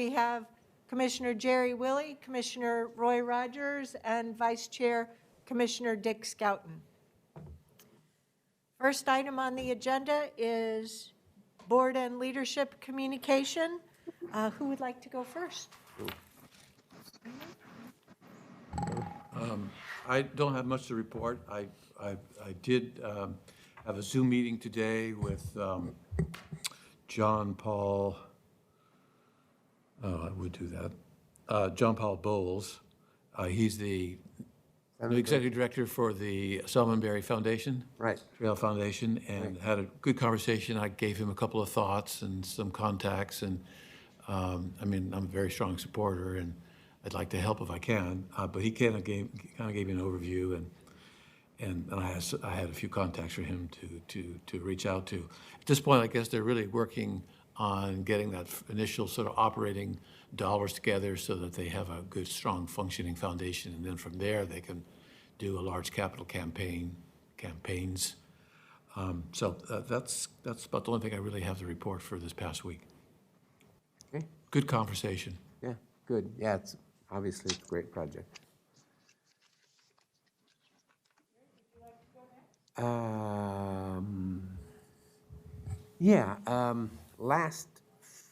we have Commissioner Jerry Willey, Commissioner Roy Rogers, and Vice Chair Commissioner Dick Scouten. First item on the agenda is board and leadership communication. Who would like to go first? I don't have much to report. I did have a Zoom meeting today with John Paul, I would do that, John Paul Bowles. He's the new executive director for the Solomon Berry Foundation. Right. Trail Foundation, and had a good conversation. I gave him a couple of thoughts and some contacts, and I mean, I'm a very strong supporter, and I'd like to help if I can. But he kind of gave me an overview, and I had a few contacts for him to reach out to. At this point, I guess they're really working on getting that initial sort of operating dollars together so that they have a good, strong, functioning foundation, and then from there they can do a large capital campaigns. So that's about the only thing I really have to report for this past week. Okay. Good conversation. Yeah, good. Yeah, it's obviously a great project. Last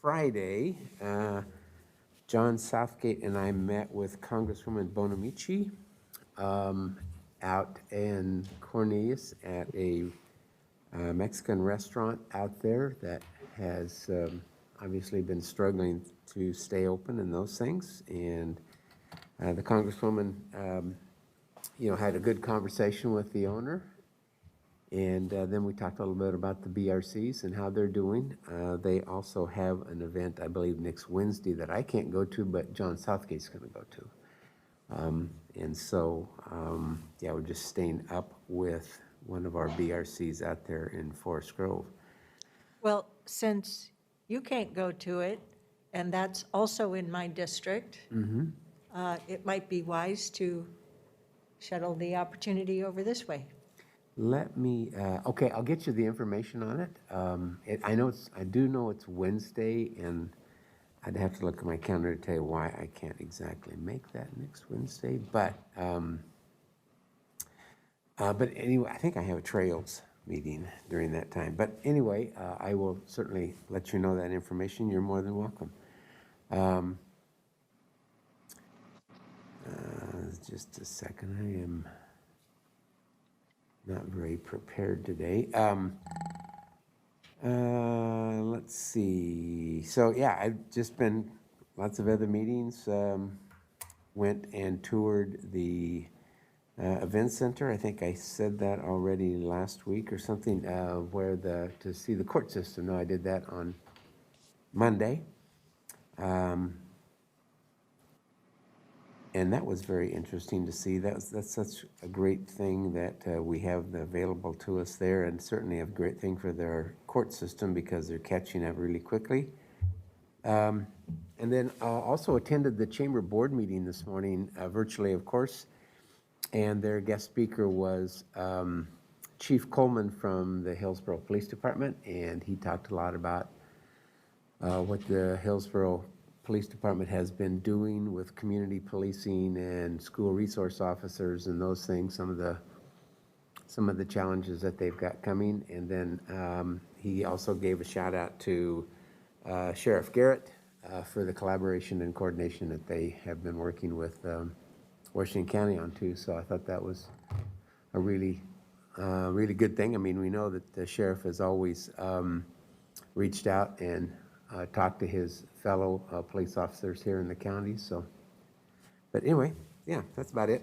Friday, John Southgate and I met with Congresswoman Bonamici out in Cornelius at a Mexican restaurant out there that has obviously been struggling to stay open and those things. And the Congresswoman, had a good conversation with the owner. And then we talked a little bit about the BRCs and how they're doing. They also have an event, I believe, next Wednesday that I can't go to, but John Southgate's going to go to. And so, we're just staying up with one of our BRCs out there in Forest Grove. Well, since you can't go to it, and that's also in my district, it might be wise to shuttle the opportunity over this way. Let me, okay, I'll get you the information on it. I do know it's Wednesday, and I'd have to look at my calendar to tell you why I can't exactly make that next Wednesday. But anyway, I think I have a trails meeting during that time. But anyway, I will certainly let you know that information. You're more than welcome. Just a second, I am not very prepared today. Let's see. So yeah, I've just been lots of other meetings. Went and toured the event center. I think I said that already last week or something. Where to see the court system. No, I did that on Monday. And that was very interesting to see. That's such a great thing that we have available to us there, and certainly a great thing for their court system because they're catching up really quickly. And then also attended the chamber board meeting this morning, virtually, of course, and their guest speaker was Chief Coleman from the Hillsborough Police Department, and he talked a lot about what the Hillsborough Police Department has been doing with community policing and school resource officers and those things, some of the challenges that they've got coming. And then he also gave a shout out to Sheriff Garrett for the collaboration and coordination that they have been working with Washington County on too. So I thought that was a really good thing. I mean, we know that the sheriff has always reached out and talk to his fellow police officers here in the county. So, but anyway, yeah, that's about it.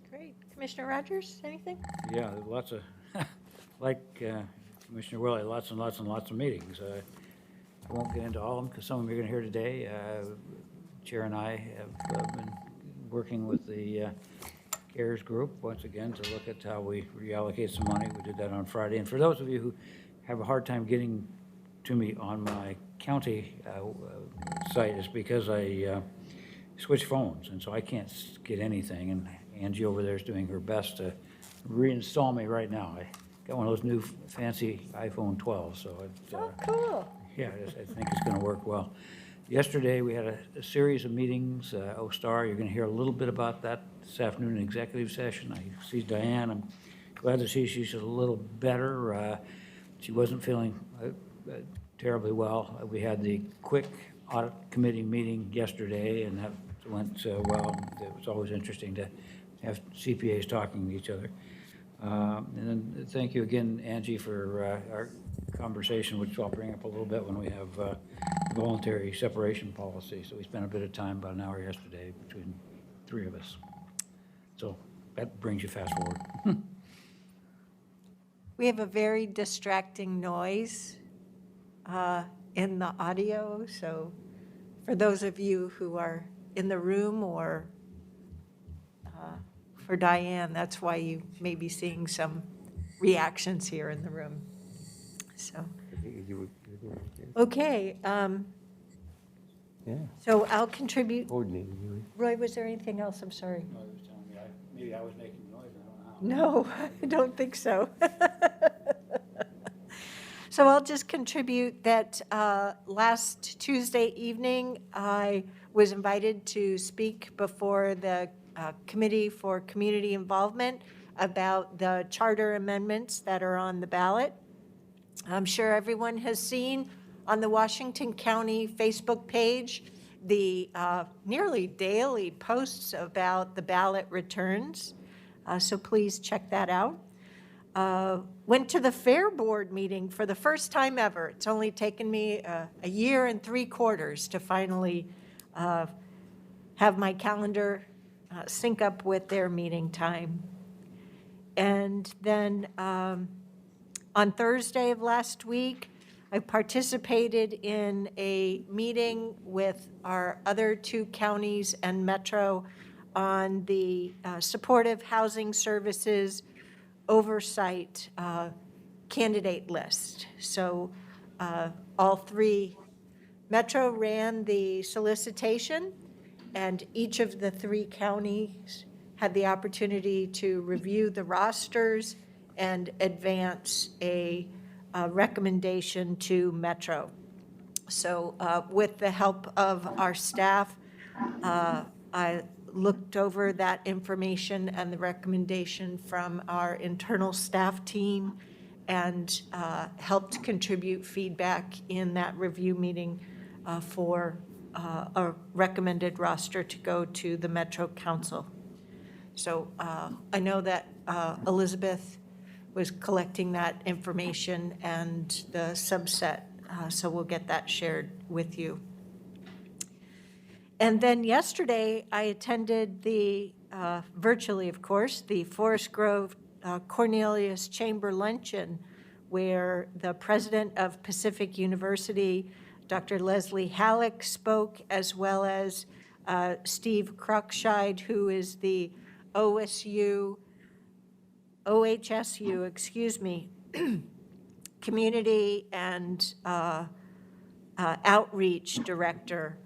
Great. Commissioner Rogers, anything? Yeah, lots of, like Commissioner Willey, lots and lots and lots of meetings. I won't get into all of them because some of them you're going to hear today. Chair and I have been working with the CARES group once again to look at how we reallocate some money. We did that on Friday. And for those of you who have a hard time getting to me on my county site, is because I switch phones, and so I can't get anything. And Angie over there is doing her best to reinstall me right now. I got one of those new fancy iPhone 12, so Oh, cool. yeah, I think it's going to work well. Yesterday, we had a series of meetings, OSTAR, you're going to hear a little bit about that this afternoon in executive session. I see Diane, I'm glad to see she's a little better. She wasn't feeling terribly well. We had the quick audit committee meeting yesterday, and that went well. It was always interesting to have CPAs talking to each other. And then thank you again, Angie, for our conversation, which I'll bring up a little bit when we have voluntary separation policy. So we spent a bit of time, about an hour yesterday, between three of us. So that brings you fast forward. We have a very distracting noise in the audio, so for those of you who are in the room or for Diane, that's why you may be seeing some reactions here in the room. So, okay, Yeah, so I'll contribute. coordinating, you Roy, was there anything else? I'm sorry. No, he was telling me, maybe I was making noise, I don't know how. No, I don't think so. So I'll just contribute that last Tuesday evening, I was invited to speak before the Committee for Community Involvement about the charter amendments that are on the ballot. I'm sure everyone has seen on the Washington County Facebook page the nearly daily posts about the ballot returns. So please check that out. Went to the Fair Board meeting for the first time ever. It's only taken me a year and 3/4 to finally have my calendar sync up with their meeting time. And then on Thursday of last week, I participated in a meeting with our other two counties and Metro on the supportive housing services oversight candidate list. So all three, Metro ran the solicitation, and each of the three counties had the opportunity to review the rosters and advance a recommendation to Metro. So with the help of our staff, I looked over that information and the recommendation from our internal staff team and helped contribute feedback in that review meeting for a recommended roster to go to the Metro Council. So I know that Elizabeth was collecting that information and the subset, so we'll get that shared with you. And then yesterday, I attended the, virtually of course, the Forest Grove Cornelius Chamber Luncheon, where the president of Pacific University, Dr. Leslie Halleck, spoke, as well as Steve Cruikshank, who is the OHSU, Community and Outreach Director,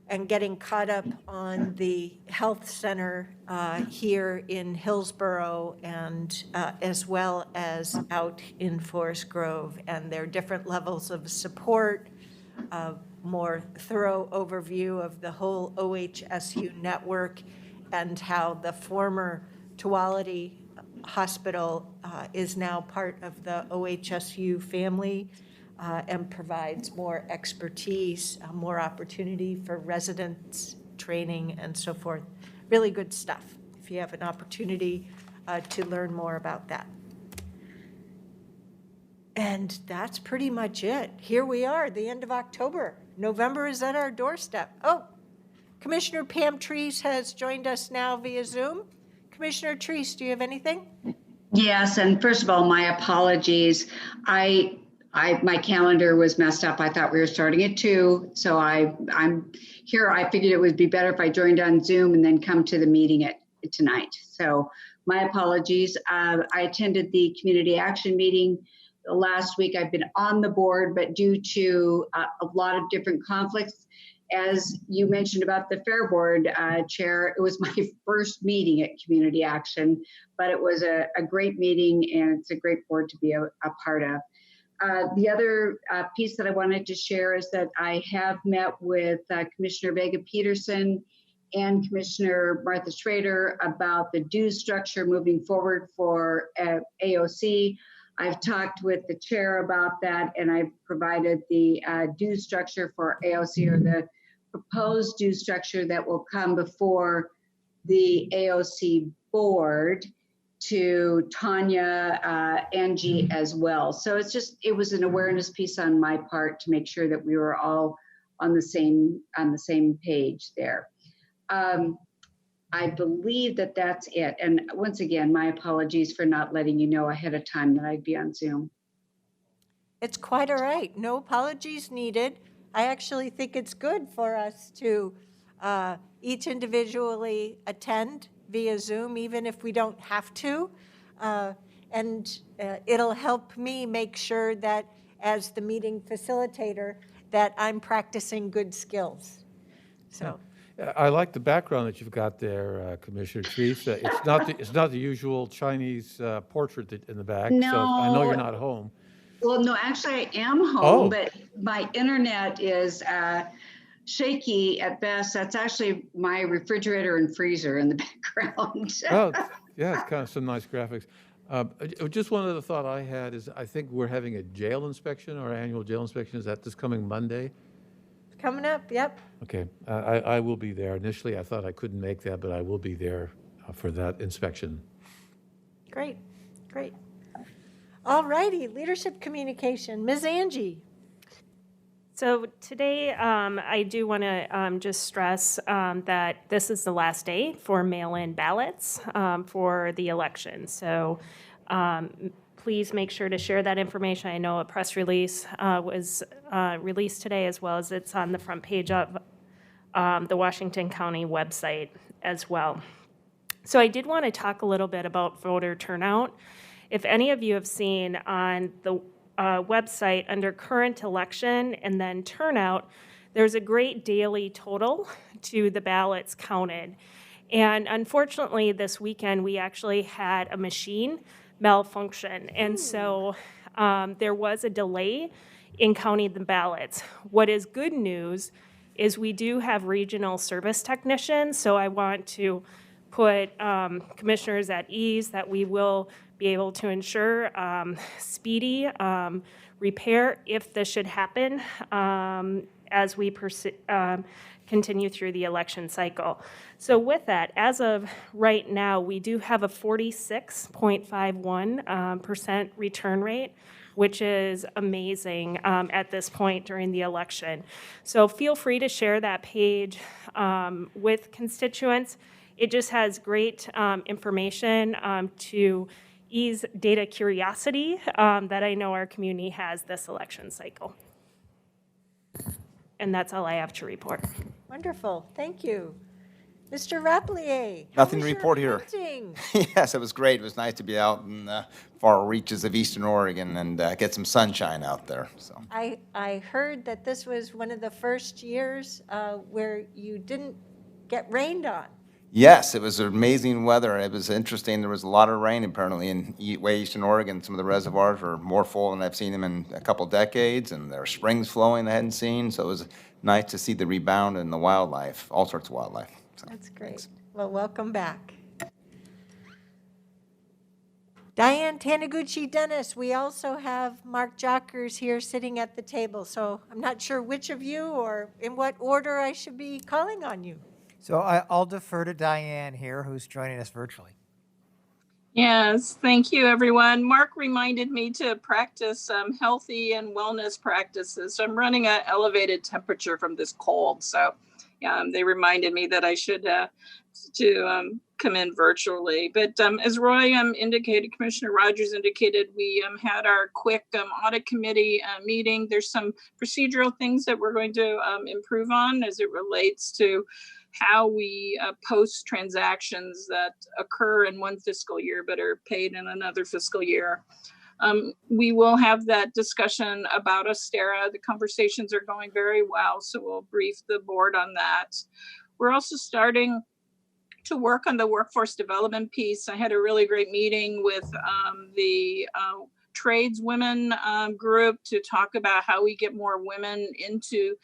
and getting caught up on the health center here in Hillsborough and as well as out in Forest Grove, and their different levels of support, more thorough overview of the whole OHSU network and how the former Tuolumne Hospital is now part of the OHSU family and provides more expertise, more opportunity for residents training and so forth. Really good stuff if you have an opportunity to learn more about that. And that's pretty much it. Here we are, the end of October. November is at our doorstep. Oh, Commissioner Pam Treese has joined us now via Zoom. Commissioner Treese, do you have anything? Yes, and first of all, my apologies. My calendar was messed up. I thought we were starting at 2, so I'm here. I figured it would be better if I joined on Zoom and then come to the meeting tonight. So my apologies. I attended the community action meeting last week. I've been on the board, but due to a lot of different conflicts, as you mentioned about the Fair Board Chair, it was my first meeting at Community Action, but it was a great meeting and it's a great board to be a part of. The other piece that I wanted to share is that I have met with Commissioner Vega Peterson and Commissioner Martha Schrader about the dues structure moving forward for AOC. I've talked with the chair about that, and I've provided the dues structure for AOC, or the proposed dues structure that will come before the AOC board, to Tanya, Angie as well. So it was an awareness piece on my part to make sure that we were all on the same page there. I believe that that's it. And once again, my apologies for not letting you know ahead of time that I'd be on Zoom. It's quite all right. No apologies needed. I actually think it's good for us to each individually attend via Zoom, even if we don't have to. It'll help me make sure that as the meeting facilitator, that I'm practicing good skills. So. I like the background that you've got there, Commissioner Teresa. It's not the usual Chinese portrait in the back. So I know you're not home. Well, no, actually I am home, Oh. but my internet is shaky at best. That's actually my refrigerator and freezer in the background. Oh, yeah, it's kind of some nice graphics. Just one other thought I had is I think we're having a jail inspection, our annual jail inspection. Is that this coming Monday? Coming up, yep. Okay, I will be there. Initially, I thought I couldn't make that, but I will be there for that inspection. Great, great. All righty, leadership communication. Ms. Angie. So today, I do want to just stress that this is the last day for mail-in ballots for the election. So please make sure to share that information. I know a press release was released today, as well as it's on the front page of the Washington County website as well. So I did want to talk a little bit about voter turnout. If any of you have seen on the website under current election and then turnout, there's a great daily total to the ballots counted. And unfortunately, this weekend, we actually had a machine malfunction. And so there was a delay in counting the ballots. What is good news is we do have regional service technicians. So I want to put commissioners at ease that we will be able to ensure speedy repair if this should happen as we continue through the election cycle. So with that, as of right now, we do have a 46.51% return rate, which is amazing at this point during the election. So feel free to share that page with constituents. It just has great information to ease data curiosity that I know our community has this election cycle. And that's all I have to report. Wonderful, thank you. Mr. Rapplier. Nothing how to was report your here. hunting? Yes, it was great. It was nice to be out in the far reaches of eastern Oregon and get some sunshine out there. So I heard that this was one of the first years where you didn't get rained on. yes, it was amazing weather. It was interesting. There was a lot of rain apparently in way eastern Oregon. Some of the reservoirs were more full than I've seen them in a couple decades, and there are springs flowing I hadn't seen. So it was nice to see the rebound in the wildlife, all sorts of wildlife. So, That's great. thanks. Well, welcome back. Diane Taniguchi-Dennis, we also have Mark Jockers here sitting at the table, so I'm not sure which of you or in what order I should be calling on you. So I'll defer to Diane here, who's joining us virtually. Yes, thank you, everyone. Mark reminded me to practice healthy and wellness practices. So I'm running an elevated temperature from this cold. So they reminded me that I should come in virtually. But as Roy indicated, Commissioner Rogers indicated, we had our quick audit committee meeting. There's some procedural things that we're going to improve on as it relates to how we post transactions that occur in one fiscal year but are paid in another fiscal year. We will have that discussion about Astera. The conversations are going very well, so we'll brief the board on that. We're also starting to work on the workforce development piece. I had a really great meeting with the tradeswomen group to talk about how we get more women into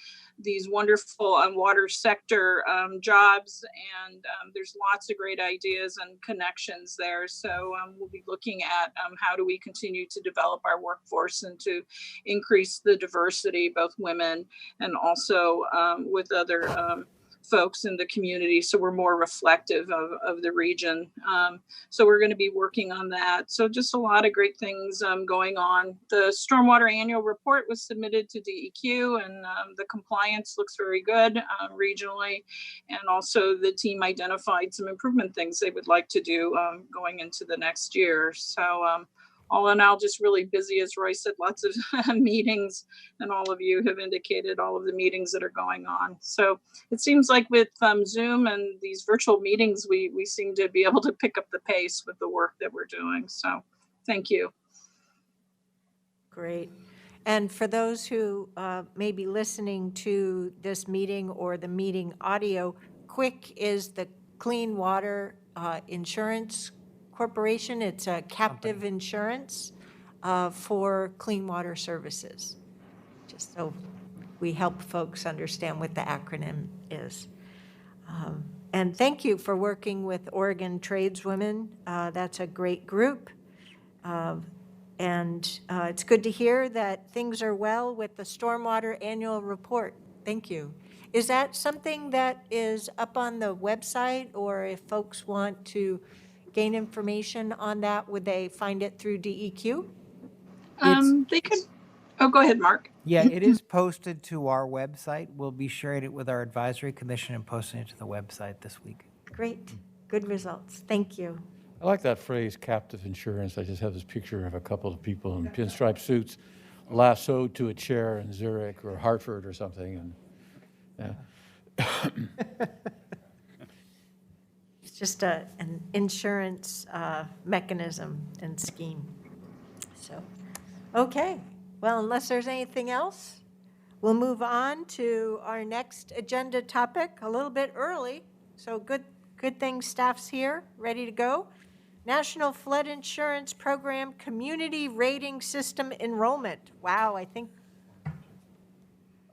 these wonderful water sector jobs. And there's lots of great ideas and connections there. So we'll be looking at how do we continue to develop our workforce and to increase the diversity, both women and also with other folks in the community, so we're more reflective of the region. So we're going to be working on that. So just a lot of great things going on. The stormwater annual report was submitted to DEQ, and the compliance looks very good regionally. And also the team identified some improvement things they would like to do going into the next year. So all in all, just really busy, as Roy said, lots of meetings, and all of you have indicated all of the meetings that are going on. So it seems like with Zoom and these virtual meetings, we seem to be able to pick up the pace with the work that we're doing. So thank you. Great. And for those who may be listening to this meeting or the meeting audio, QUIC is the Clean Water Insurance Corporation. It's a captive insurance for clean water services, just so we help folks understand what the acronym is. And thank you for working with Oregon Tradeswomen. That's a great group. And it's good to hear that things are well with the Stormwater Annual Report. Thank you. Is that something that is up on the website, or if folks want to gain information on that, would they find it through DEQ? They could, oh, go ahead, Mark. Yeah, it is posted to our website. We'll be sharing it with our advisory commission and posting it to the website this week. Great, good results. Thank you. I like that phrase, captive insurance. I just have this picture of a couple of people in pinstripe suits lassoed to a chair in Zurich or Hartford or something. And yeah. It's just an insurance mechanism and scheme. So, okay. Well, unless there's anything else, we'll move on to our next agenda topic a little bit early. So good thing staff's here, ready to go. National Flood Insurance Program Community Rating System Enrollment. Wow, I think,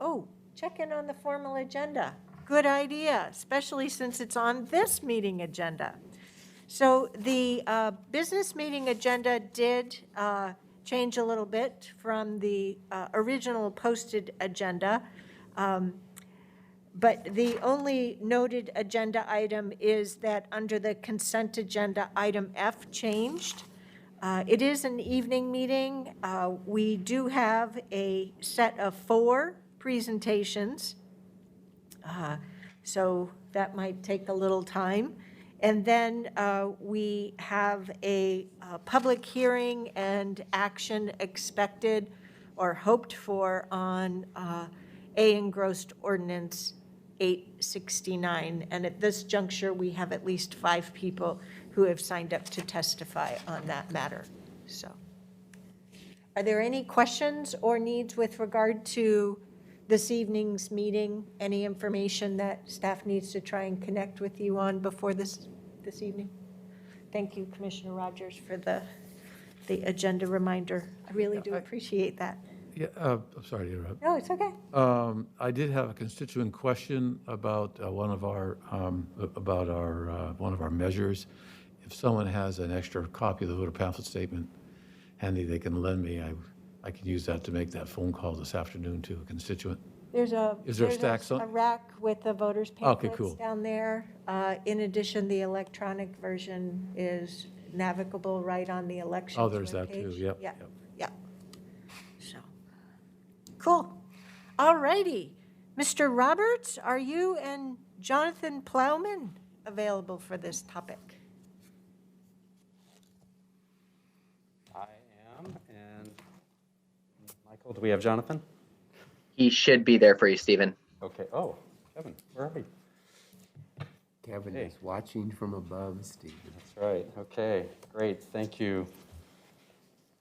oh, check in on the formal agenda. Good idea, especially since it's on this meeting agenda. So the business meeting agenda did change a little bit from the original posted agenda. But the only noted agenda item is that under the consent agenda, item F changed. It is an evening meeting. We do have a set of 4 presentations. So that might take a little time. And then we have a public hearing and action expected or hoped for on A engrossed ordinance 869. And at this juncture, we have at least 5 people who have signed up to testify on that matter. So are there any questions or needs with regard to this evening's meeting? Any information that staff needs to try and connect with you on before this evening? Thank you, Commissioner Rogers, for the agenda reminder. I really do appreciate that. Yeah, I'm sorry to interrupt. No, it's okay. I did have a constituent question about one of our measures. If someone has an extra copy of the voter pamphlet statement handy, they can lend me. I can use that to make that phone call this afternoon to a constituent. Is there a stack rack with the voters' Okay, pamphlets cool. down there? In addition, the electronic version is navigable right on the elections Oh, there's that too, webpage. yep, Yeah, yep. yeah. So, cool. All righty. Mr. Roberts, are you and Jonathan Plowman available for this topic? I am, and Michael, do we have Jonathan? He should be there for you, Stephen. Okay, oh, Kevin, where are we? Kevin Hey. is watching from above, Stephen. That's right, okay, great, thank you.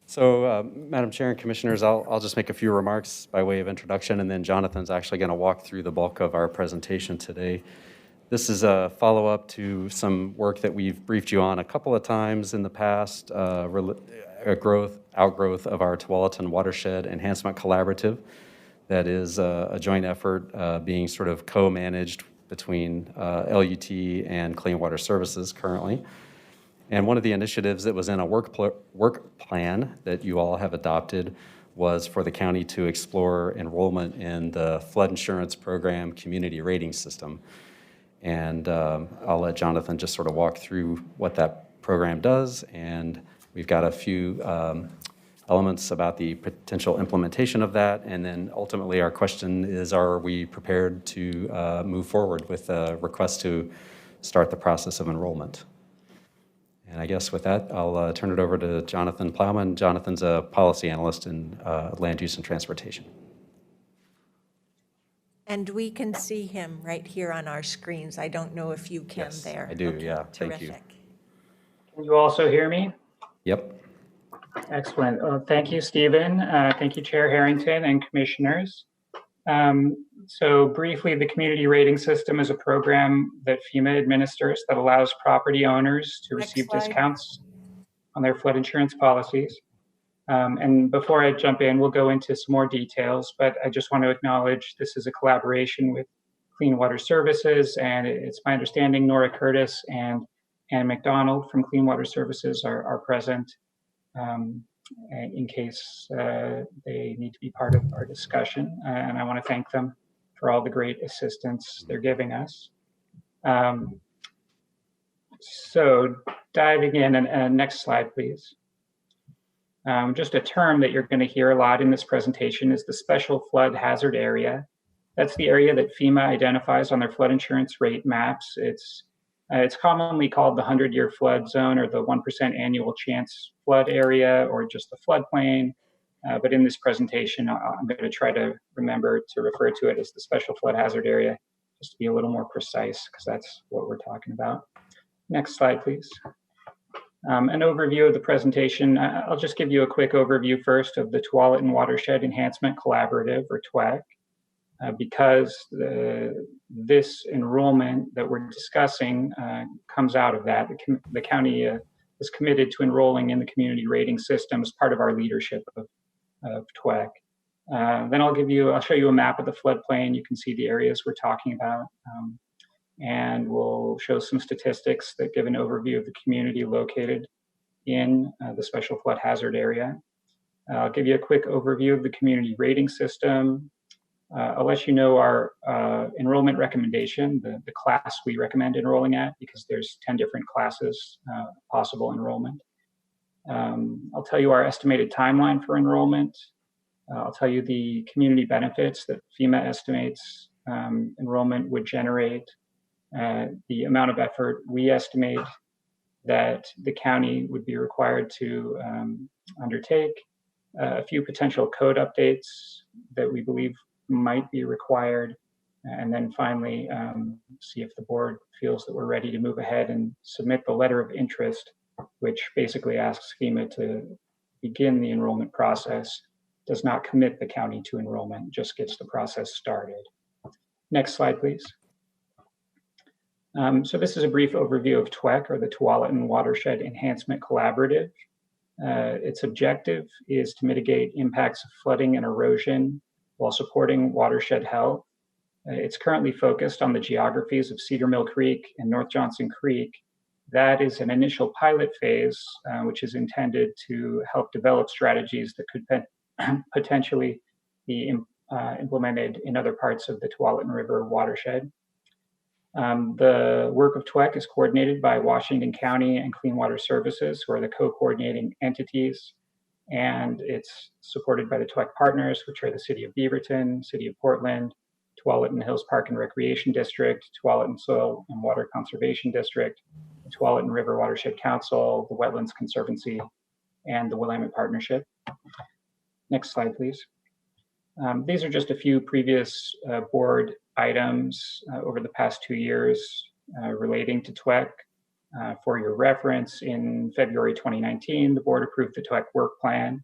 So, Madam Chair and Commissioners, I'll just make a few remarks by way of introduction, and then Jonathan's actually going to walk through the bulk of our presentation today. This is a follow-up to some work that we've briefed you on a couple of times in the past, outgrowth of our Tualatin Watershed Enhancement Collaborative. That is a joint effort being sort of co-managed between LUT and Clean Water Services currently. And one of the initiatives that was in a work plan that you all have adopted was for the county to explore enrollment in the flood insurance program community rating system. And I'll let Jonathan just sort of walk through what that program does. And we've got a few elements about the potential implementation of that. And then ultimately our question is, are we prepared to move forward with a request to start the process of enrollment? And I guess with that, I'll turn it over to Jonathan Plowman. Jonathan's a policy analyst in land use and transportation. And we can see him right here on our screens. I don't know if you can Yes, there. I do, Okay, yeah. Thank you. terrific. Can you also hear me? Yep. Excellent. Thank you, Stephen. Thank you, Chair Harrington and commissioners. So briefly, the community rating system is a program that FEMA administers that allows property owners to Next receive slide. discounts on their flood insurance policies. And before I jump in, we'll go into some more details, but I just want to acknowledge this is a collaboration with Clean Water Services, and it's my understanding Nora Curtis and Ann McDonald from Clean Water Services are present in case they need to be part of our discussion. And I want to thank them for all the great assistance they're giving us. So diving in, and next slide, please. Just a term that you're going to hear a lot in this presentation is the special flood hazard area. That's the area that FEMA identifies on their flood insurance rate maps. It's commonly called the 100-year flood zone or the 1% annual chance flood area or just the floodplain. But in this presentation, I'm going to try to remember to refer to it as the special flood hazard area, just to be a little more precise, because that's what we're talking about. Next slide, please. An overview of the presentation. I'll just give you a quick overview first of the Tualatin Watershed Enhancement Collaborative, or TWEC, because this enrollment that we're discussing comes out of that. The county is committed to enrolling in the community rating system as part of our leadership of TWEC. Then I'll show you a map of the floodplain. You can see the areas we're talking about. And we'll show some statistics that give an overview of the community located in the special flood hazard area. I'll give you a quick overview of the community rating system. I'll let you know our enrollment recommendation, the class we recommend enrolling at, because there's 10 different classes possible enrollment. I'll tell you our estimated timeline for enrollment. I'll tell you the community benefits that FEMA estimates enrollment would generate, the amount of effort we estimate that the county would be required to undertake, a few potential code updates that we believe might be required, and then finally see if the board feels that we're ready to move ahead and submit the letter of interest, which basically asks FEMA to begin the enrollment process, does not commit the county to enrollment, just gets the process started. Next slide, please. So this is a brief overview of TWEC, or the Tualatin Watershed Enhancement Collaborative. Its objective is to mitigate impacts of flooding and erosion while supporting watershed health. It's currently focused on the geographies of Cedar Mill Creek and North Johnson Creek. That is an initial pilot phase, which is intended to help develop strategies that could potentially be implemented in other parts of the Tualatin River watershed. The work of TWEC is coordinated by Washington County and Clean Water Services, who are the co-coordinating entities, and it's supported by the TWEC partners, which are the City of Beaverton, City of Portland, Tualatin Hills Park and Recreation District, Tualatin Soil and Water Conservation District, the Tualatin River Watershed Council, the Wetlands Conservancy, and the Willamette Partnership. Next slide, please. These are just a few previous board items over the past 2 years relating to TWEC. For your reference, in February 2019, the board approved the TWEC work plan,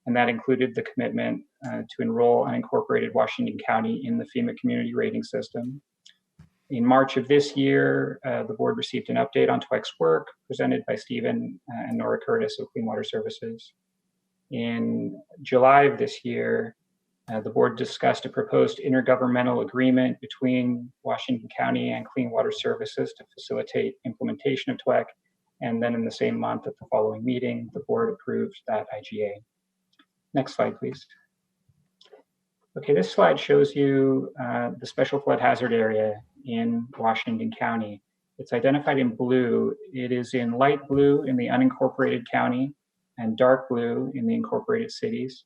and that included the commitment to enroll unincorporated Washington County in the FEMA community rating system. In March of this year, the board received an update on TWEC's work presented by Stephen and Nora Curtis of Clean Water Services. In July of this year, the board discussed a proposed intergovernmental agreement between Washington County and Clean Water Services to facilitate implementation of TWEC. And then in the same month at the following meeting, the board approved that IGA. Next slide, please. Okay, this slide shows you the special flood hazard area in Washington County. It's identified in blue. It is in light blue in the unincorporated county and dark blue in the incorporated cities.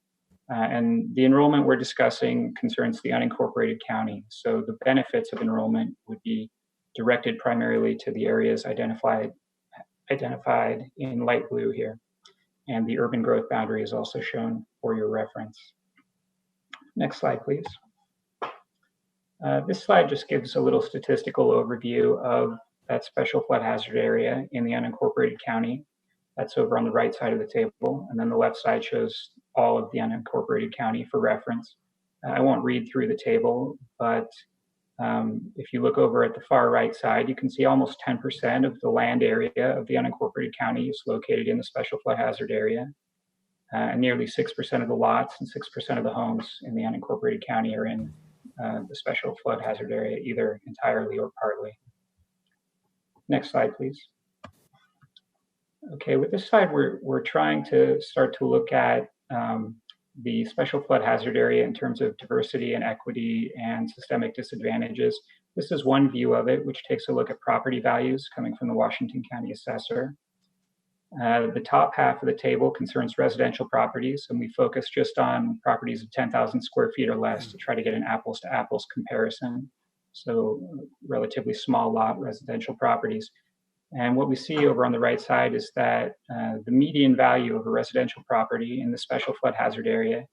And the enrollment we're discussing concerns the unincorporated county. So the benefits of enrollment would be directed primarily to the areas identified in light blue here. And the urban growth boundary is also shown for your reference. Next slide, please. This slide just gives a little statistical overview of that special flood hazard area in the unincorporated county. That's over on the right side of the table. And then the left side shows all of the unincorporated county for reference. I won't read through the table, but if you look over at the far right side, you can see almost 10% of the land area of the unincorporated county is located in the special flood hazard area. And nearly 6% of the lots and 6% of the homes in the unincorporated county are in the special flood hazard area, either entirely or partly. Next slide, please. Okay, with this slide, we're trying to start to look at the special flood hazard area in terms of diversity and equity and systemic disadvantages. This is one view of it, which takes a look at property values coming from the Washington County Assessor. The top half of the table concerns residential properties, and we focus just on properties of 10,000 square feet or less to try to get an apples to apples comparison. So relatively small lot residential properties. And what we see over on the right side is that the median value of a residential property in the special flood hazard area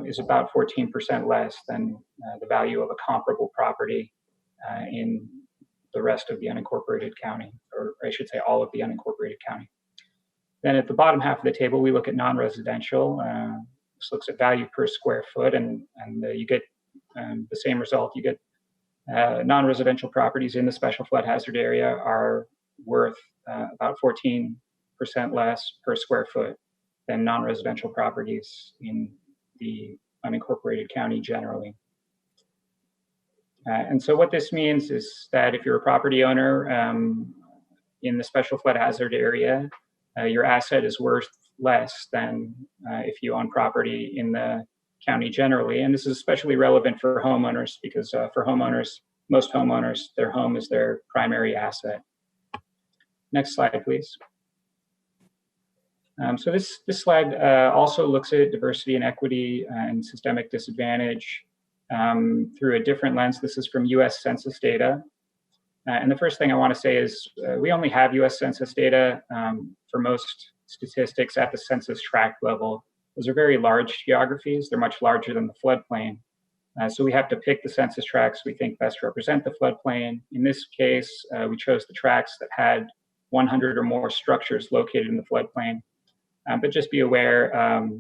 is about 14% less than the value of a comparable property in the rest of the unincorporated county, or I should say all of the unincorporated county. Then at the bottom half of the table, we look at non-residential. This looks at value per square foot, and you get the same result. You get non-residential properties in the special flood hazard area are worth about 14% less per square foot than non-residential properties in the unincorporated county generally. And so what this means is that if you're a property owner in the special flood hazard area, your asset is worth less than if you own property in the county generally. And this is especially relevant for homeowners because for homeowners, most homeowners, their home is their primary asset. Next slide, please. So this slide also looks at diversity and equity and systemic disadvantage through a different lens. This is from US Census data. And the first thing I want to say is we only have US Census data for most statistics at the census tract level. Those are very large geographies. They're much larger than the floodplain. So we have to pick the census tracts we think best represent the floodplain. In this case, we chose the tracts that had 100 or more structures located in the floodplain. But just be aware,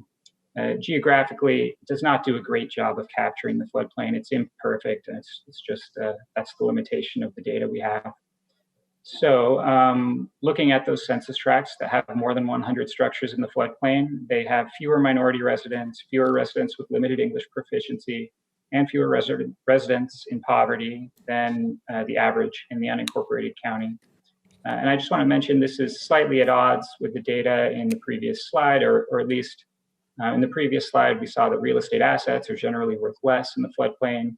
geographically, it does not do a great job of capturing the floodplain. It's imperfect, and it's just, that's the limitation of the data we have. So looking at those census tracts that have more than 100 structures in the floodplain, they have fewer minority residents, fewer residents with limited English proficiency, and fewer residents in poverty than the average in the unincorporated county. And I just want to mention this is slightly at odds with the data in the previous slide, or at least in the previous slide, we saw that real estate assets are generally worth less in the floodplain.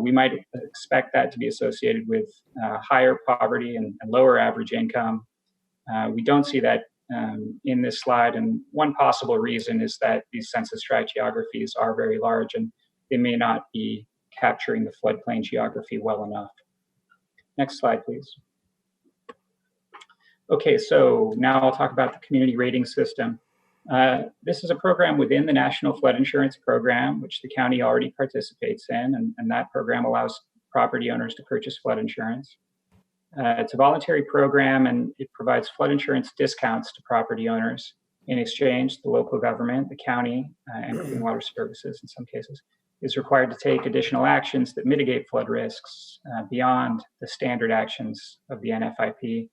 We might expect that to be associated with higher poverty and lower average income. We don't see that in this slide, and one possible reason is that these census tract geographies are very large and they may not be capturing the floodplain geography well enough. Next slide, please. Okay, so now I'll talk about the community rating system. This is a program within the National Flood Insurance Program, which the county already participates in, and that program allows property owners to purchase flood insurance. It's a voluntary program, and it provides flood insurance discounts to property owners. In exchange, the local government, the county, and Clean Water Services in some cases, is required to take additional actions that mitigate flood risks beyond the standard actions of the NFIP.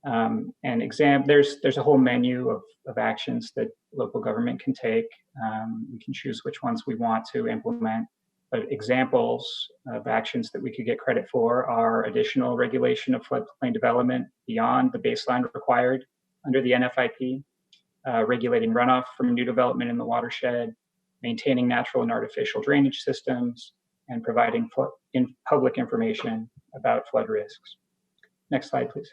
There's a whole menu of actions that local government can take. We can choose which ones we want to implement. But examples of actions that we could get credit for are additional regulation of floodplain development beyond the baseline required under the NFIP, regulating runoff from new development in the watershed, maintaining natural and artificial drainage systems, and providing public information about flood risks. Next slide, please.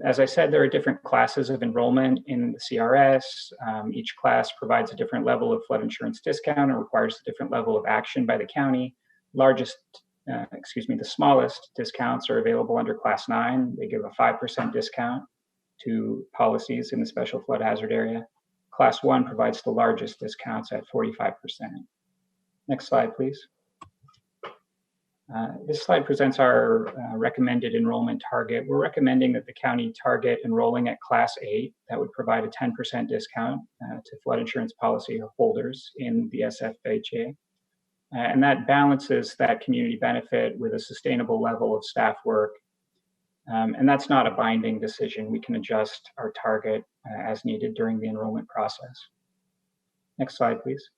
As I said, there are different classes of enrollment in the CRS. Each class provides a different level of flood insurance discount and requires a different level of action by the county. The smallest discounts are available under Class 9. They give a 5% discount to policies in the special flood hazard area. Class 1 provides the largest discounts at 45%. Next slide, please. This slide presents our recommended enrollment target. We're recommending that the county target enrolling at Class 8. That would provide a 10% discount to flood insurance policy holders in the SFHA. And that balances that community benefit with a sustainable level of staff work. And that's not a binding decision. We can adjust our target as needed during the enrollment process. Next slide, please.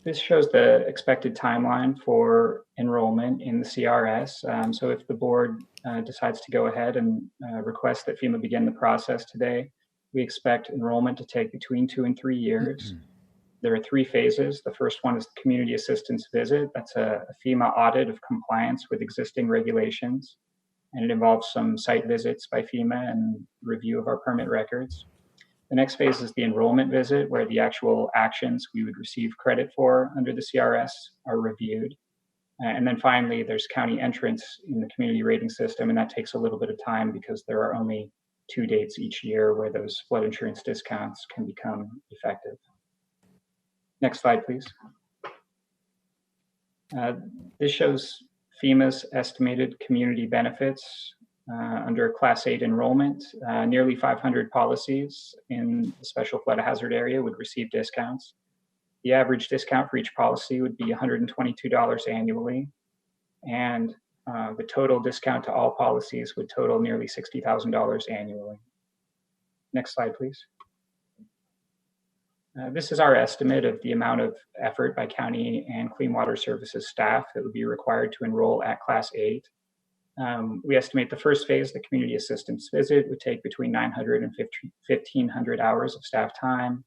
This shows the expected timeline for enrollment in the CRS. So if the board decides to go ahead and request that FEMA begin the process today, we expect enrollment to take between 2 and 3 years. There are 3 phases. The first one is the community assistance visit. That's a FEMA audit of compliance with existing regulations. And it involves some site visits by FEMA and review of our permit records. The next phase is the enrollment visit, where the actual actions we would receive credit for under the CRS are reviewed. And then finally, there's county entrance in the community rating system, and that takes a little bit of time because there are only 2 dates each year where those flood insurance discounts can become effective. Next slide, please. This shows FEMA's estimated community benefits under Class 8 enrollment. Nearly 500 policies in the special flood hazard area would receive discounts. The average discount for each policy would be $122 annually. And the total discount to all policies would total nearly $60,000 annually. Next slide, please. This is our estimate of the amount of effort by county and Clean Water Services staff that would be required to enroll at Class 8. We estimate the first phase, the community assistance visit, would take between 900 and 1,500 hours of staff time.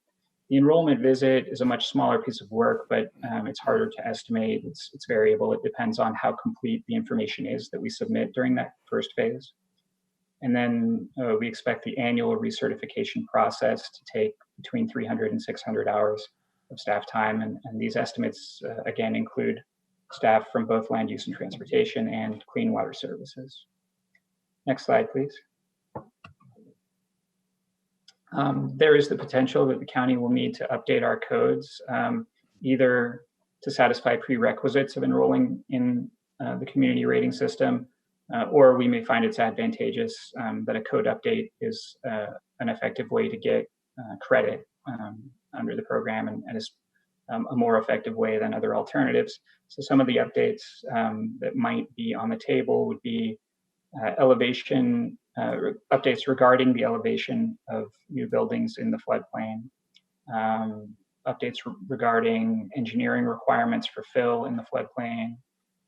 The enrollment visit is a much smaller piece of work, but it's harder to estimate. It's variable. It depends on how complete the information is that we submit during that first phase. And then we expect the annual recertification process to take between 300 and 600 hours of staff time. And these estimates, again, include staff from both land use and transportation and Clean Water Services. Next slide, please. There is the potential that the county will need to update our codes, either to satisfy prerequisites of enrolling in the community rating system, or we may find it's advantageous that a code update is an effective way to get credit under the program and is a more effective way than other alternatives. So some of the updates that might be on the table would be elevation, updates regarding the elevation of new buildings in the floodplain, updates regarding engineering requirements for fill in the floodplain,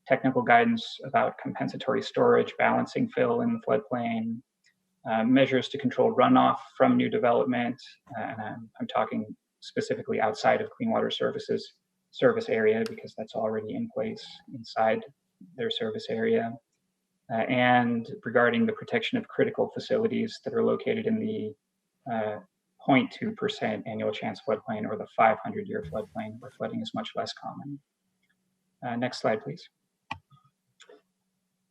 technical guidance about compensatory storage, balancing fill in the floodplain, measures to control runoff from new development, and I'm talking specifically outside of Clean Water Services service area because that's already in place inside their service area, and regarding the protection of critical facilities that are located in the 0.2% annual chance floodplain or the 500-year floodplain where flooding is much less common. Next slide, please.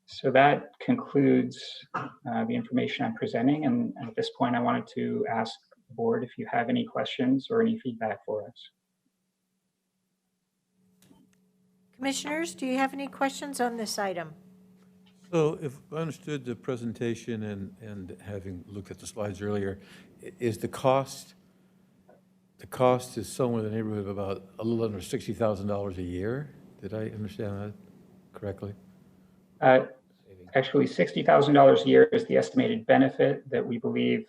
So that concludes the information I'm presenting. And at this point, I wanted to ask the board if you have any questions or any feedback for us. Commissioners, do you have any questions on this item? So if I understood the presentation and having looked at the slides earlier, is the cost is somewhere in the neighborhood of about a little under $60,000 a year? Did I understand that correctly? Actually, $60,000 a year is the estimated benefit that we believe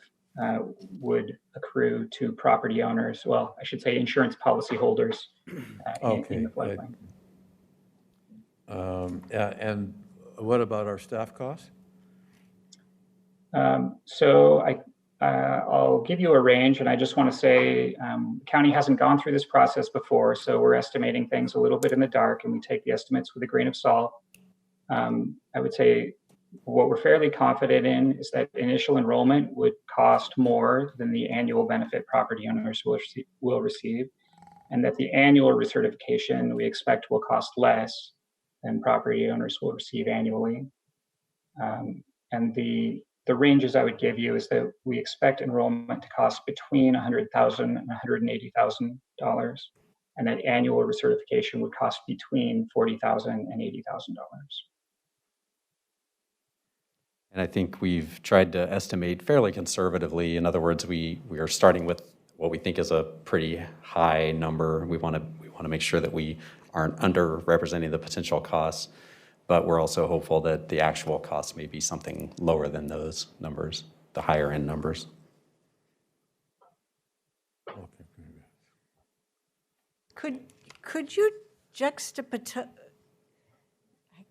would accrue to property owners. Well, I should say insurance policy holders in the Okay, floodplain. And what about our staff costs? So I'll give you a range, and I just want to say county hasn't gone through this process before, so we're estimating things a little bit in the dark, and we take the estimates with a grain of salt. I would say what we're fairly confident in is that initial enrollment would cost more than the annual benefit property owners will receive, and that the annual recertification we expect will cost less than property owners will receive annually. And the ranges I would give you is that we expect enrollment to cost between $100,000 and $180,000, and that annual recertification would cost between $40,000 and $80,000. And I think we've tried to estimate fairly conservatively. In other words, we are starting with what we think is a pretty high number. We want to make sure that we aren't underrepresenting the potential costs, but we're also hopeful that the actual cost may be something lower than those numbers, the higher end numbers. Could you juxtapose,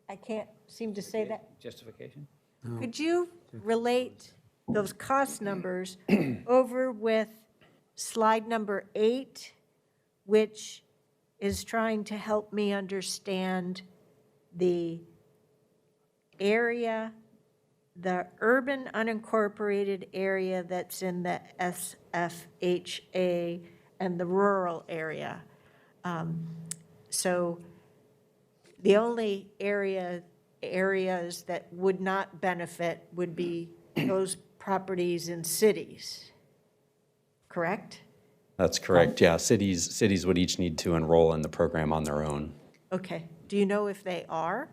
I can't seem to say that. Justification? Could you relate those cost numbers over with slide number 8, which is trying to help me understand the area, the urban unincorporated area that's in the SFHA and the rural area? So the only areas that would not benefit would be those properties in cities, correct? That's correct. Yeah, cities would each need to enroll in the program on their own. Okay. Do you know if they are?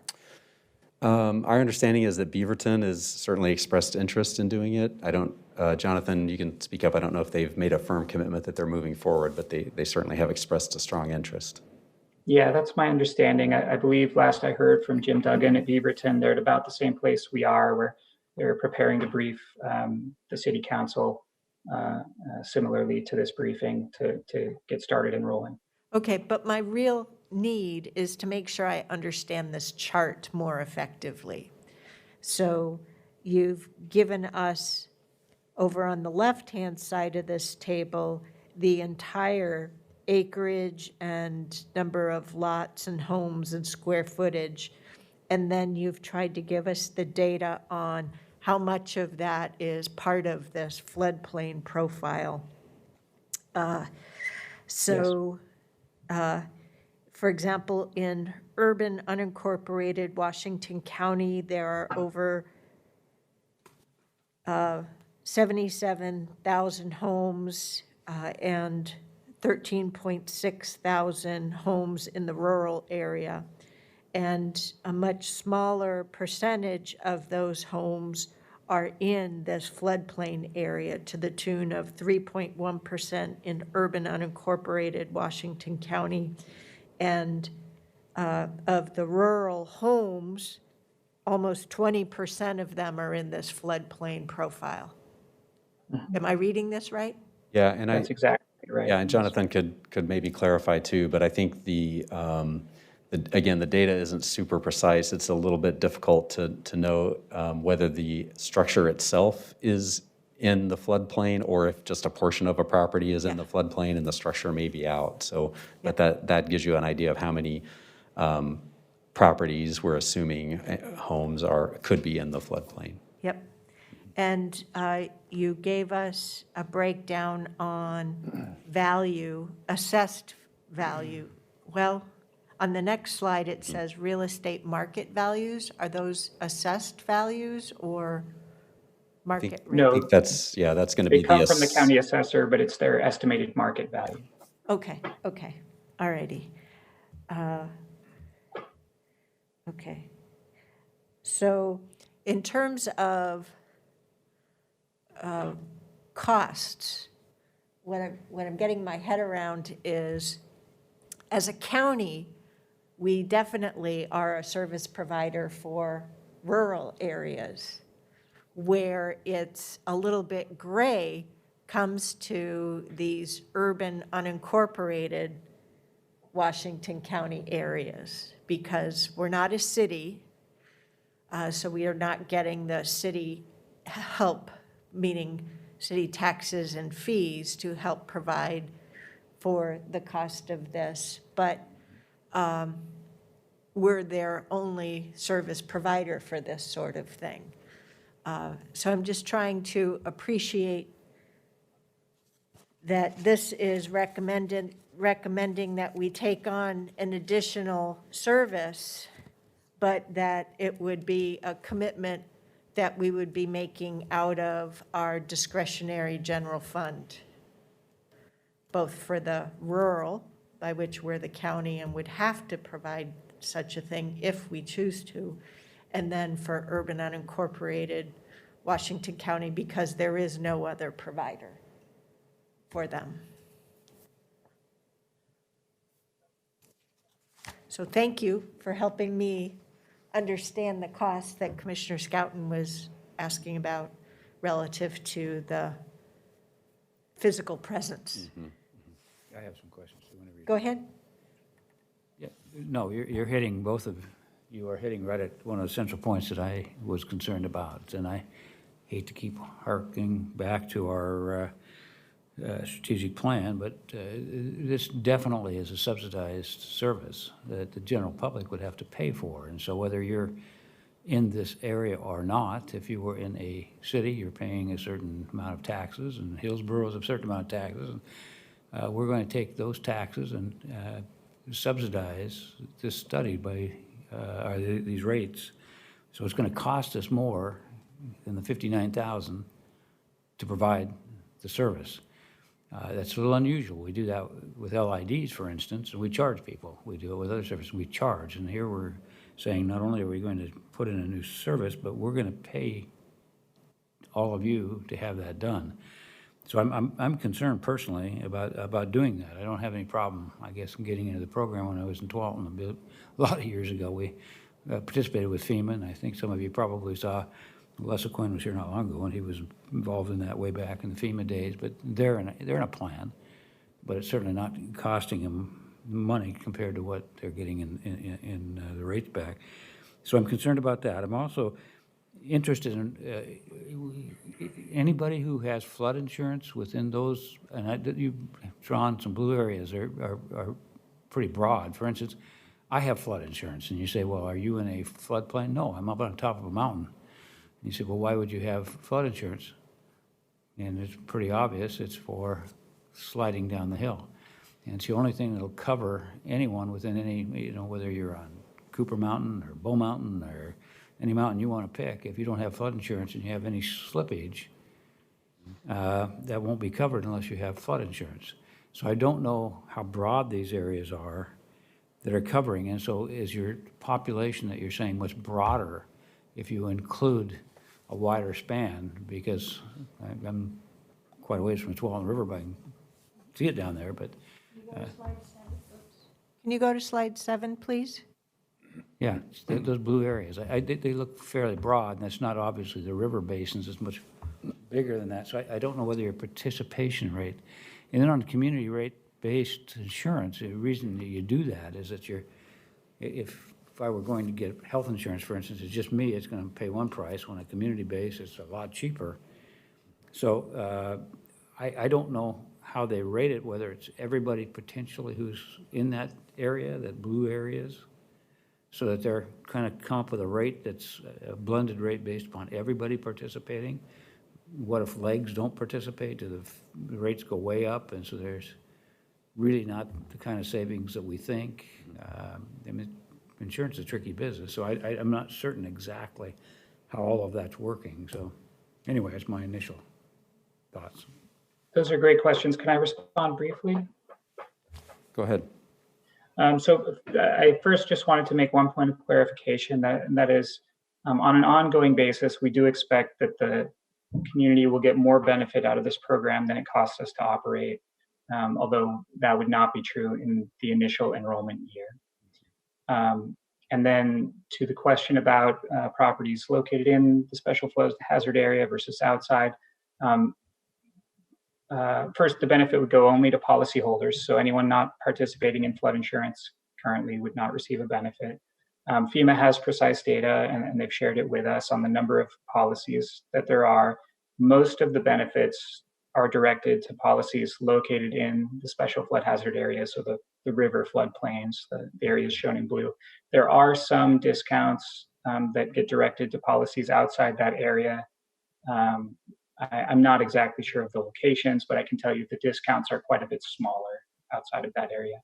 Our understanding is that Beaverton has certainly expressed interest in doing it. I don't, Jonathan, you can speak up. I don't know if they've made a firm commitment that they're moving forward, but they certainly have expressed a strong interest. Yeah, that's my understanding. I believe last I heard from Jim Duggan at Beaverton, they're at about the same place we are, where they're preparing to brief the city council similarly to this briefing to get started enrolling. Okay, but my real need is to make sure I understand this chart more effectively. So you've given us, over on the left-hand side of this table, the entire acreage and number of lots and homes and square footage, and then you've tried to give us the data on how much of that is part of this floodplain profile. For example, in urban unincorporated Washington County, there are over 77,000 homes and 13.6 thousand homes in the rural area. And a much smaller percentage of those homes are in this floodplain area, to the tune of 3.1% in urban unincorporated Washington County. And of the rural homes, almost 20% of them are in this floodplain profile. Am I reading this right? Yeah, and That's exactly right. Yeah, and Jonathan could maybe clarify too, but I think again, the data isn't super precise. It's a little bit difficult to know whether the structure itself is in the floodplain or if just a portion of a property is in the floodplain and the structure may be out. So, but that gives you an idea of how many properties we're assuming homes could be in the floodplain. Yep. And you gave us a breakdown on value, assessed value. Well, on the next slide, it says real estate market values. Are those assessed values or market rate? No. I think that's going to They be come from the county assessor, but it's their estimated market value. Okay, all righty. Okay. So in terms of costs, what I'm getting my head around is, as a county, we definitely are a service provider for rural areas. Where it's a little bit gray comes to these urban unincorporated Washington County areas, because we're not a city, so we are not getting the city help, meaning city taxes and fees to help provide for the cost of this, but we're their only service provider for this sort of thing. So I'm just trying to appreciate that this is recommending that we take on an additional service, but that it would be a commitment that we would be making out of our discretionary general fund, both for the rural, by which we're the county and would have to provide such a thing if we choose to, and then for urban unincorporated Washington County, because there is no other provider for them. So thank you for helping me understand the cost that Commissioner Schouten was asking about relative to the physical presence. I have some questions. So whenever you- Go ahead. Yeah, no, you're hitting, both of you are hitting right at one of the central points that I was concerned about. And I hate to keep harking back to our strategic plan, but this definitely is a subsidized service that the general public would have to pay for. And so whether you're in this area or not, if you were in a city, you're paying a certain amount of taxes, and Hillsborough is a certain amount of taxes. And we're going to take those taxes and subsidize this study by these rates. So it's going to cost us more than the $59,000 to provide the service. That's a little unusual. We do that with LIDs, for instance, and we charge people. We do it with other services, we charge. And here we're saying not only are we going to put in a new service, but we're going to pay all of you to have that done. So I'm concerned personally about doing that. I don't have any problem, I guess, in getting into the program. When I was in Tualatin a lot of years ago, we participated with FEMA, and I think some of you probably saw Les Quinn was here not long ago, and he was involved in that way back in the FEMA days. But they're in a plan, but it's certainly not costing them money compared to what they're getting in the rates back. So I'm concerned about that. I'm also interested in anybody who has flood insurance within those, and you've drawn some blue areas are pretty broad. For instance, I have flood insurance, and you say, well, are you in a floodplain? No, I'm up on top of a mountain. And you say, well, why would you have flood insurance? And it's pretty obvious. It's for sliding down the hill. And it's the only thing that'll cover anyone within any, whether you're on Cooper Mountain or Bull Mountain or any mountain you want to pick. If you don't have flood insurance and you have any slippage, that won't be covered unless you have flood insurance. So I don't know how broad these areas are that are covering. And so is your population that you're saying much broader if you include a wider span? Because I'm quite a ways from the Tualatin River, but I can see it down there. But Can you go to slide 7, please? yeah, those blue areas, they look fairly broad, and that's not obviously the river basins. It's much bigger than that. So I don't know whether your participation rate, and then on the community rate-based insurance, the reason that you do that is that if I were going to get health insurance, for instance, it's just me, it's going to pay one price. On a community base, it's a lot cheaper. So I don't know how they rate it, whether it's everybody potentially who's in that area, that blue areas, so that they're kind of come up with a rate that's a blended rate based upon everybody participating. What if legs don't participate? Do the rates go way up? And so there's really not the kind of savings that we think. I mean, insurance is a tricky business, so I'm not certain exactly how all of that's working. So anyway, that's my initial thoughts. Those are great questions. Can I respond briefly? Go ahead. So I first just wanted to make one point of clarification, and that is, on an ongoing basis, we do expect that the community will get more benefit out of this program than it costs us to operate, although that would not be true in the initial enrollment year. And then to the question about properties located in the special flood hazard area versus outside, first, the benefit would go only to policyholders. So anyone not participating in flood insurance currently would not receive a benefit. FEMA has precise data, and they've shared it with us on the number of policies that there are. Most of the benefits are directed to policies located in the special flood hazard area, so the river floodplains, the areas shown in blue. There are some discounts that get directed to policies outside that area. I'm not exactly sure of the locations, but I can tell you the discounts are quite a bit smaller outside of that area.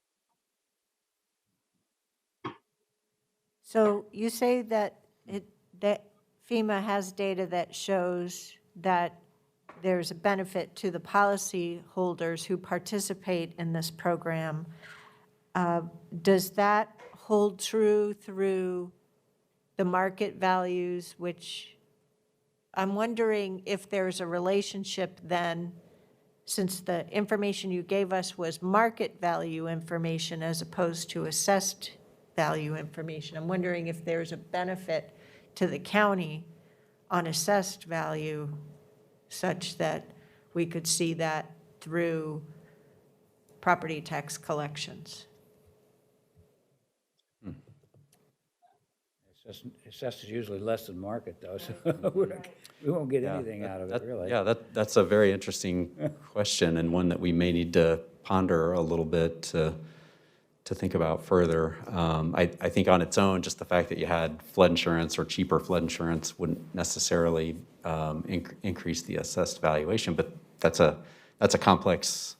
So you say that that FEMA has data that shows that there's a benefit to the policy holders who participate in this program. Does that hold true through the market values, which I'm wondering if there's a relationship then, since the information you gave us was market value information as opposed to assessed value information. I'm wondering if there's a benefit to the county on assessed value such that we could see that through property tax collections. Assessed is usually less than market, though, so we won't get anything out of it, really. Yeah, that's a very interesting question, and one that we may need to ponder a little bit to think about further. I think on its own, just the fact that you had flood insurance or cheaper flood insurance wouldn't necessarily increase the assessed valuation, but that's a complex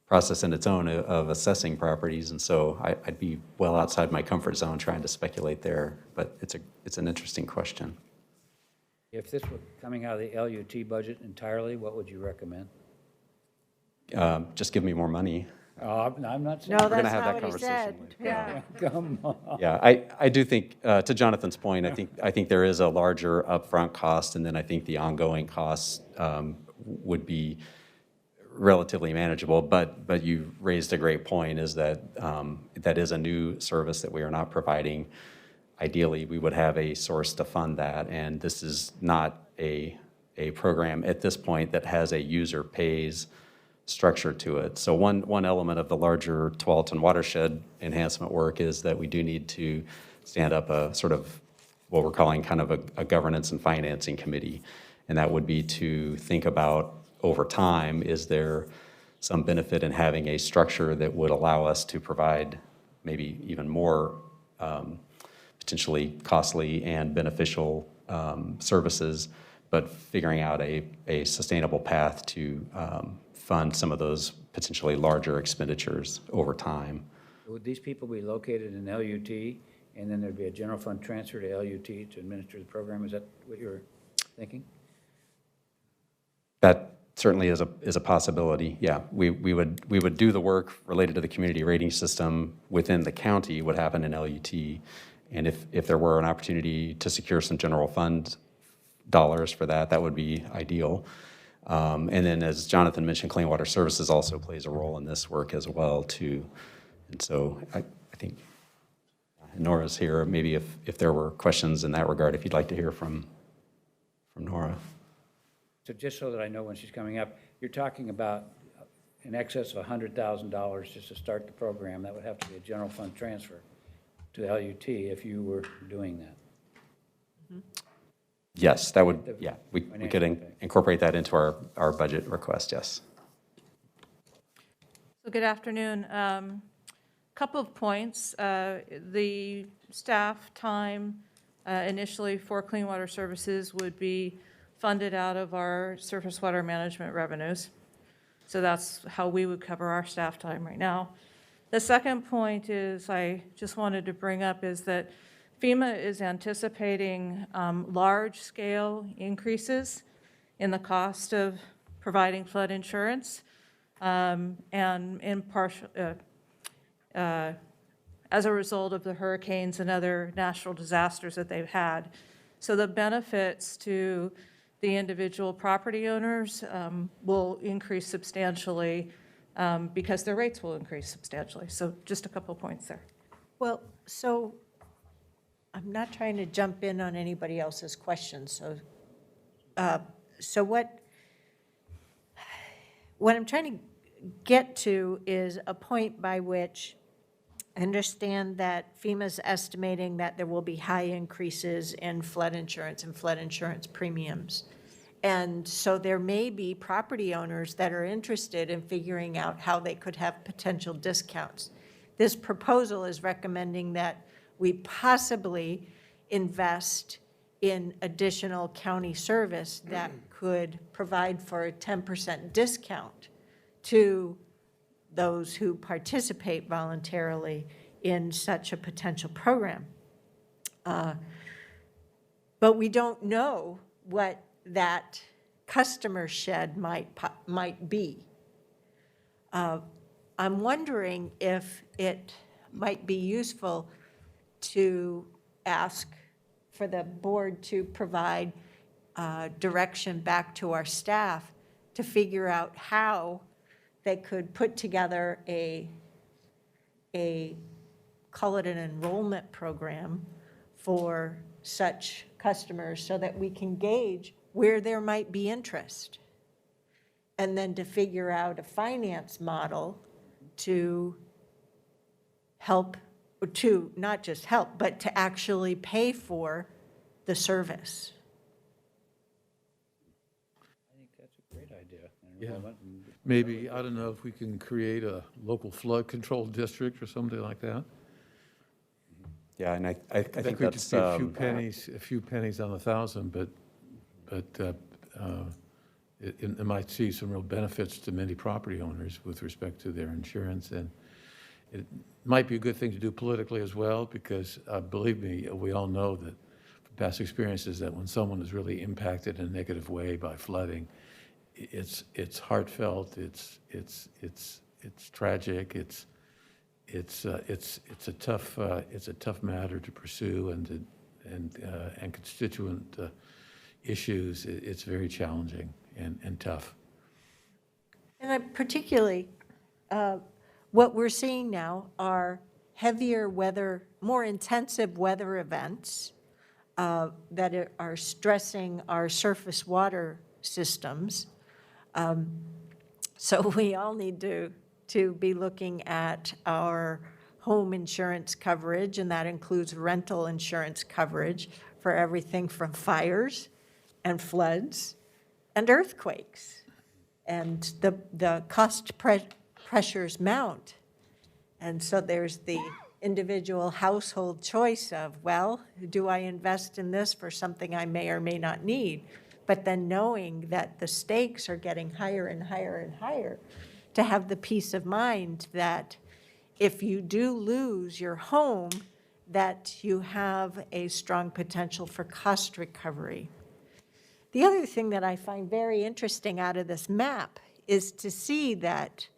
process in its own of assessing properties, and so I'd be well outside my comfort zone trying to speculate there, but it's an interesting question. If this were coming out of the LUT budget entirely, what would you recommend? Just give me more money. Oh, I'm not saying. No, We're gonna that's have not that what he said. conversation Yeah. Come on. Yeah, I do think, to Jonathan's point, I think there is a larger upfront cost, and then I think the ongoing costs would be relatively manageable. But you raised a great point, is that that is a new service that we are not providing. Ideally, we would have a source to fund that, and this is not a program at this point that has a user pays structure to it. So one element of the larger Tualatin watershed enhancement work is that we do need to stand up a sort of what we're calling kind of a governance and financing committee. And that would be to think about over time, is there some benefit in having a structure that would allow us to provide maybe even more potentially costly and beneficial services, but figuring out a sustainable path to fund some of those potentially larger expenditures over time. Would these people be located in LUT, and then there'd be a general fund transfer to LUT to administer the program? Is that what you're thinking? That certainly is a possibility. Yeah, we would do the work related to the community rating system within the county, would happen in LUT, and if there were an opportunity to secure some general fund dollars for that, that would be ideal. And then, as Jonathan mentioned, Clean Water Services also plays a role in this work as well, too. And so I think Nora's here. Maybe if there were questions in that regard, if you'd like to hear from Nora. So just so that I know when she's coming up, you're talking about in excess of $100,000 just to start the program. That would have to be a general fund transfer to LUT if you were doing that. Mm-hmm. Yes, that would, yeah, we could incorporate that into our budget request, yes. So good afternoon. Couple of points. The staff time initially for Clean Water Services would be funded out of our surface water management revenues. So that's how we would cover our staff time right now. The second point is I just wanted to bring up is that FEMA is anticipating large-scale increases in the cost of providing flood insurance, and in partial, as a result of the hurricanes and other natural disasters that they've had. So the benefits to the individual property owners will increase substantially because their rates will increase substantially. So just a couple of points there. Well, so I'm not trying to jump in on anybody else's questions, so what I'm trying to get to is a point by which I understand that FEMA's estimating that there will be high increases in flood insurance and flood insurance premiums. And so there may be property owners that are interested in figuring out how they could have potential discounts. This proposal is recommending that we possibly invest in additional county service that could provide for a 10% discount to those who participate voluntarily in such a potential program. But we don't know what that customer shed might be. I'm wondering if it might be useful to ask for the board to provide direction back to our staff to figure out how they could put together call it an enrollment program for such customers so that we can gauge where there might be interest. And then to figure out a finance model to help, to not just help, but to actually pay for the service. I think that's a great idea. Yeah. Maybe, I don't know if we can create a local flood control district or something like that. Yeah, and I That think could that's, just be a few pennies on 1,000, but it might see some real benefits to many property owners with respect to their insurance. And it might be a good thing to do politically as well, because believe me, we all know that from past experiences that when someone is really impacted in a negative way by flooding, it's heartfelt, it's tragic, it's a tough matter to pursue, and constituent issues. It's very challenging and tough. And particularly, what we're seeing now are heavier weather, more intensive weather events that are stressing our surface water systems. So we all need to be looking at our home insurance coverage, and that includes rental insurance coverage for everything from fires and floods and earthquakes. And the cost pressures mount. And so there's the individual household choice of, well, do I invest in this for something I may or may not need? But then knowing that the stakes are getting higher and higher and higher, to have the peace of mind that if you do lose your home, that you have a strong potential for cost recovery. The other thing that I find very interesting out of this map is to see that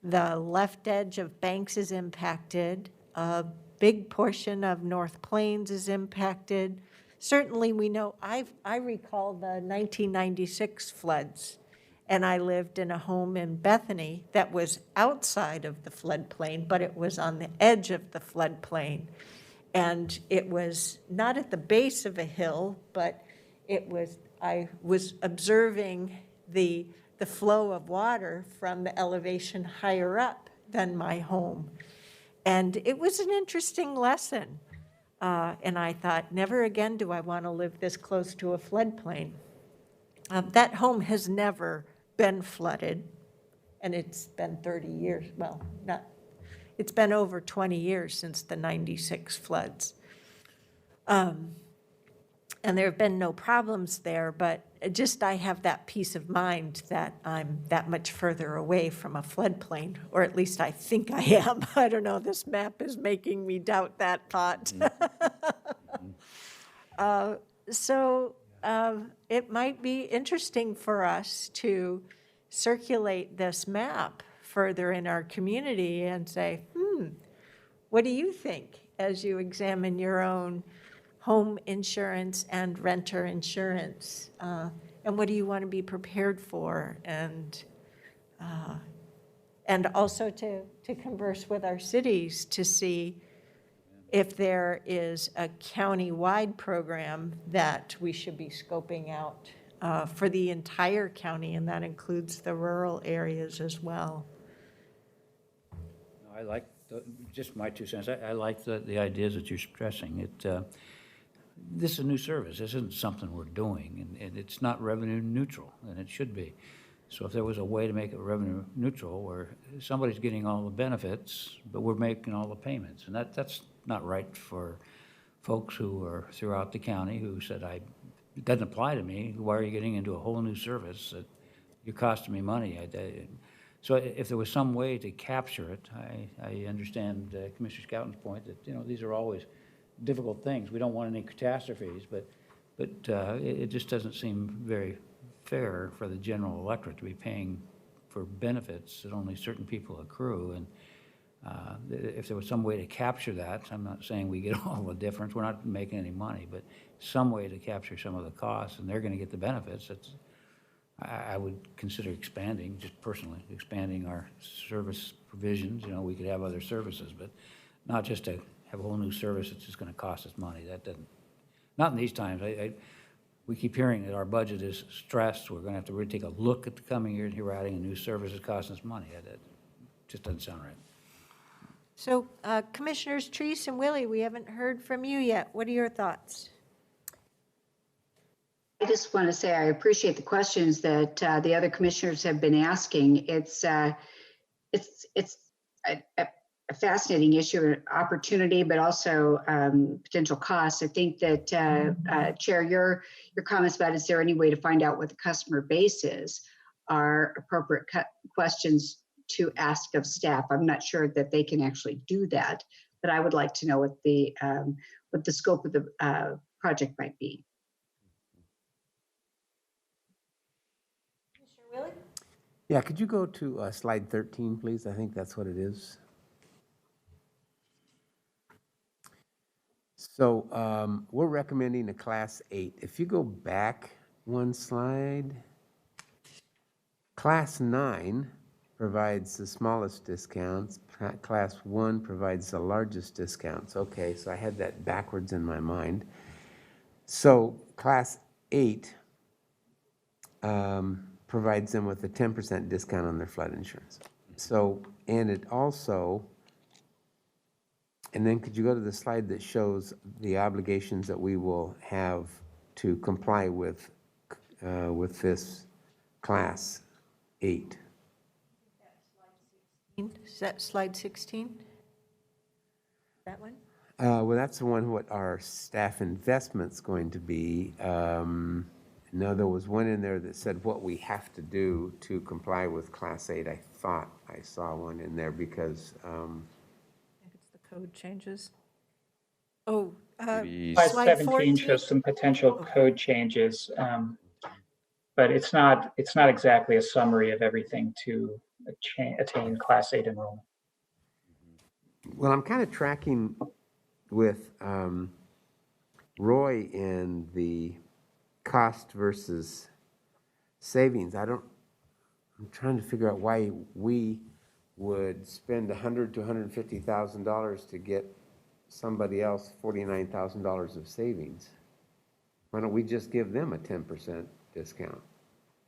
the left edge of Banks is impacted, a big portion of North Plains is impacted. Certainly we know, I recall the 1996 floods, and I lived in a home in Bethany that was outside of the floodplain, but it was on the edge of the floodplain. And it was not at the base of a hill, but I was observing the flow of water from the elevation higher up than my home. And it was an interesting lesson. And I thought, never again do I want to live this close to a floodplain. That home has never been flooded, and it's been 30 years, well, it's been over 20 years since the 96 floods. And there have been no problems there, but I have that peace of mind that I'm that much further away from a floodplain, or at least I think I am. I don't know, this map is making me doubt that thought. So it might be interesting for us to circulate this map further in our community and say, what do you think as you examine your own home insurance and renter insurance? And what do you want to be prepared for? And also to converse with our cities to see if there is a county-wide program that we should be scoping out for the entire county, and that includes the rural areas as well. I like, just my 2 cents, I like the ideas that you're stressing. This is a new service. This isn't something we're doing, and it's not revenue neutral, and it should be. So if there was a way to make it revenue neutral, where somebody's getting all the benefits, but we're making all the payments, and that's not right for folks who are throughout the county who said, it doesn't apply to me. Why are you getting into a whole new service that you're costing me money? So if there was some way to capture it, I understand Commissioner Scouten's point that, these are always difficult things. We don't want any catastrophes, but it just doesn't seem very fair for the general electorate to be paying for benefits that only certain people accrue. And if there was some way to capture that, I'm not saying we get all the difference. We're not making any money, but some way to capture some of the costs, and they're going to get the benefits. I would consider expanding, just personally, expanding our service provisions. We could have other services, but not just to have a whole new service that's just going to cost us money. That doesn't, not in these times. We keep hearing that our budget is stressed. We're going to have to really take a look at the coming year, and here we're adding a new service that's costing us money. That just doesn't sound right. So Commissioners Treese and Willie, we haven't heard from you yet. What are your thoughts? I just want to say I appreciate the questions that the other commissioners have been asking. It's a fascinating issue, an opportunity, but also potential costs. I think that Chair, your comments about is there any way to find out what the customer base is are appropriate questions to ask of staff. I'm not sure that they can actually do that, but I would like to know what the scope of the project might be. Yeah, could you go to slide 13, please? I think that's what it is. So we're recommending a Class 8. If you go back one slide, Class 9 provides the smallest discounts. Class 1 provides the largest discounts. Okay, so I had that backwards in my mind. So Class 8 provides them with a 10% discount on their flood insurance. So, and it also, and then could you go to the slide that shows the obligations that we will have to comply with this Class 8? Is that slide 16? That one? Well, that's the one what our staff investment's going to be. No, there was one in there that said what we have to do to comply with Class 8. I thought I saw one in there because. I think it's the code changes. Oh, Maybe Slide slide 17 14? shows some potential code changes, but it's not exactly a summary of everything to attain Class 8 enrollment. Well, I'm kind of tracking with Roy in the cost versus savings. I'm trying to figure out why we would spend $100,000 to $150,000 to get somebody else $49,000 of savings. Why don't we just give them a 10% discount?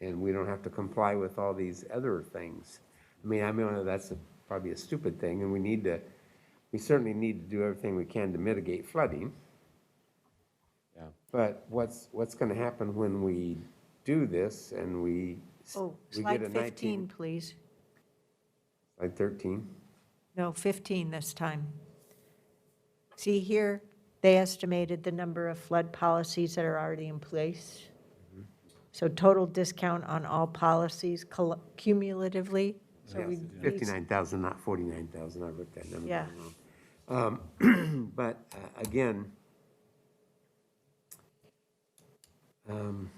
And we don't have to comply with all these other things. I mean that's probably a stupid thing, and we certainly need to do everything we can to mitigate flooding. Yeah. But what's going to happen when we do this and we Slide get a 15, please. Slide 13? No, 15 this time. See here, they estimated the number of flood policies that are already in place. So total discount on all policies cumulatively. So we 59,000, not 49,000. I wrote that number Yeah. wrong. But again, I'm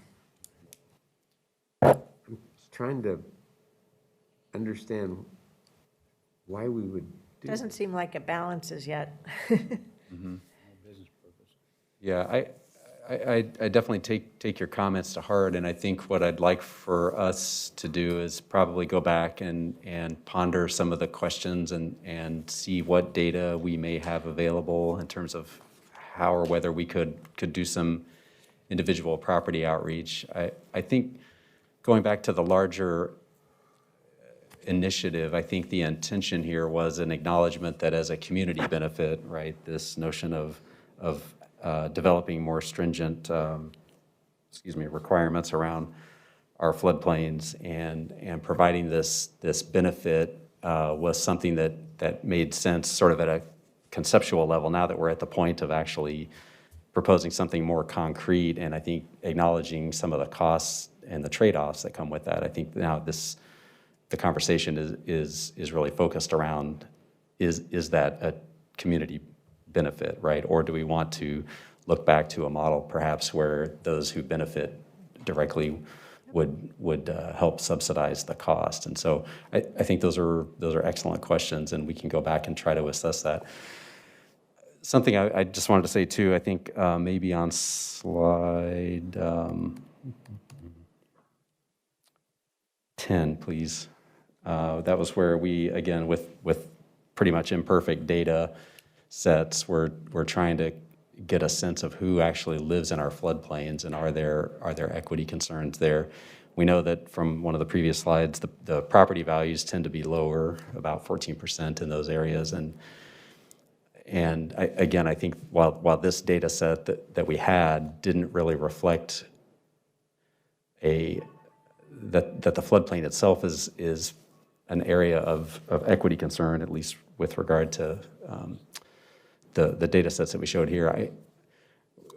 trying to understand why we would do Doesn't seem like it balances yet. Yeah, I definitely take your comments to heart, and I think what I'd like for us to do is probably go back and ponder some of the questions and see what data we may have available in terms of how or whether we could do some individual property outreach. I think going back to the larger initiative, I think the intention here was an acknowledgement that as a community benefit, right, this notion of developing more stringent, requirements around our floodplains and providing this benefit was something that made sense sort of at a conceptual level. Now that we're at the point of actually proposing something more concrete, and I think acknowledging some of the costs and the trade-offs that come with that, I think now the conversation is really focused around, is that a community benefit, right? Or do we want to look back to a model perhaps where those who benefit directly would help subsidize the cost? And so I think those are excellent questions, and we can go back and try to assess that. Something I just wanted to say too, I think maybe on slide 10, please. That was where we, again, with pretty much imperfect data sets, we're trying to get a sense of who actually lives in our floodplains, and are there equity concerns there. We know that from one of the previous slides, the property values tend to be lower, about 14% in those areas. And I think while this data set that we had didn't really reflect that the floodplain itself is an area of equity concern, at least with regard to the data sets that we showed here.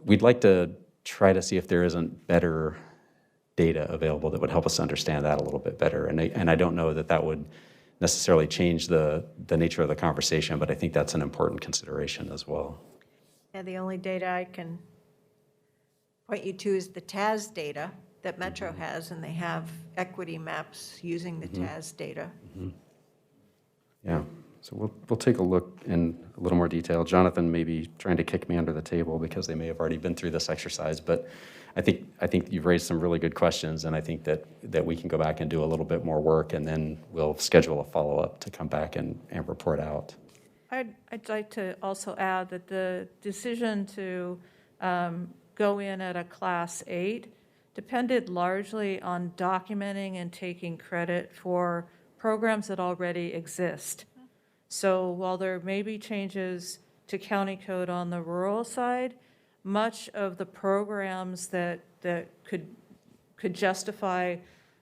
We'd like to try to see if there isn't better data available that would help us understand that a little bit better. And I don't know that would necessarily change the nature of the conversation, but I think that's an important consideration as well. Yeah, the only data I can point you to is the TAS data that Metro has, and they have equity maps using the TAS data. Yeah, so we'll take a look in a little more detail. Jonathan may be trying to kick me under the table because they may have already been through this exercise, but I think you've raised some really good questions, and I think that we can go back and do a little bit more work, and then we'll schedule a follow-up to come back and report out. I'd like to also add that the decision to go in at a Class 8 depended largely on documenting and taking credit for programs that already exist. So while there may be changes to county code on the rural side, much of the programs that could justify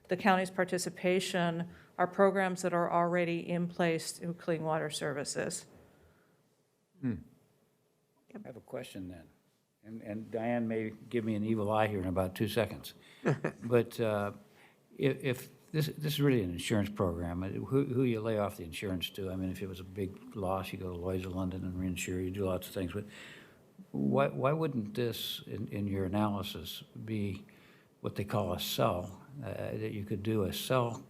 the county's participation are programs that are already in place through Clean Water Services. I have a question then, and Diane may give me an evil eye here in about 2 seconds. But if this is really an insurance program, who you lay off the insurance to? I mean, if it was a big loss, you go to Lloyd's of London and reinsure, you do lots of things. But why wouldn't this, in your analysis, be what they call a cell, that you could do a cell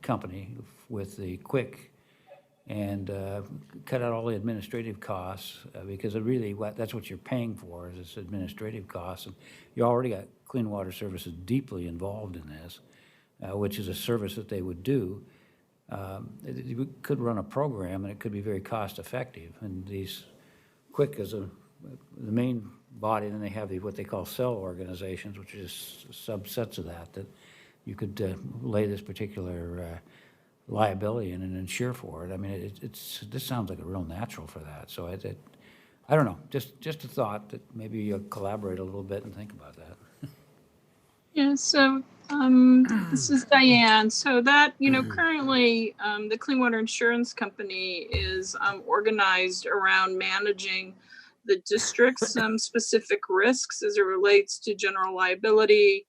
company with the quick and cut out all the administrative costs, because that's what you're paying for, is this administrative costs. And you already got Clean Water Services deeply involved in this, which is a service that they would do. You could run a program, and it could be very cost effective. And these quick is the main body, and then they have what they call cell organizations, which is subsets of that you could lay this particular liability in and insure for it. I mean, this sounds like a real natural for that. So I don't know, just a thought that maybe you'll collaborate a little bit and think about that. Yeah, so this is Diane. So that, currently the Clean Water Insurance Company is organized around managing the district's specific risks as it relates to general liability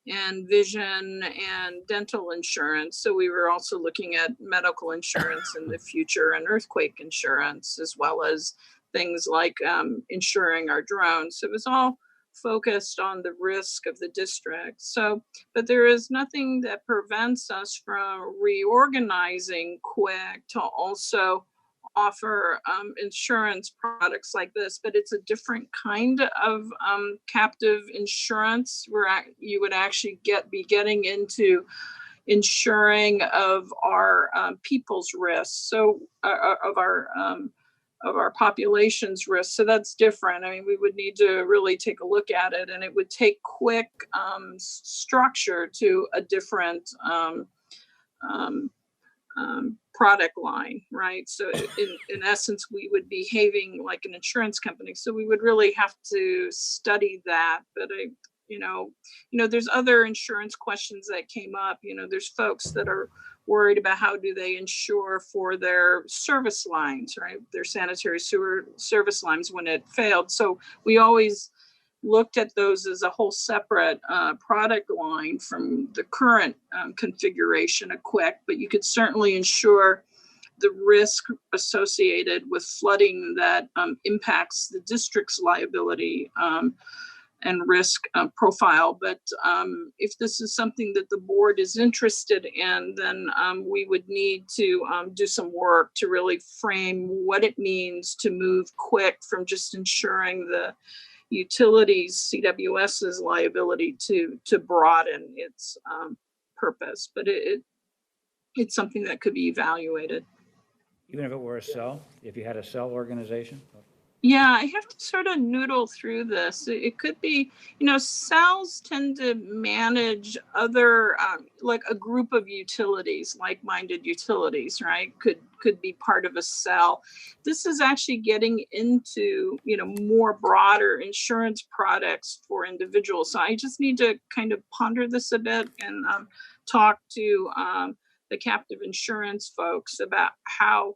and vision and dental insurance. So we were also looking at medical insurance in the future and earthquake insurance, as well as things like insuring our drones. So it was all focused on the risk of the district. So, but there is nothing that prevents us from reorganizing Quick to also offer insurance products like this, but it's a different kind of captive insurance where you would actually be getting into insuring of our people's risks, so of our population's risk. So that's different. I mean, we would need to really take a look at it, and it would take quick structure to a different product line, right? So in essence, we would be behaving like an insurance company. So we would really have to study that. But there's other insurance questions that came up. There's folks that are worried about how do they insure for their service lines, right? Their sanitary sewer service lines when it failed. So we always looked at those as a whole separate product line from the current configuration of Quick, but you could certainly insure the risk associated with flooding that impacts the district's liability and risk profile. But if this is something that the board is interested in, then we would need to do some work to really frame what it means to move Quick from just ensuring the utilities CWS's liability to broaden its purpose. But it's something that could be evaluated. Even if it were a cell, if you had a cell organization? Yeah, I have to sort of noodle through this. It could be, cells tend to manage other, like a group of utilities, like-minded utilities, right? Could be part of a cell. This is actually getting into, more broader insurance products for individuals. So I just need to kind of ponder this a bit and talk to the captive insurance folks about how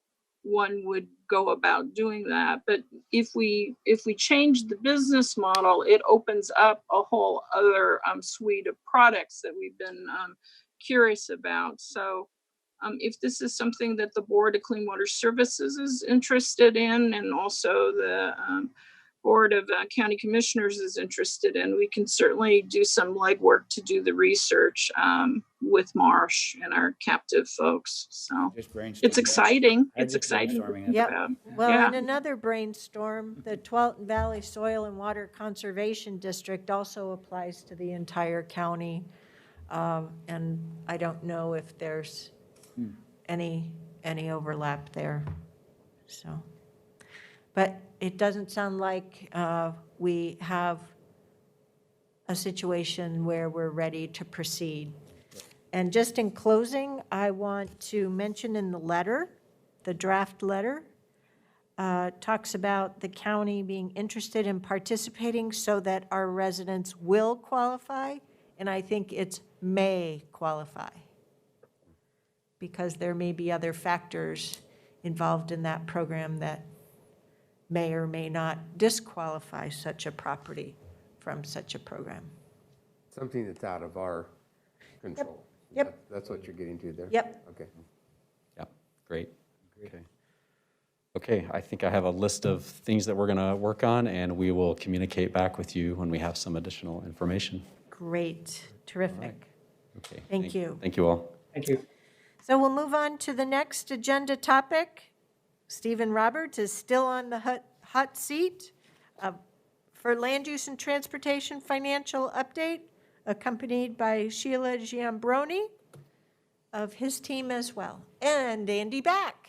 one would go about doing that. But if we change the business model, it opens up a whole other suite of products that we've been curious about. So if this is something that the Board of Clean Water Services is interested in, and also the Board of County Commissioners is interested in, we can certainly do some legwork to do the research with Marsh and our captive folks. So it's exciting. It's exciting. Yep. Well, Yeah. and another brainstorm, the Tualatin Valley Soil and Water Conservation District also applies to the entire county. And I don't know if there's any overlap there, so. But it doesn't sound like we have a situation where we're ready to proceed. And just in closing, I want to mention in the letter, the draft letter, talks about the county being interested in participating so that our residents will qualify, and I think it's may qualify, because there may be other factors involved in that program that may or may not disqualify such a property from such a program. Something that's out of our control. Yep. That's what you're getting to there? Yep. Okay. Yep, great. Okay. Okay, I think I have a list of things that we're going to work on, and we will communicate back with you when we have some additional information. Great, terrific. Okay. Thank you. Thank you all. Thank you. So we'll move on to the next agenda topic. Stephen Roberts is still on the hot seat for Land Use and Transportation Financial Update, accompanied by Sheila Giambroni of his team as well, and Andy Back.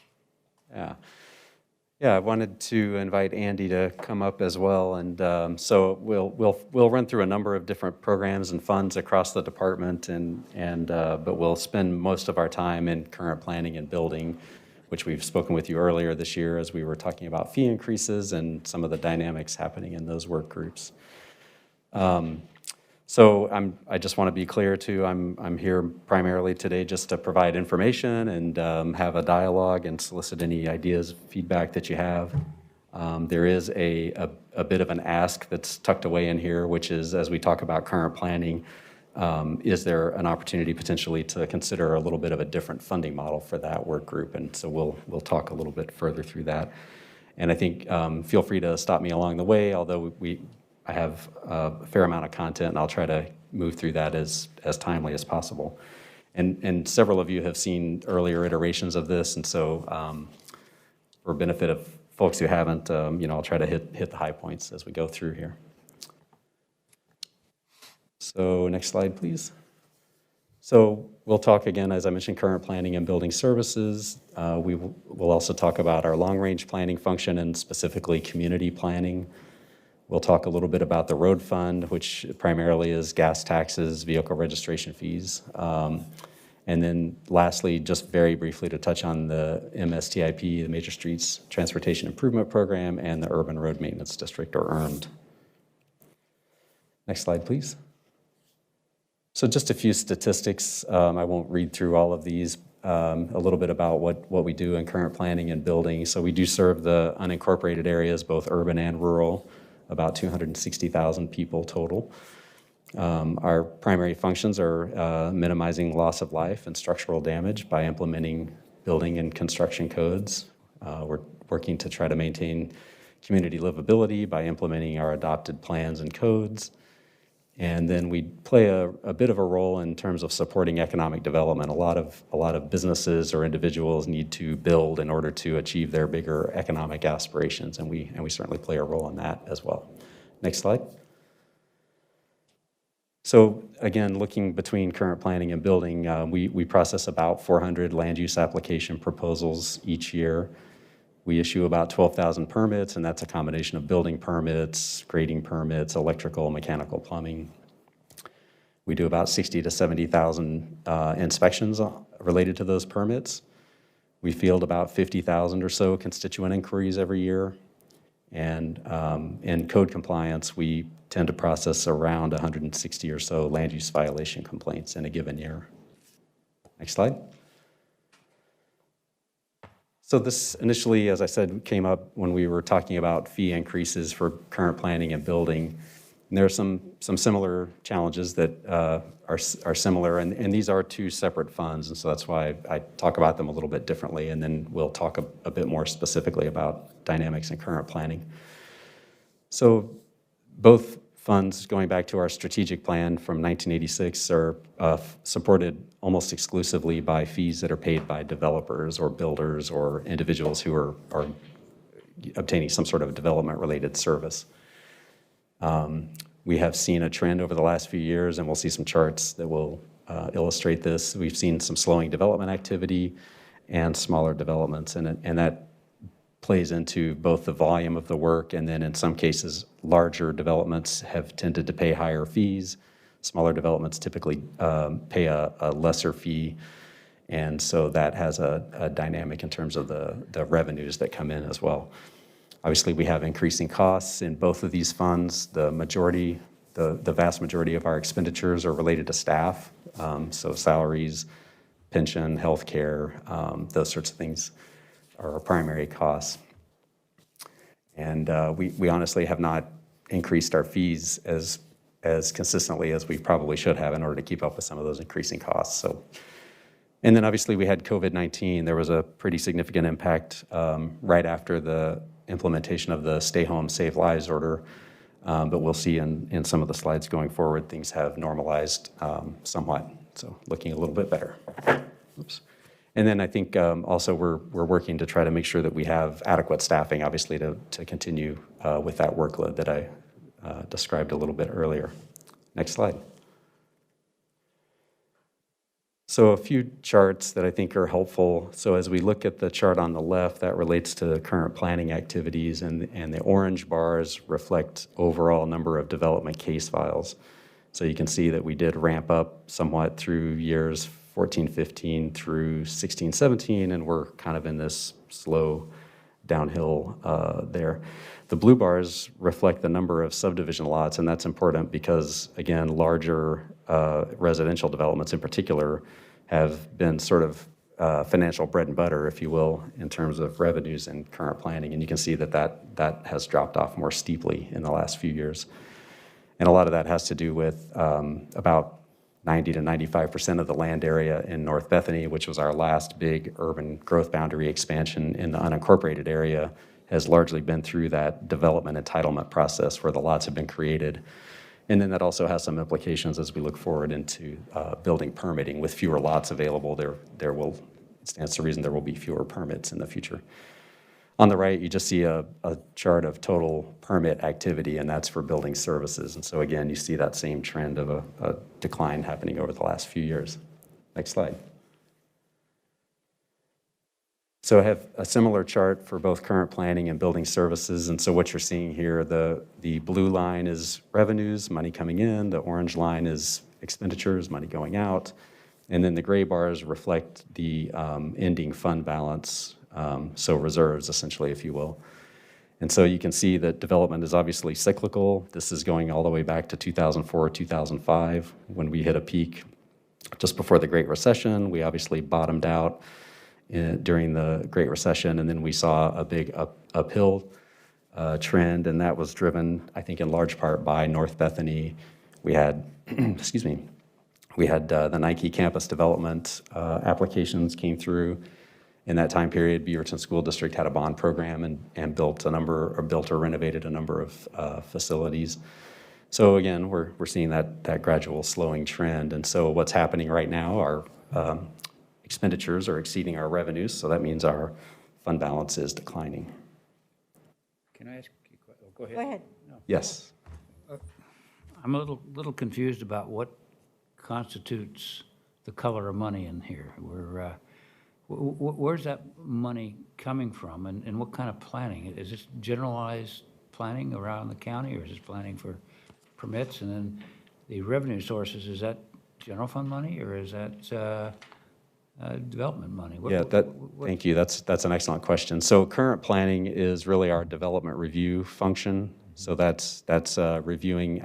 Yeah, I wanted to invite Andy to come up as well, and so we'll run through a number of different programs and funds across the department, but we'll spend most of our time in current planning and building, which we've spoken with you earlier this year as we were talking about fee increases and some of the dynamics happening in those work groups. So I just want to be clear too, I'm here primarily today just to provide information and have a dialogue and solicit any ideas, feedback that you have. There is a bit of an ask that's tucked away in here, which is, as we talk about current planning, is there an opportunity potentially to consider a little bit of a different funding model for that work group? And so we'll talk a little bit further through that. And I think feel free to stop me along the way, although I have a fair amount of content, and I'll try to move through that as timely as possible. And several of you have seen earlier iterations of this, and so for benefit of folks who haven't, I'll try to hit the high points as we go through here. So next slide, please. So we'll talk again, as I mentioned, current planning and building services. We'll also talk about our long-range planning function and specifically community planning. We'll talk a little bit about the road fund, which primarily is gas taxes, vehicle registration fees. And then lastly, just very briefly to touch on the MSTIP, the Major Streets Transportation Improvement Program, and the Urban Road Maintenance District, or URMD. Next slide, please. So just a few statistics. I won't read through all of these. A little bit about what we do in current planning and building. So we do serve the unincorporated areas, both urban and rural, about 260,000 people total. Our primary functions are minimizing loss of life and structural damage by implementing building and construction codes. We're working to try to maintain community livability by implementing our adopted plans and codes. And then we play a bit of a role in terms of supporting economic development. A lot of businesses or individuals need to build in order to achieve their bigger economic aspirations, and we certainly play a role in that as well. Next slide. So again, looking between current planning and building, we process about 400 land use application proposals each year. We issue about 12,000 permits, and that's a combination of building permits, grading permits, electrical, mechanical, plumbing. We do about 60 to 70,000 inspections related to those permits. We field about 50,000 or so constituent inquiries every year. And in code compliance, we tend to process around 160 or so land use violation complaints in a given year. Next slide. So this initially, as I said, came up when we were talking about fee increases for current planning and building. And there are some similar challenges that are similar, and these are two separate funds, and so that's why I talk about them a little bit differently, and then we'll talk a bit more specifically about dynamics in current planning. So both funds, going back to our strategic plan from 1986, are supported almost exclusively by fees that are paid by developers or builders or individuals who are obtaining some sort of development-related service. We have seen a trend over the last few years, and we'll see some charts that will illustrate this. We've seen some slowing development activity and smaller developments, and that plays into both the volume of the work, and then in some cases, larger developments have tended to pay higher fees. Smaller developments typically pay a lesser fee, and so that has a dynamic in terms of the revenues that come in as well. Obviously, we have increasing costs in both of these funds. The vast majority of our expenditures are related to staff, so salaries, pension, healthcare, those sorts of things are our primary costs. And we honestly have not increased our fees as consistently as we probably should have in order to keep up with some of those increasing costs. So, and then obviously we had COVID-19. There was a pretty significant impact right after the implementation of the Stay Home, Save Lives order. But we'll see in some of the slides going forward, things have normalized somewhat. So looking a little bit better. Oops. And then I think also we're working to try to make sure that we have adequate staffing, obviously, to continue with that workload that I described a little bit earlier. Next slide. So a few charts that I think are helpful. So as we look at the chart on the left, that relates to current planning activities, and the orange bars reflect overall number of development case files. So you can see that we did ramp up somewhat through years 14, 15 through 16, 17, and we're kind of in this slow downhill there. The blue bars reflect the number of subdivision lots, and that's important because, again, larger residential developments in particular have been sort of financial bread and butter, if you will, in terms of revenues and current planning. And you can see that has dropped off more steeply in the last few years. And a lot of that has to do with about 90 to 95% of the land area in North Bethany, which was our last big urban growth boundary expansion in the unincorporated area, has largely been through that development entitlement process where the lots have been created. And then that also has some implications as we look forward into building permitting. With fewer lots available, it stands to reason there will be fewer permits in the future. On the right, you just see a chart of total permit activity, and that's for building services. And so again, you see that same trend of a decline happening over the last few years. Next slide. So I have a similar chart for both current planning and building services. And so what you're seeing here, the blue line is revenues, money coming in. The orange line is expenditures, money going out. And then the gray bars reflect the ending fund balance, so reserves, essentially, if you will. And so you can see that development is obviously cyclical. This is going all the way back to 2004, 2005, when we hit a peak just before the Great Recession. We obviously bottomed out during the Great Recession, and then we saw a big uphill trend, and that was driven, I think, in large part by North Bethany. We had, excuse me, we had the Nike campus development applications came through. In that time period, Beaverton School District had a bond program and built or renovated a number of facilities. So again, we're seeing that gradual slowing trend. And so what's happening right now, our expenditures are exceeding our revenues, so that means our fund balance is declining. Can I ask you a question? Go ahead. Go ahead. Yes. I'm a little confused about what constitutes the color of money in here. Where's that money coming from, and what kind of planning? Is this generalized planning around the county, or is this planning for permits? And then the revenue sources, is that general fund money, or is that development money? Thank you. That's an excellent question. So current planning is really our development review function. So that's reviewing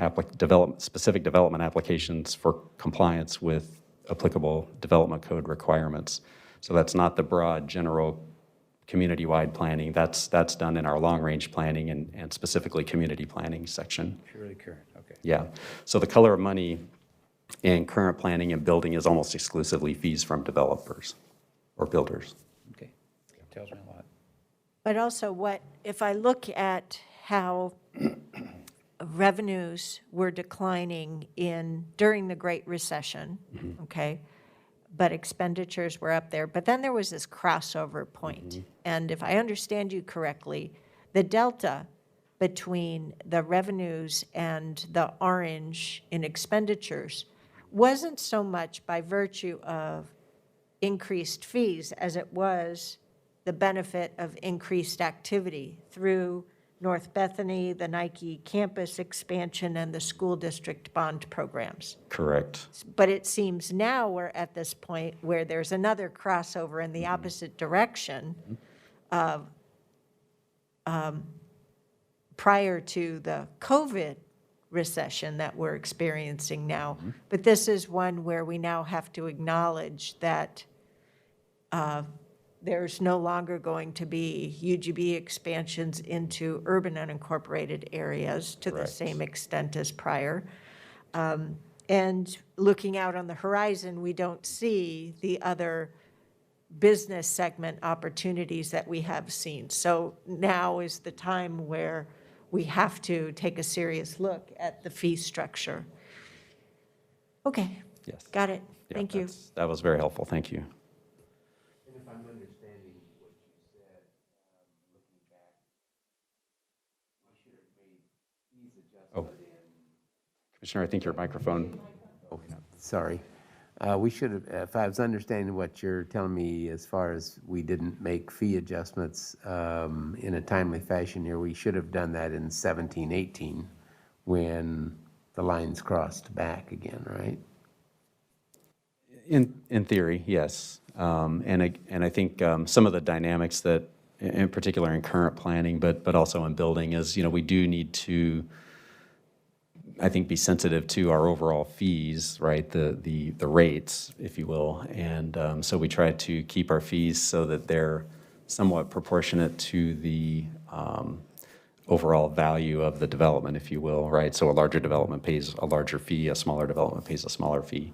specific development applications for compliance with applicable development code requirements. So that's not the broad, general, community-wide planning. That's done in our long-range planning and specifically community planning section. Purely current, okay. Yeah. So the color of money in current planning and building is almost exclusively fees from developers or builders. Okay, tells me a lot. But also if I look at how revenues were declining during the Great Recession, okay, but expenditures were up there. But then there was this crossover point. And if I understand you correctly, the delta between the revenues and the orange in expenditures wasn't so much by virtue of increased fees as it was the benefit of increased activity through North Bethany, the Nike campus expansion, and the school district bond programs. Correct. But it seems now we're at this point where there's another crossover in the opposite direction of prior to the COVID recession that we're experiencing now. But this is one where we now have to acknowledge that there's no longer going to be UGB expansions into urban unincorporated areas to the same extent as prior. And looking out on the horizon, we don't see the other business segment opportunities that we have seen. So now is the time where we have to take a serious look at the fee structure. Okay. Yes. Got it. Yeah, Thank you. That was very helpful. Thank you. And if I'm understanding what you said, looking back, we should have made these adjustments Commissioner, I think your microphone. Sorry. We should have, if I was understanding what you're telling me as far as we didn't make fee adjustments in a timely fashion here, we should have done that in 17, 18 when the lines crossed back again, right? In theory, yes. And I think some of the dynamics that, in particular in current planning, but also in building is, we do need to, I think, be sensitive to our overall fees, right? The rates, if you will. And so we try to keep our fees so that they're somewhat proportionate to the overall value of the development, if you will, right? So a larger development pays a larger fee, a smaller development pays a smaller fee.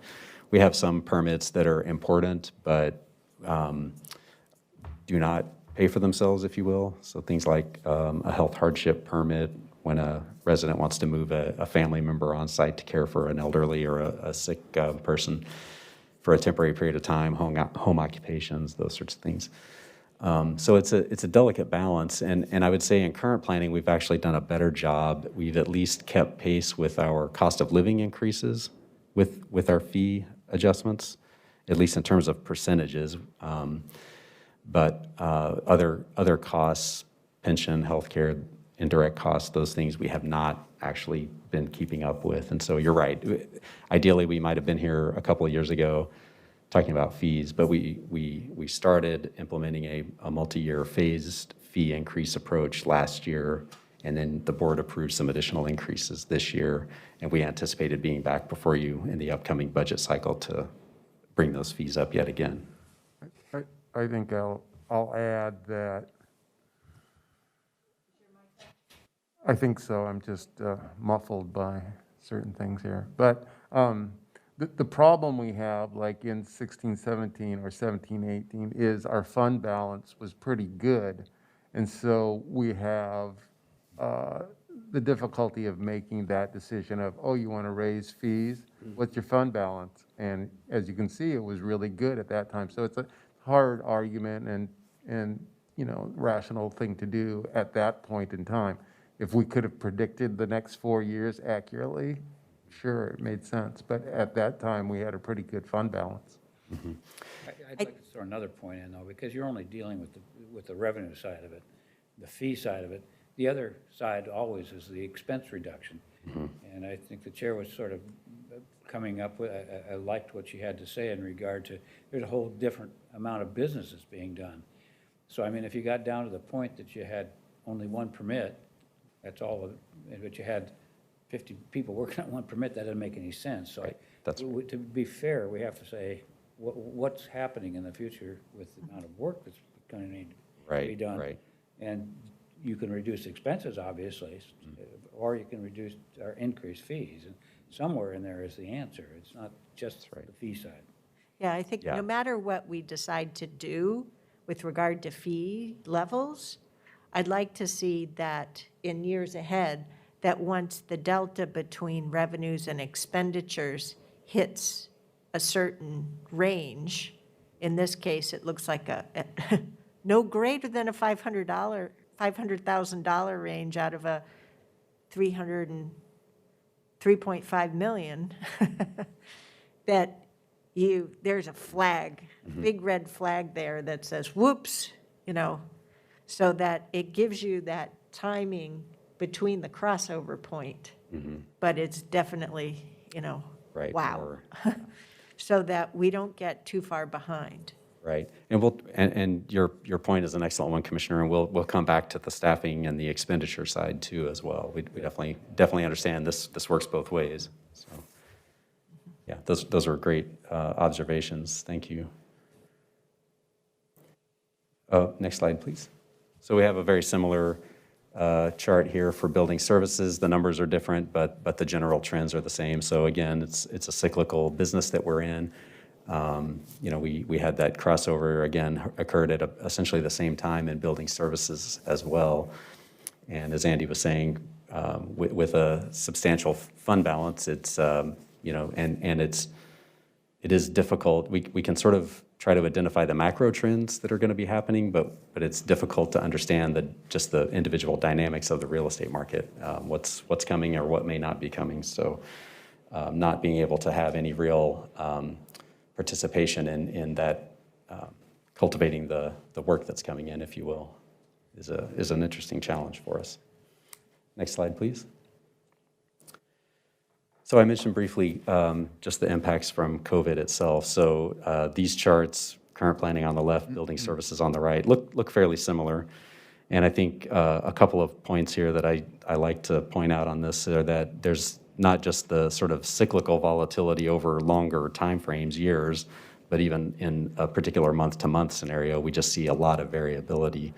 We have some permits that are important, but do not pay for themselves, if you will. So things like a health hardship permit, when a resident wants to move a family member on site to care for an elderly or a sick person for a temporary period of time, home occupations, those sorts of things. So it's a delicate balance, and I would say in current planning, we've actually done a better job. We've at least kept pace with our cost of living increases with our fee adjustments, at least in terms of percentages. But other costs, pension, healthcare, indirect costs, those things we have not actually been keeping up with. And so you're right. Ideally, we might have been here a couple of years ago talking about fees, but we started implementing a multi-year phased fee increase approach last year, and then the board approved some additional increases this year, and we anticipated being back before you in the upcoming budget cycle to bring those fees up yet again. I think I'll add that. I think so. I'm just muffled by certain things here. But the problem we have, like in 16-17 or 17-18, is our fund balance was pretty good. And so we have the difficulty of making that decision of, oh, you want to raise fees? What's your fund balance? And as you can see, it was really good at that time. So it's a hard argument and you know, rational thing to do at that point in time. If we could have predicted the next 4 years accurately, sure, it made sense. But at that time, we had a pretty good fund balance. I'd like to throw another point in, though, because you're only dealing with the revenue side of it, the fee side of it. The other side always is the expense reduction. And I think the chair was sort of coming up with, I liked what she had to say in regard to, there's a whole different amount of business that's being done. So, I mean, if you got down to the point that you had only one permit, that's all, but you had 50 people working on one permit, that doesn't make any sense. So to be fair, we have to say what's happening in the future with the amount of work that's going to need to be done. Right. And you can reduce expenses, obviously, or you can reduce or increase fees. And somewhere in there is the answer. It's not just the fee side. Yeah, I think no matter what we decide to do with regard to fee levels, I'd like to see that in years ahead, that once the delta between revenues and expenditures hits a certain range, in this case, it looks like a no greater than a $500,000 range out of a $3.5 million, that there's a flag, big red flag there that says, whoops, you know, so that it gives you that timing between the crossover point. But it's definitely, you know, wow. So that we don't get too far behind. Right, and your point is an excellent one, Commissioner, and we'll come back to the staffing and the expenditure side too as well. We definitely understand this works both ways. So, yeah, those are great observations. Thank you. Next slide, please. So we have a very similar chart here for building services. The numbers are different, but the general trends are the same. So again, it's a cyclical business that we're in. You know, we had that crossover again occurred at essentially the same time in building services as well. And as Andy was saying, with a substantial fund balance, it's you know, and it is difficult. We can sort of try to identify the macro trends that are going to be happening, but it's difficult to understand just the individual dynamics of the real estate market, what's coming or what may not be coming. So not being able to have any real participation in that cultivating the work that's coming in, if you will, is an interesting challenge for us. Next slide, please. So I mentioned briefly just the impacts from COVID itself. So these charts, current planning on the left, building services on the right, look fairly similar. And I think a couple of points here that I like to point out on this are that there's not just the sort of cyclical volatility over longer timeframes, years, but even in a particular month-to-month scenario, we just see a lot of variability.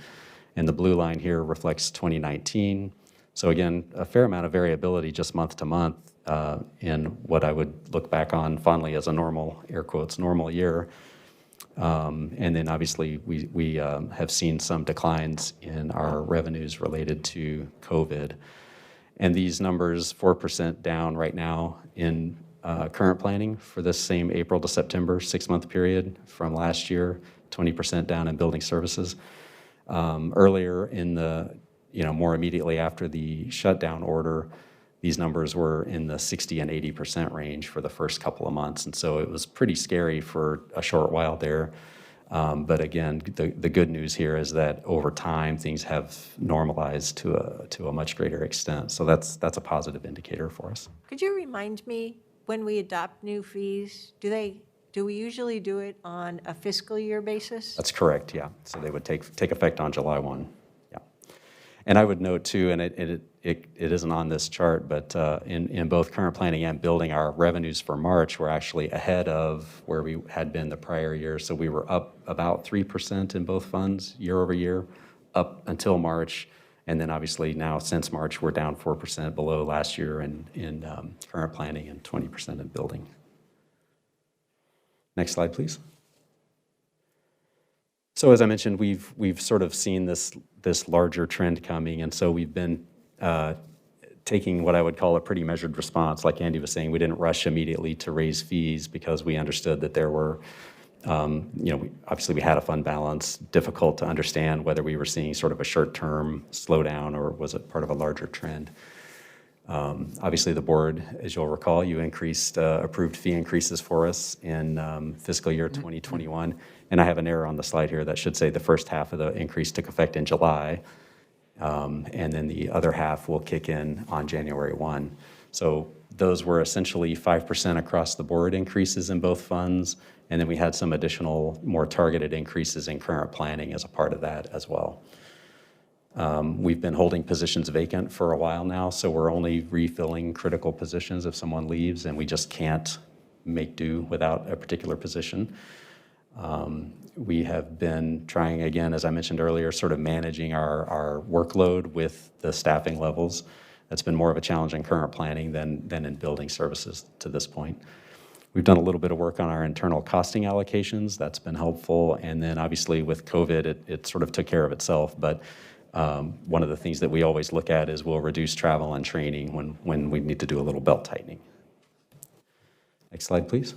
And the blue line here reflects 2019. So again, a fair amount of variability just month to month in what I would look back on fondly as a normal, air quotes, normal year. And then obviously we have seen some declines in our revenues related to COVID. And these numbers, 4% down right now in current planning for this same April to September 6-month period from last year, 20% down in building services. Earlier in the, more immediately after the shutdown order, these numbers were in the 60 and 80% range for the first couple of months. And so it was pretty scary for a short while there. But again, the good news here is that over time, things have normalized to a much greater extent. So that's a positive indicator for us. Could you remind me, when we adopt new fees, do we usually do it on a fiscal year basis? That's correct, yeah. So they would take effect on July 1, yeah. And I would note too, and it isn't on this chart, but in both current planning and building, our revenues for March were actually ahead of where we had been the prior year. So we were up about 3% in both funds year over year, up until March. And then obviously now since March, we're down 4% below last year in current planning and 20% in building. Next slide, please. So as I mentioned, we've sort of seen this larger trend coming, and so we've been taking what I would call a pretty measured response. Like Andy was saying, we didn't rush immediately to raise fees because we understood that there were, obviously we had a fund balance, difficult to understand whether we were seeing sort of a short-term slowdown or was it part of a larger trend. Obviously, the board, as you'll recall, you approved fee increases for us in fiscal year 2021. And I have an error on the slide here that should say the first half of the increase took effect in July, and then the other half will kick in on January 1. So those were essentially 5% across the board increases in both funds, and then we had some additional, more targeted increases in current planning as a part of that as well. We've been holding positions vacant for a while now, so we're only refilling critical positions if someone leaves, and we just can't make do without a particular position. We have been trying, again, as I mentioned earlier, sort of managing our workload with the staffing levels. That's been more of a challenge in current planning than in building services to this point. We've done a little bit of work on our internal costing allocations. That's been helpful. And then obviously with COVID, it sort of took care of itself. But one of the things that we always look at is we'll reduce travel and training when we need to do a little belt tightening. Next slide, please.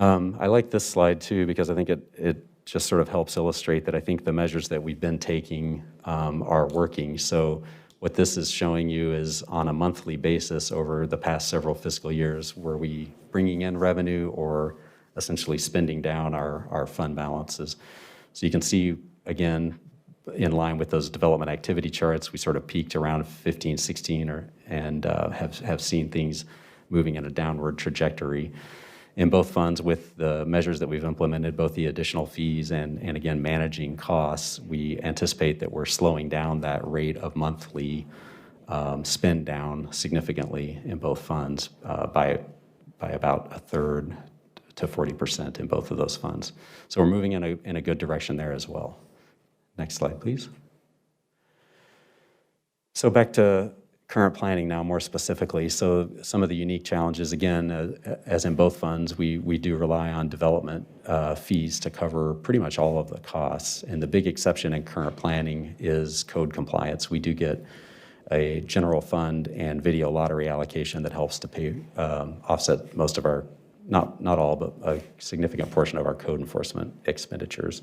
I like this slide too because I think it just sort of helps illustrate that I think the measures that we've been taking are working. So what this is showing you is on a monthly basis over the past several fiscal years, were we bringing in revenue or essentially spending down our fund balances? So you can see, again, in line with those development activity charts, we sort of peaked around 15, 16, and have seen things moving in a downward trajectory. In both funds, with the measures that we've implemented, both the additional fees and again, managing costs, we anticipate that we're slowing down that rate of monthly spend down significantly in both funds by about a third to 40% in both of those funds. So we're moving in a good direction there as well. Next slide, please. So back to current planning now more specifically. So some of the unique challenges, again, as in both funds, we do rely on development fees to cover pretty much all of the costs. And the big exception in current planning is code compliance. We do get a general fund and video lottery allocation that helps to pay offset most of our, not all, but a significant portion of our code enforcement expenditures.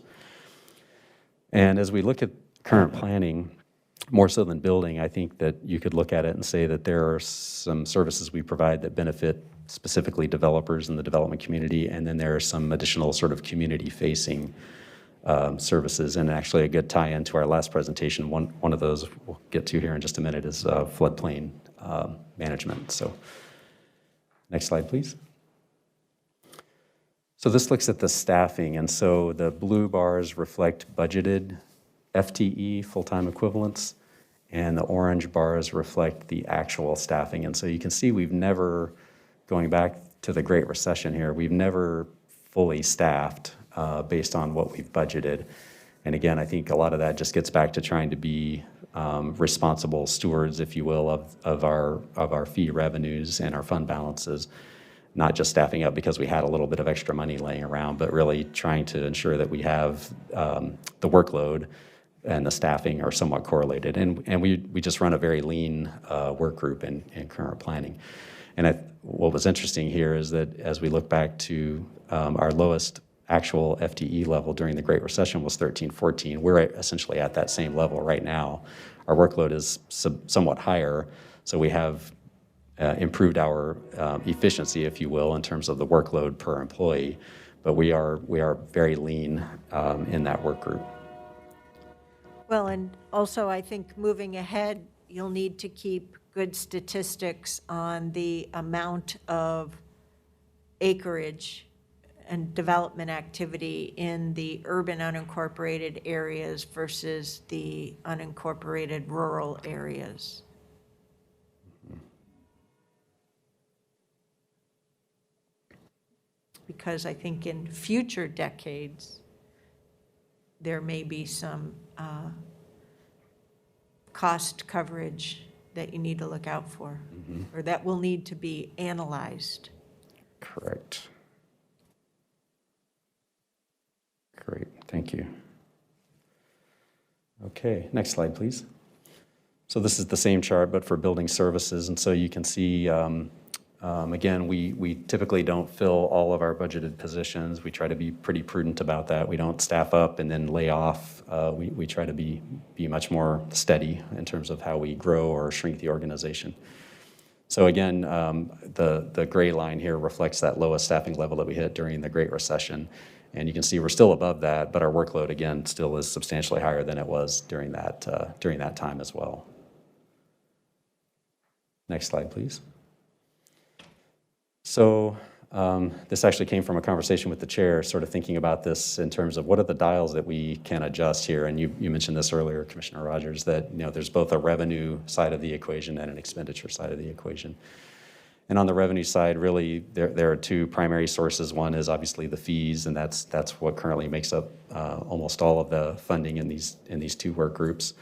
And as we look at current planning, more so than building, I think that you could look at it and say that there are some services we provide that benefit specifically developers in the development community, and then there are some additional sort of community-facing services. And actually a good tie-in to our last presentation, one of those we'll get to here in just a minute, is floodplain management. So next slide, please. So this looks at the staffing, and so the blue bars reflect budgeted FTE, full-time equivalents, and the orange bars reflect the actual staffing. And so you can see we've never, going back to the Great Recession here, we've never fully staffed based on what we've budgeted. And again, I think a lot of that just gets back to trying to be responsible stewards, if you will, of our fee revenues and our fund balances. Not just staffing up because we had a little bit of extra money laying around, but really trying to ensure that we have the workload and the staffing are somewhat correlated. And we just run a very lean work group in current planning. And what was interesting here is that as we look back to our lowest actual FTE level during the Great Recession was 13, 14. We're essentially at that same level right now. Our workload is somewhat higher, so we have improved our efficiency, if you will, in terms of the workload per employee, but we are very lean in that work group. Well, and also I think moving ahead, you'll need to keep good statistics on the amount of acreage and development activity in the urban unincorporated areas versus the unincorporated rural areas. Because I think in future decades, there may be some cost coverage that you need to look out for, or that will need to be analyzed. Correct. Great, thank you. Okay, next slide, please. So this is the same chart, but for building services, and so you can see, again, we typically don't fill all of our budgeted positions. We try to be pretty prudent about that. We don't staff up and then lay off. We try to be much more steady in terms of how we grow or shrink the organization. So again, the gray line here reflects that lowest staffing level that we hit during the Great Recession. And you can see we're still above that, but our workload, again, still is substantially higher than it was during that time as well. Next slide, please. So this actually came from a conversation with the chair, sort of thinking about this in terms of what are the dials that we can adjust here. And you mentioned this earlier, Commissioner Rogers, that there's both a revenue side of the equation and an expenditure side of the equation. And on the revenue side, really, there are two primary sources. One is obviously the fees, and that's what currently makes up almost all of the funding in these two work groups.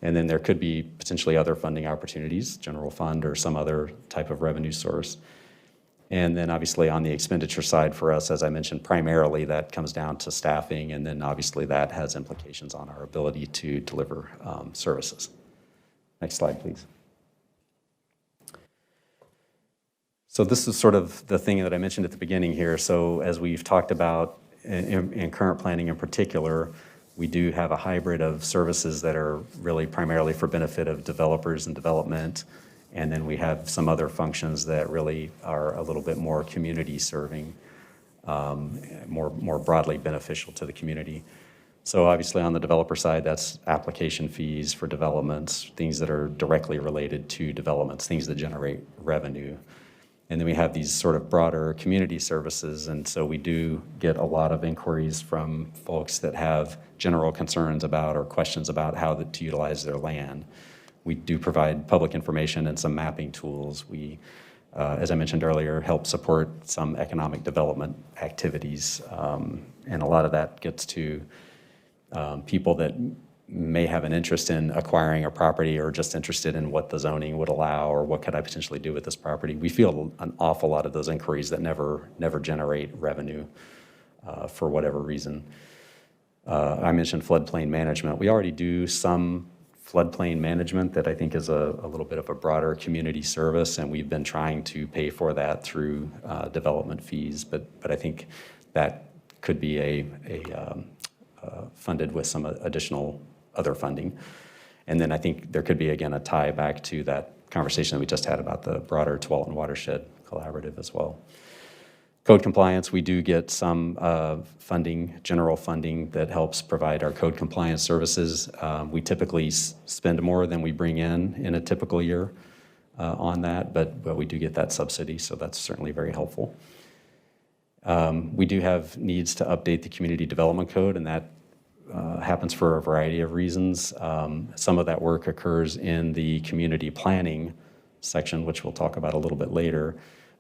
And then there could be potentially other funding opportunities, general fund or some other type of revenue source. And then obviously on the expenditure side for us, as I mentioned, primarily that comes down to staffing, and then obviously that has implications on our ability to deliver services. Next slide, please. So this is sort of the thing that I mentioned at the beginning here. So as we've talked about in current planning in particular, we do have a hybrid of services that are really primarily for benefit of developers and development. And then we have some other functions that really are a little bit more community serving, more broadly beneficial to the community. So obviously on the developer side, that's application fees for developments, things that are directly related to developments, things that generate revenue. And then we have these sort of broader community services. And so we do get a lot of inquiries from folks that have general concerns about or questions about how to utilize their land. We do provide public information and some mapping tools. We, as I mentioned earlier, help support some economic development activities. And a lot of that gets to people that may have an interest in acquiring a property or just interested in what the zoning would allow or what could I potentially do with this property. We feel an awful lot of those inquiries that never generate revenue for whatever reason. I mentioned floodplain management. We already do some floodplain management that I think is a little bit of a broader community service, and we've been trying to pay for that through development fees, but I think that could be funded with some additional other funding. And then I think there could be, again, a tie back to that conversation that we just had about the broader Tualatin Watershed Collaborative as well. Code compliance, we do get some funding, general funding that helps provide our code compliance services. We typically spend more than we bring in a typical year on that, but we do get that subsidy, so that's certainly very helpful. We do have needs to update the community development code, and that happens for a variety of reasons. Some of that work occurs in the community planning section, which we'll talk about a little bit later,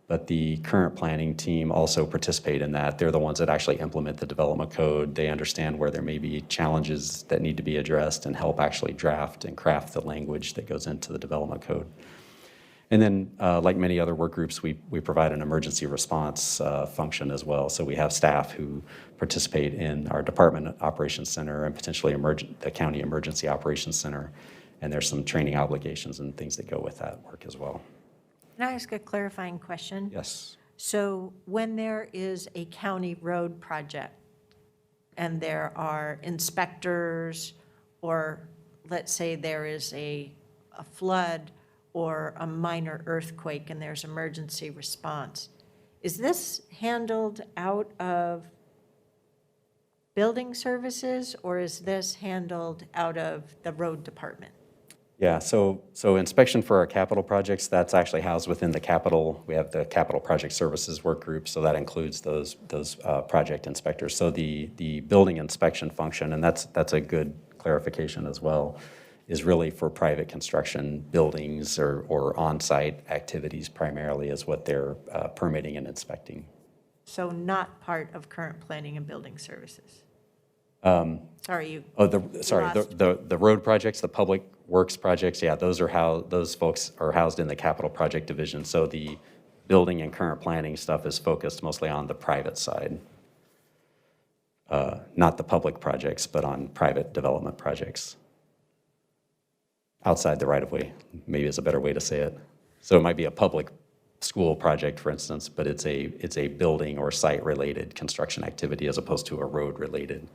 but the current planning team also participate in that. They're the ones that actually implement the development code. They understand where there may be challenges that need to be addressed and help actually draft and craft the language that goes into the development code. And then, like many other work groups, we provide an emergency response function as well. So we have staff who participate in our Department Operations Center and potentially the County Emergency Operations Center. And there's some training obligations and things that go with that work as well. Can I ask a clarifying question? Yes. So when there is a county road project and there are inspectors, or let's say there is a flood or a minor earthquake and there's emergency response, is this handled out of building services, or is this handled out of the road department? Yeah, so inspection for our capital projects, that's actually housed within the capital. We have the capital project services work group, so that includes those project inspectors. So the building inspection function, and that's a good clarification as well, is really for private construction buildings or on-site activities primarily is what they're permitting and inspecting. So not part of current planning and building services? Sorry, you. Oh, lost. the road projects, the public works projects, yeah, those folks are housed in the capital project division. So the building and current planning stuff is focused mostly on the private side. Not the public projects, but on private development projects. Outside the right-of-way, maybe is a better way to say it. So it might be a public school project, for instance, but it's a building or site-related construction activity as opposed to a road-related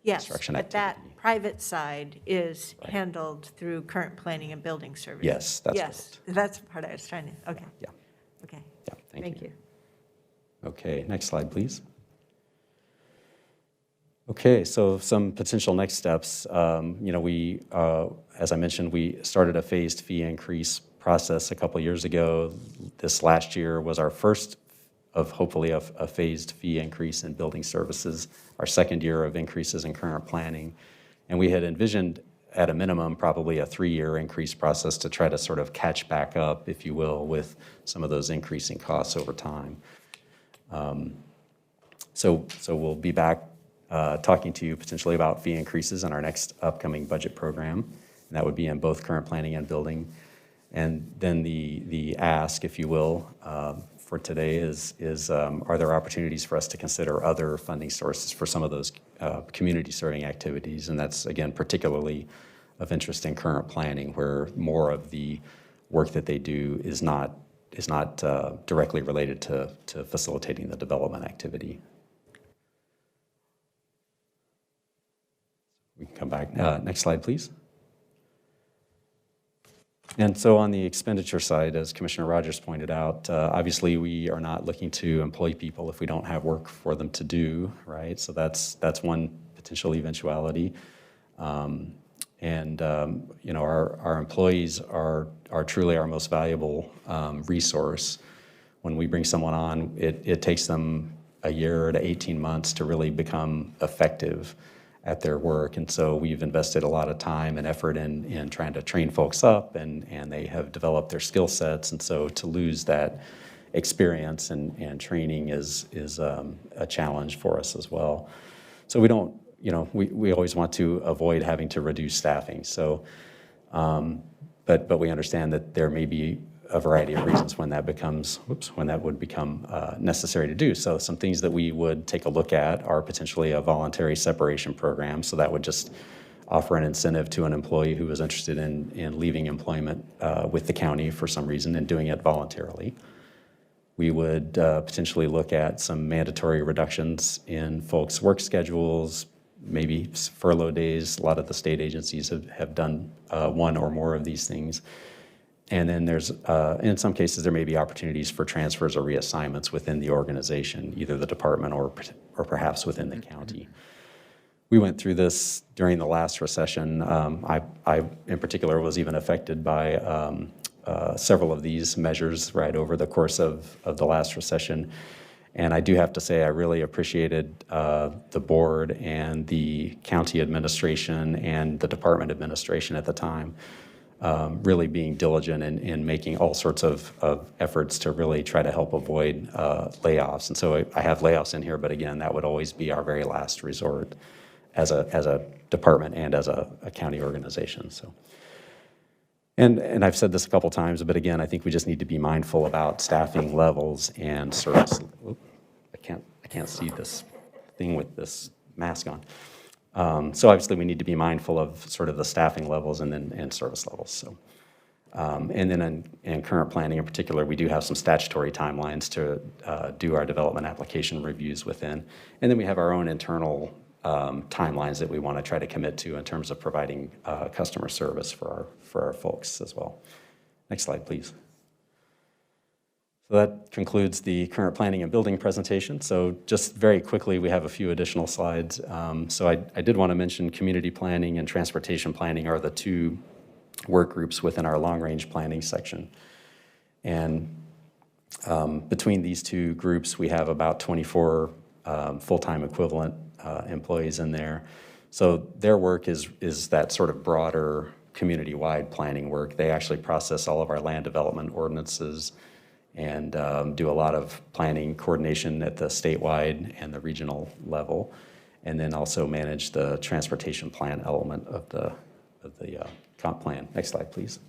Yes, construction but that activity. private side is handled through current planning and building services? Yes, that's Yes, that's the part I was trying to, okay. Yeah. Okay, Yeah, thank you. Okay, next slide, please. Okay, so some potential next steps. We, as I mentioned, we started a phased fee increase process a couple years ago. This last year was our first of hopefully a phased fee increase in building services, our second year of increases in current planning. And we had envisioned at a minimum probably a 3-year increase process to try to sort of catch back up, if you will, with some of those increasing costs over time. So we'll be back talking to you potentially about fee increases in our next upcoming budget program. And that would be in both current planning and building. And then the ask, if you will, for today is are there opportunities for us to consider other funding sources for some of those community serving activities? And that's, again, particularly of interest in current planning, where more of the work that they do is not directly related to facilitating the development activity. We can come back. Next slide, please. And so on the expenditure side, as Commissioner Rogers pointed out, obviously we are not looking to employ people if we don't have work for them to do, right? So that's one potential eventuality. Our employees are truly our most valuable resource. When we bring someone on, it takes them a year to 18 months to really become effective at their work. And so we've invested a lot of time and effort in trying to train folks up, and they have developed their skill sets. And so to lose that experience and training is a challenge for us as well. So we don't, we always want to avoid having to reduce staffing. So, but we understand that there may be a variety of reasons when that would become necessary to do. So some things that we would take a look at are potentially a voluntary separation program. So that would just offer an incentive to an employee who is interested in leaving employment with the county for some reason and doing it voluntarily. We would potentially look at some mandatory reductions in folks' work schedules, maybe furlough days. A lot of the state agencies have done one or more of these things. And then there's, in some cases, there may be opportunities for transfers or reassignments within the organization, either the department or perhaps within the county. We went through this during the last recession. I in particular, was even affected by several of these measures right over the course of the last recession. And I do have to say, I really appreciated the board and the county administration and the department administration at the time. Really being diligent in making all sorts of efforts to really try to help avoid layoffs. And so I have layoffs in here, but again, that would always be our very last resort as a department and as a county organization. So, and I've said this a couple times, but again, I think we just need to be mindful about staffing levels and service. I can't see this thing with this mask on. So obviously we need to be mindful of sort of the staffing levels and service levels. So And then in current planning in particular, we do have some statutory timelines to do our development application reviews within. And then we have our own internal timelines that we want to try to commit to in terms of providing customer service for our folks as well. Next slide, please. So that concludes the current planning and building presentation. So just very quickly, we have a few additional slides. So I did want to mention community planning and transportation planning are the two work groups within our long-range planning section. And between these two groups, we have about 24 full-time equivalent employees in there. So their work is that sort of broader community-wide planning work. They actually process all of our land development ordinances and do a lot of planning coordination at the statewide and the regional level, and then also manage the transportation plan element of the comp plan. Next slide, please.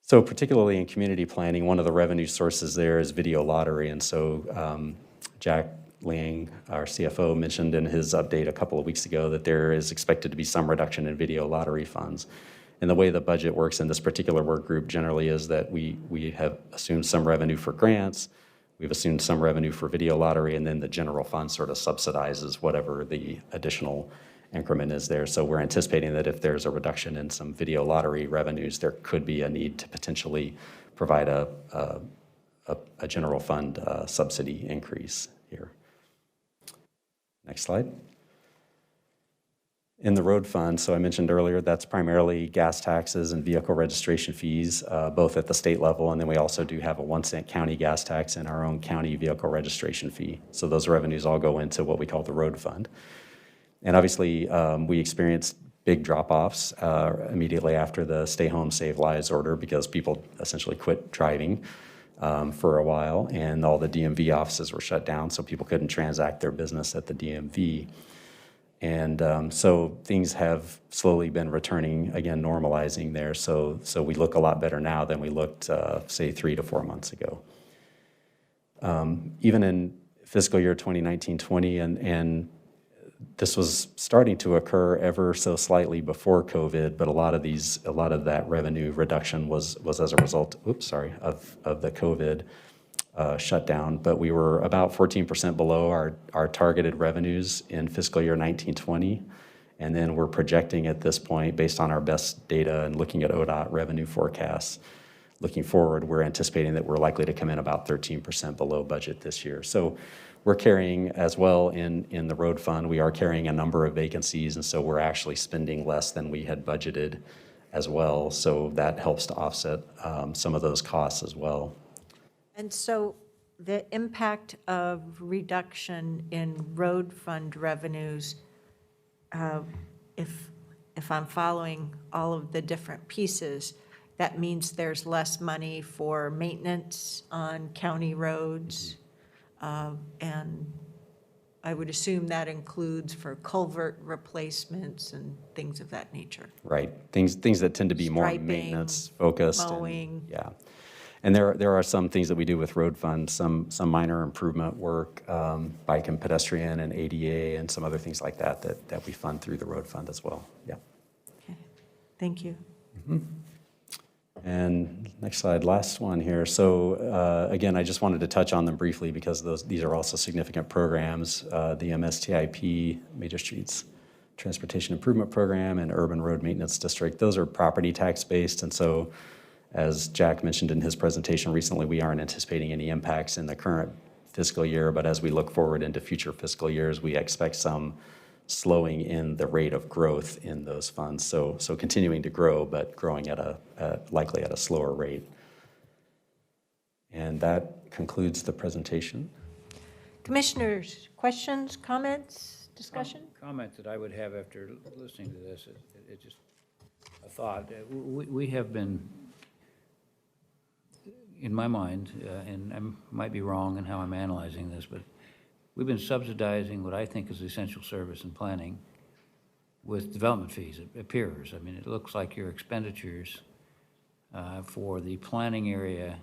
So particularly in community planning, one of the revenue sources there is video lottery. And so Jack Liang, our CFO, mentioned in his update a couple of weeks ago that there is expected to be some reduction in video lottery funds. And the way the budget works in this particular work group generally is that we have assumed some revenue for grants, we've assumed some revenue for video lottery, and then the general fund sort of subsidizes whatever the additional increment is there. So we're anticipating that if there's a reduction in some video lottery revenues, there could be a need to potentially provide a general fund subsidy increase here. Next slide. In the road fund, so I mentioned earlier, that's primarily gas taxes and vehicle registration fees, both at the state level, and then we also do have a 1 cent county gas tax and our own county vehicle registration fee. So those revenues all go into what we call the road fund. And obviously, we experienced big drop-offs immediately after the Stay Home, Save Lives order because people essentially quit driving for a while, and all the DMV offices were shut down, so people couldn't transact their business at the DMV. And so things have slowly been returning, again, normalizing there. So we look a lot better now than we looked, say, 3 to 4 months ago. Even in fiscal year 2019-20, and this was starting to occur ever so slightly before COVID, but a lot of that revenue reduction was as a result, of the COVID shutdown. But we were about 14% below our targeted revenues in fiscal year 19-20. And then we're projecting at this point, based on our best data and looking at ODOT revenue forecasts, looking forward, we're anticipating that we're likely to come in about 13% below budget this year. So we're carrying as well in the road fund, we are carrying a number of vacancies, and so we're actually spending less than we had budgeted as well. So that helps to offset some of those costs as well. And so the impact of reduction in road fund revenues, if I'm following all of the different pieces, that means there's less money for maintenance on county roads. And I would assume that includes for culvert replacements and things of that nature. Right, things that tend to be more Striping, maintenance focused. mowing. Yeah, and there are some things that we do with road funds, some minor improvement work, bike and pedestrian and ADA and some other things like that we fund through the road fund as well. Yeah. Okay, thank you. Mm-hmm. And next slide, last one here. So again, I just wanted to touch on them briefly because these are also significant programs. The MSTIP, Major Streets Transportation Improvement Program, and Urban Road Maintenance District, those are property tax based. And so as Jack mentioned in his presentation recently, we aren't anticipating any impacts in the current fiscal year, but as we look forward into future fiscal years, we expect some slowing in the rate of growth in those funds. So continuing to grow, but growing likely at a slower rate. And that concludes the presentation. Commissioners, questions, comments, discussion? Comment that I would have after listening to this, it's just a thought. We have been, in my mind, and I might be wrong in how I'm analyzing this, but we've been subsidizing what I think is essential service and planning with development fees. It appears. I mean, it looks like your expenditures for the planning area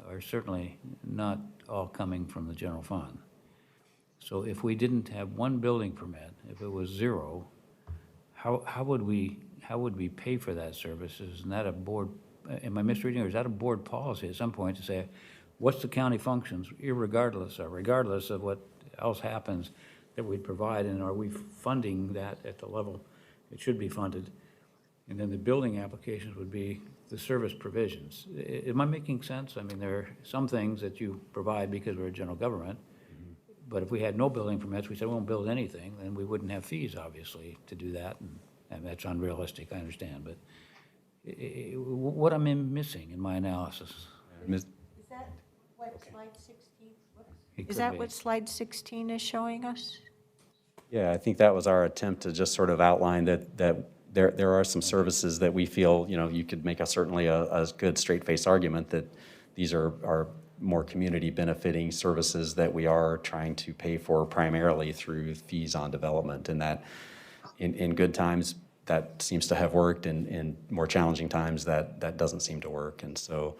are certainly not all coming from the general fund. So if we didn't have one building permit, if it was zero, how would we would we pay for that service? Isn't that a board, am I misreading, or is that a board policy at some point to say, what's the county functions, regardless of what else happens, that we'd provide, and are we funding that at the level it should be funded? And then the building applications would be the service provisions. Am I making sense? I mean, there are some things that you provide because we're a general government, but if we had no building permits, we said we won't build anything, then we wouldn't have fees, obviously, to do that, and that's unrealistic, I understand, but what am I missing in my analysis? Is that what slide 16? It Is could that be. what slide 16 is showing us? Yeah, I think that was our attempt to just sort of outline that there are some services that we feel, you could make certainly a good straight-faced argument that these are more community benefiting services that we are trying to pay for primarily through fees on development, and that in good times, that seems to have worked, and in more challenging times, that doesn't seem to work. And so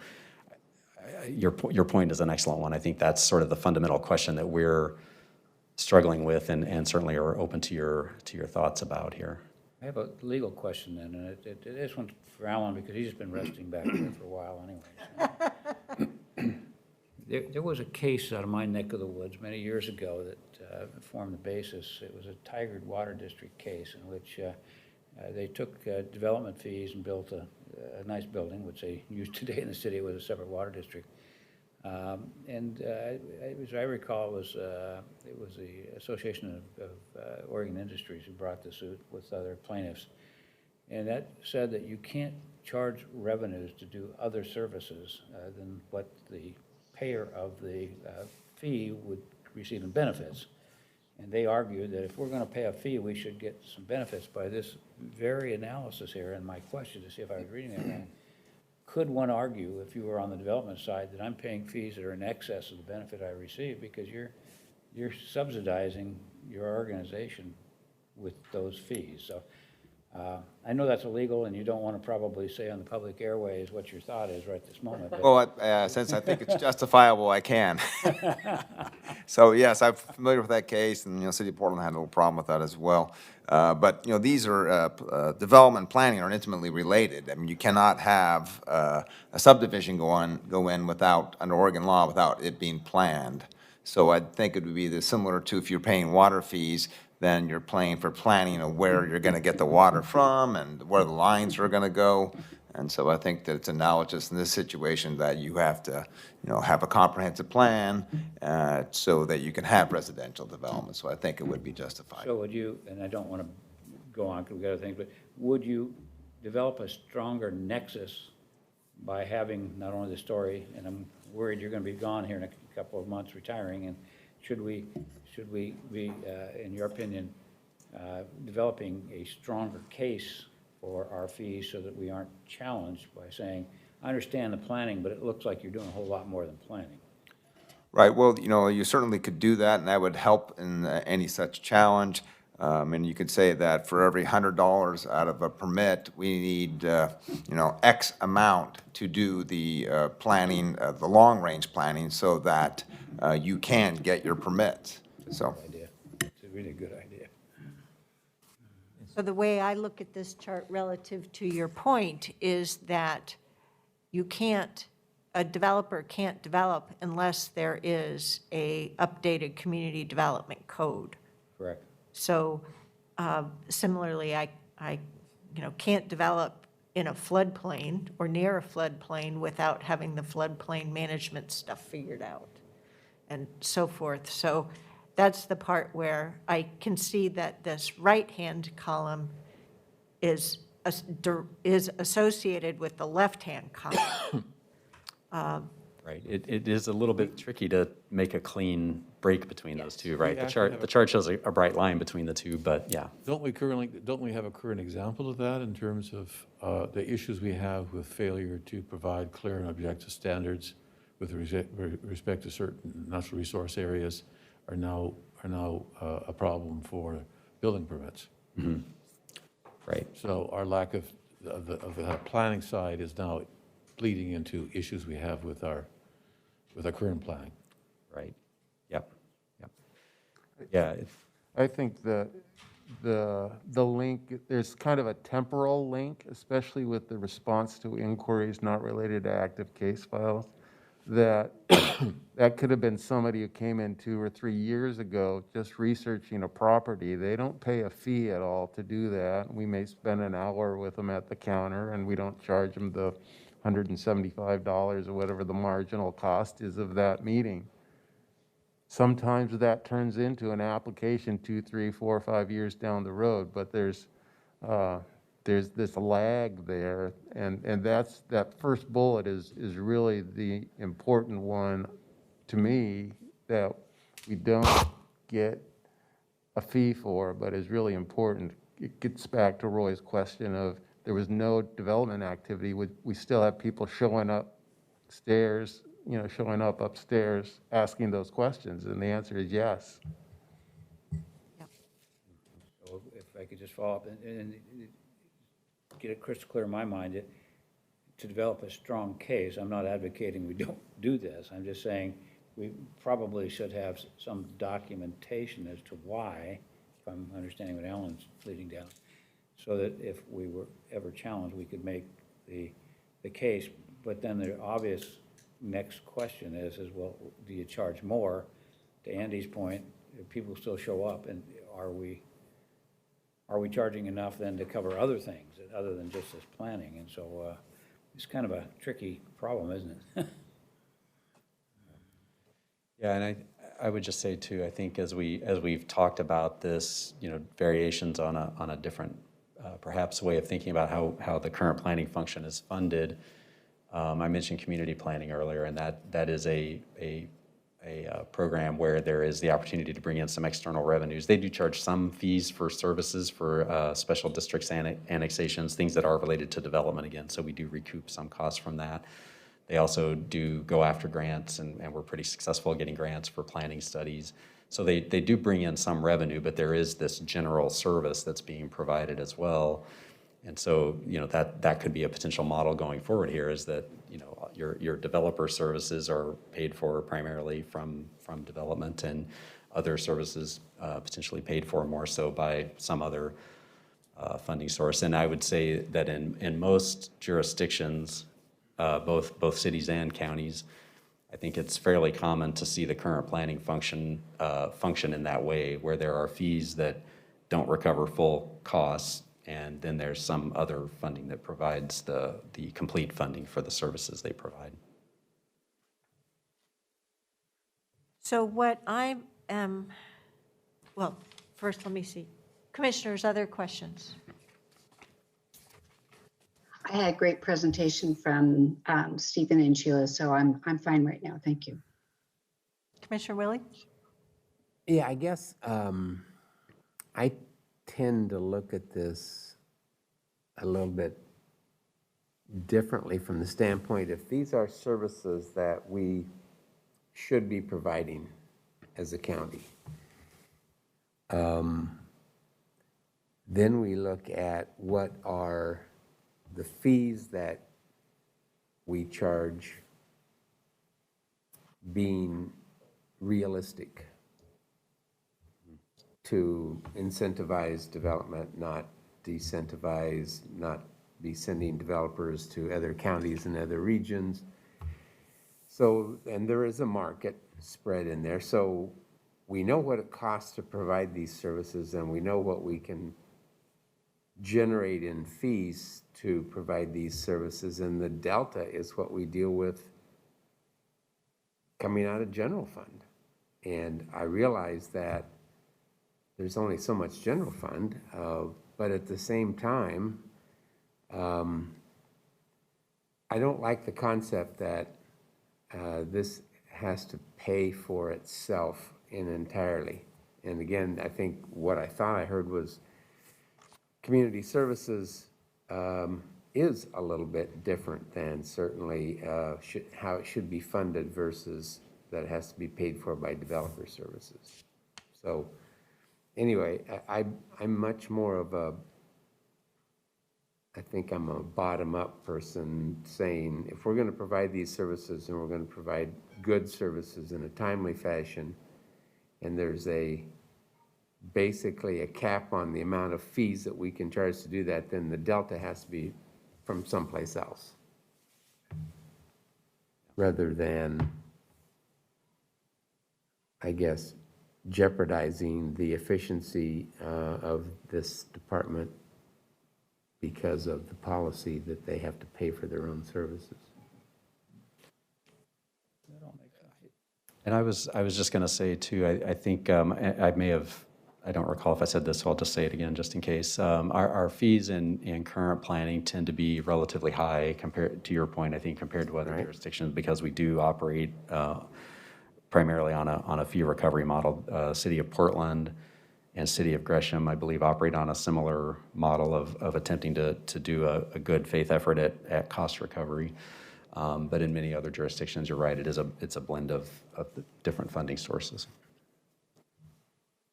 your point is an excellent one. I think that's sort of the fundamental question that we're struggling with, and certainly are open to your thoughts about here. I have a legal question then, and it is one for Alan, because he's been resting back there for a while anyway. So. There was a case out of my neck of the woods many years ago that formed the basis. It was a Tigard Water District case in which they took development fees and built a nice building, which they use today in the city with a separate water district. As I recall, it was the Association of Oregon Industries who brought the suit with other plaintiffs. And that said that you can't charge revenues to do other services than what the payer of the fee would receive in benefits. And they argued that if we're going to pay a fee, we should get some benefits by this very analysis here. And my question, to see if I was reading that wrong, could one argue, if you were on the development side, that I'm paying fees that are in excess of the benefit I receive because you're subsidizing your organization with those fees? So I know that's illegal, and you don't want to probably say on the public airways what your thought is right this moment. But Well, since I think it's justifiable, I can. So yes, I'm familiar with that case, and City of Portland had no problem with that as well. But these are development and planning are intimately related. I mean, you cannot have a subdivision go in without, under Oregon law, without it being planned. So I think it would be similar to if you're paying water fees, then you're paying for planning of where you're going to get the water from and where the lines are going to go. And so I think that it's analogous in this situation that you have to, have a comprehensive plan so that you can have residential development. So I think it would be justified. So would you, and I don't want to go on because we've got other things, but would you develop a stronger nexus by having not only the story, and I'm worried you're going to be gone here in a couple of months retiring, and should we be, in your opinion, developing a stronger case for our fees so that we aren't challenged by saying, I understand the planning, but it looks like you're doing a whole lot more than planning? Right, well, you certainly could do that, and that would help in any such challenge. And you could say that for every $100 out of a permit, we need, X amount to do the planning, the long-range planning, so that you can get your permits. So. It's a really good idea. So the way I look at this chart relative to your point is that a developer can't develop unless there is a updated community development code. Correct. So similarly, I can't develop in a floodplain or near a floodplain without having the floodplain management stuff figured out and so forth. So that's the part where I can see that this right-hand column is associated with the left-hand column. Right. It is a little bit tricky to make a clean break between those two, right? We actually The chart shows a bright line between the two, but yeah. Don't we have a current example of that in terms of the issues we have with failure to provide clear and objective standards with respect to certain natural resource areas are now a problem for building permits? Mm-hmm. Right. So our lack of the planning side is now bleeding into issues we have with our current planning. Right. Yep. Yeah. I think that the link, there's kind of a temporal link, especially with the response to inquiries not related to active case files, that that could have been somebody who came in 2 or 3 years ago just researching a property. They don't pay a fee at all to do that. We may spend an hour with them at the counter, and we don't charge them the $175 or whatever the marginal cost is of that meeting. Sometimes that turns into an application 2, 3, 4, 5 years down the road, but there's this lag there, and that first bullet is really the important one to me, that we don't get a fee for, but is really important. It gets back to Roy's question of there was no development activity. We still have people showing up upstairs asking those questions, and the answer is yes. So if I could just follow up and get it crystal clear in my mind, to develop a strong case, I'm not advocating we don't do this. I'm just saying we probably should have some documentation as to why, if I'm understanding what Alan's leading down, so that if we were ever challenged, we could make the case. But then the obvious next question is well, do you charge more? To Andy's point, if people still show up, and are we charging enough then to cover other things other than just this planning? And so it's kind of a tricky problem, isn't it? Yeah, and I would just say too, I think as we've talked about this, variations on a different perhaps way of thinking about how the current planning function is funded. I mentioned community planning earlier, and that is a program where there is the opportunity to bring in some external revenues. They do charge some fees for services for special districts, annexations, things that are related to development again, so we do recoup some costs from that. They also do go after grants, and we're pretty successful getting grants for planning studies. So they do bring in some revenue, but there is this general service that's being provided as well. And so, that could be a potential model going forward here, is that, your developer services are paid for primarily from development, and other services potentially paid for more so by some other funding source. And I would say that in most jurisdictions, both cities and counties, I think it's fairly common to see the current planning function in that way, where there are fees that don't recover full costs, and then there's some other funding that provides the complete funding for the services they provide. So what I am, well, first let me see. Commissioners, other questions? I had a great presentation from Stephen and Sheila, so I'm fine right now. Thank you. Commissioner Willie? Yeah, I guess I tend to look at this a little bit differently from the standpoint, if these are services that we should be providing as a county, then we look at what are the fees that we charge being realistic to incentivize development, not decentivize, not be sending developers to other counties and other regions. So, and there is a market spread in there. So we know what it costs to provide these services, and we know what we can generate in fees to provide these services, and the delta is what we deal with coming out of general fund. And I realize that there's only so much general fund, but at the same time, I don't like the concept that this has to pay for itself entirely. And again, I think what I thought I heard was community services is a little bit different than certainly how it should be funded versus that it has to be paid for by developer services. So anyway, I'm much more of I think I'm a bottom-up person saying, if we're going to provide these services and we're going to provide good services in a timely fashion, and there's a basically a cap on the amount of fees that we can charge to do that, then the delta has to be from someplace else. Rather than, I guess, jeopardizing the efficiency of this department because of the policy that they have to pay for their own services. And I was just going to say too, I think I may have, I don't recall if I said this, so I'll just say it again just in case. Our fees in current planning tend to be relatively high compared to your point, I think, compared to other jurisdictions, because we do operate primarily on a fee recovery model. City of Portland and City of Gresham, I believe, operate on a similar model of attempting to do a good faith effort at cost recovery. But in many other jurisdictions, you're right, it's a blend of the different funding sources.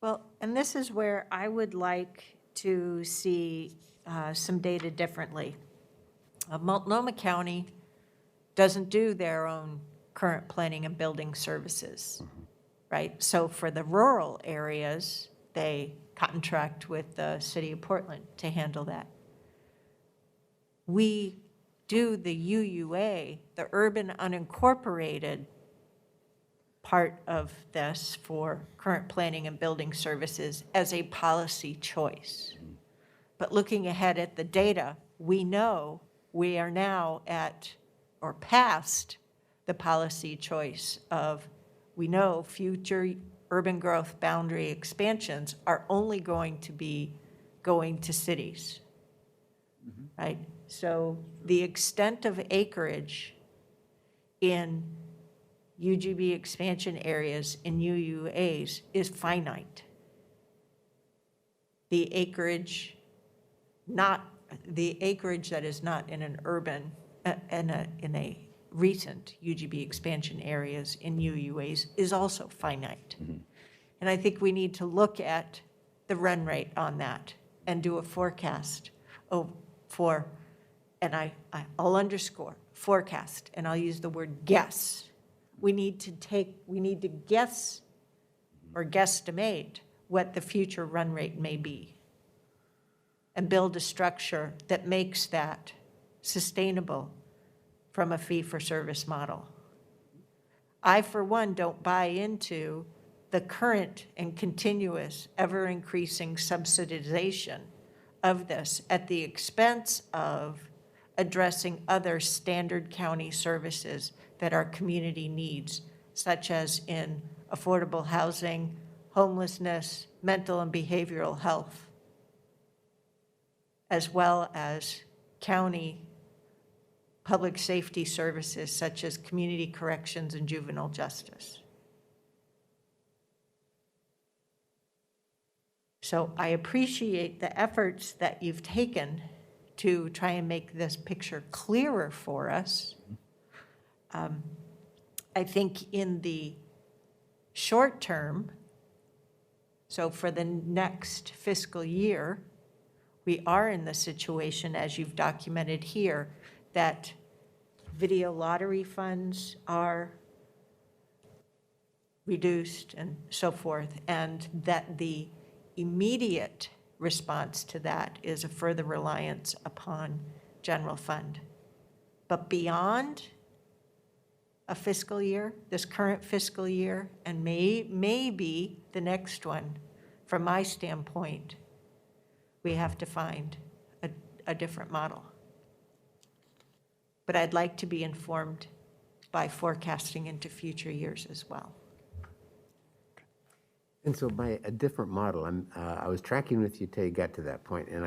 Well, and this is where I would like to see some data differently. Multnomah County doesn't do their own current planning and building services, right? So for the rural areas, they contract with the City of Portland to handle that. We do the UUA, the urban unincorporated part of this for current planning and building services as a policy choice. But looking ahead at the data, we know we are now at or past the policy choice of, we know future urban growth boundary expansions are only going to be going to cities, right? So the extent of acreage in UGB expansion areas in UUAs is finite. The acreage that is not in an urban, in a recent UGB expansion areas in UUAs is also finite. And I think we need to look at the run rate on that and do a forecast for, and I'll underscore forecast, and I'll use the word guess. We need to guess or guesstimate what the future run rate may be and build a structure that makes that sustainable from a fee-for-service model. I, for one, don't buy into the current and continuous, ever-increasing subsidization of this at the expense of addressing other standard county services that our community needs, such as in affordable housing, homelessness, mental and behavioral health, as well as county public safety services such as community corrections and juvenile justice. So I appreciate the efforts that you've taken to try and make this picture clearer for us. I think in the short term, so for the next fiscal year, we are in the situation, as you've documented here, that video lottery funds are reduced and so forth, and that the immediate response to that is a further reliance upon general fund. But beyond a fiscal year, this current fiscal year, and maybe the next one, from my standpoint, we have to find a different model. But I'd like to be informed by forecasting into future years as well. And so by a different model, I was tracking with you till you got to that point, and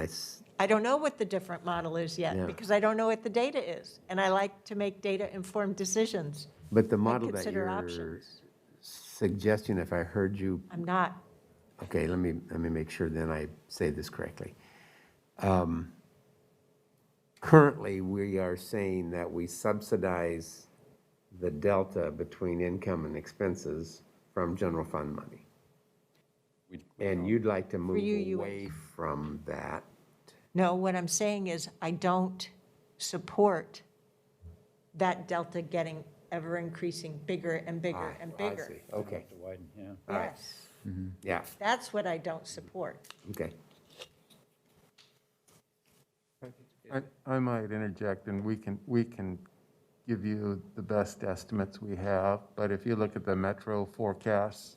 I don't know what the different model is yet, Yeah. because I don't know what the data is, and I like to make data-informed decisions. but the and model that consider you're options. suggesting, if I heard you, I'm not. okay, let me make sure then I say this correctly. Currently, we are saying that we subsidize the delta between income and expenses from general fund money. And you'd like to move away from that. No, what I'm saying is I don't support that delta getting ever increasing bigger and bigger and I bigger. see. Okay. To widen, yeah. All right. Yes. Yeah, That's what I don't support. okay. I might interject, and we can give you the best estimates we have, but if you look at the metro forecasts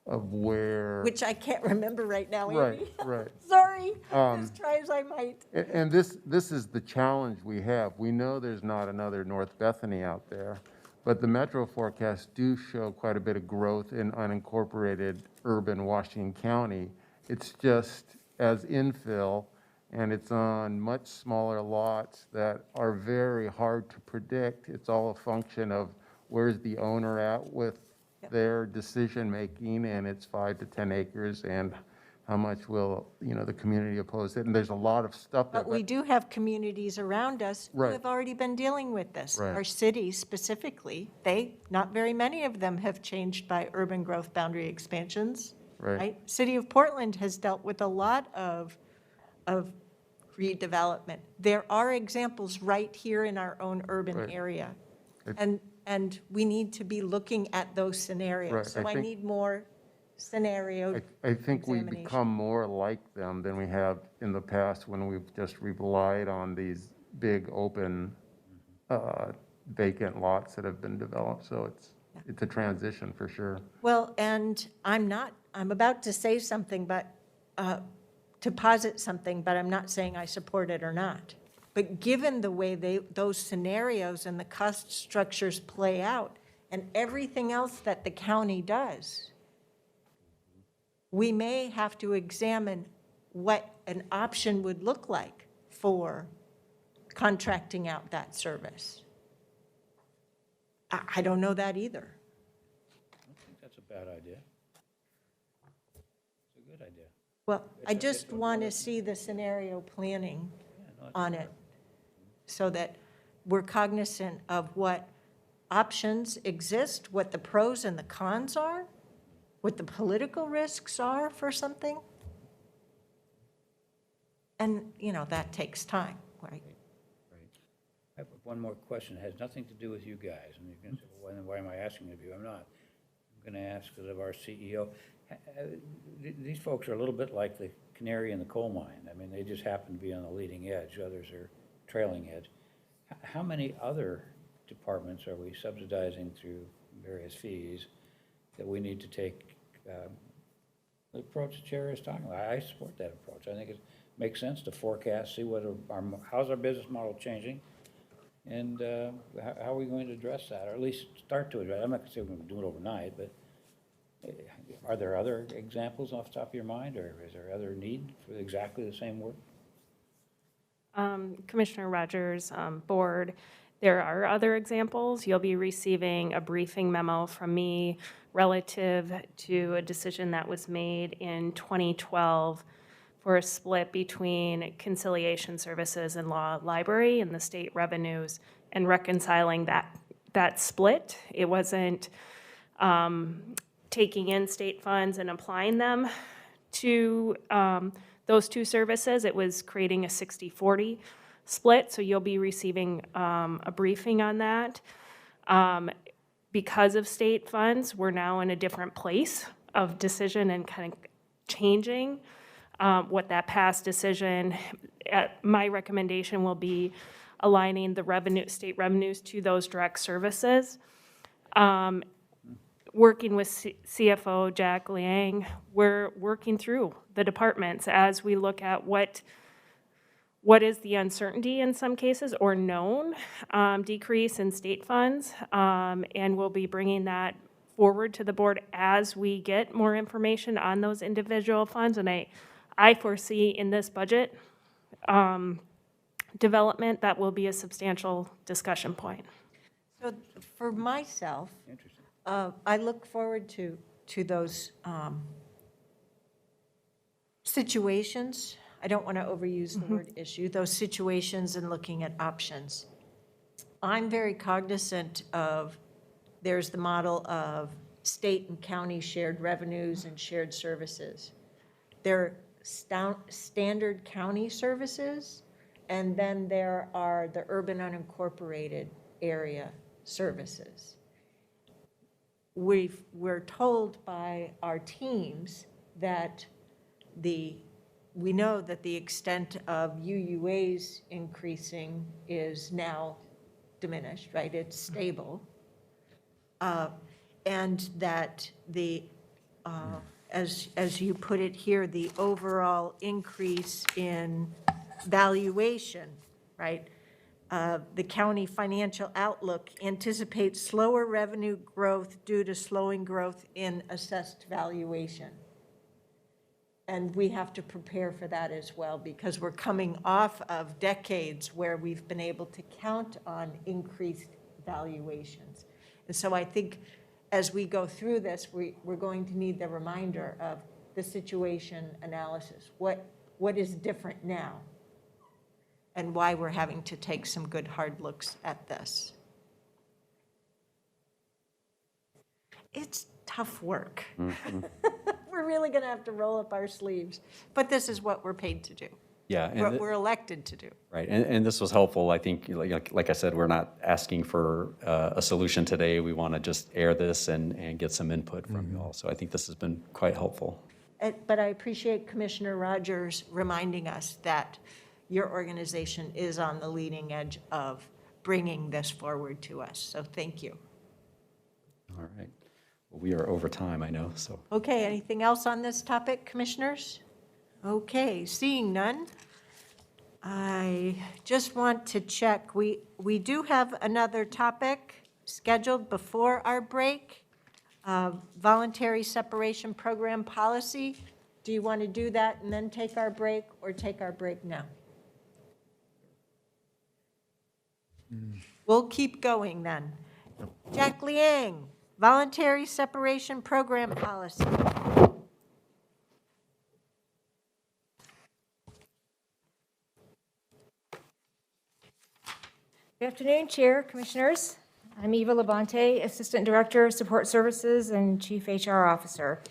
of where. Which I can't remember right now, Right, Andy. right. Sorry, as try as I might. And this is the challenge we have. We know there's not another North Bethany out there, but the metro forecasts do show quite a bit of growth in unincorporated urban Washington County. It's just as infill, and it's on much smaller lots that are very hard to predict. It's all a function of where's the owner at with their decision-making, and it's 5 to 10 acres, and how much will, the community oppose it? And there's a lot of stuff there. But we do have communities around us who Right. have already been dealing with this. Right. Our cities specifically, not very many of them have changed by urban growth boundary expansions. Right. City of Portland has dealt with a lot of redevelopment. There are examples right here in our own urban Right. area. It- And we need to be looking at those scenarios. Right, So I I think- need more scenario. I think we examination. become more like them than we have in the past when we've just relied on these big, open, vacant lots that have been developed. So it's a transition for sure. Well, and I'm about to say something, but, to posit something, but I'm not saying I support it or not. But given the way those scenarios and the cost structures play out, and everything else that the county does, we may have to examine what an option would look like for contracting out that service. I don't know that either. I don't think that's a bad idea. It's a good idea. Well, I just want to see the scenario planning on it so that we're cognizant of what options exist, what the pros and the cons are, what the political risks are for something. And, that takes time, right? I have one more question. It has nothing to do with you guys. And you're going to say, well, why am I asking of you? I'm not. I'm going to ask because of our CEO. These folks are a little bit like the canary in the coal mine. I mean, they just happen to be on the leading edge. Others are trailing edge. How many other departments are we subsidizing through various fees that we need to take the approach the chair is talking about? I support that approach. I think it makes sense to forecast, see how's our business model changing, and how are we going to address that, or at least start to address it. I'm not going to say we're going to do it overnight, but are there other examples off the top of your mind, or is there other need for exactly the same work? Commissioner Rogers, board, there are other examples. You'll be receiving a briefing memo from me relative to a decision that was made in 2012 for a split between conciliation services and law library and the state revenues, and reconciling that split. It wasn't taking in state funds and applying them to those two services. It was creating a 60-40 split, so you'll be receiving a briefing on that. Because of state funds, we're now in a different place of decision and kind of changing what that past decision. My recommendation will be aligning the state revenues to those direct services. Working with CFO Jack Liang, we're working through the departments as we look at what is the uncertainty in some cases or known decrease in state funds, and we'll be bringing that forward to the board as we get more information on those individual funds. And I foresee in this budget development that will be a substantial discussion point. So for myself, I look forward to those situations. I don't want to overuse the word issue, those situations and looking at options. I'm very cognizant of, there's the model of state and county shared revenues and shared services. There are standard county services, and then there are the urban unincorporated area services. we're told by our teams that we know that the extent of UUAs increasing is now diminished, right? It's stable. And that as you put it here, the overall increase in valuation, right? The county financial outlook anticipates slower revenue growth due to slowing growth in assessed valuation. And we have to prepare for that as well, because we're coming off of decades where we've been able to count on increased valuations. And so I think as we go through this, we're going to need the reminder of the situation analysis. What is different now? And why we're having to take some good hard looks at this. It's tough work. We're really going to have to roll up our sleeves, but this is what we're paid to do. Yeah. and What we're elected to do. Right, and this was helpful. I think, like I said, we're not asking for a solution today. We want to just air this and get some input from you all. So I think this has been quite helpful. But I appreciate Commissioner Rogers reminding us that your organization is on the leading edge of bringing this forward to us. So thank you. All right. Well, we are over time, I know, so. Okay, anything else on this topic, commissioners? Okay, seeing none. I just want to check. We do have another topic scheduled before our break. Voluntary separation program policy. Do you want to do that and then take our break, or take our break now? We'll keep going then. Jack Liang, voluntary separation program policy. Good afternoon, Chair, Commissioners. I'm Eva Labonte, Assistant Director of Support Services and Chief HR Officer,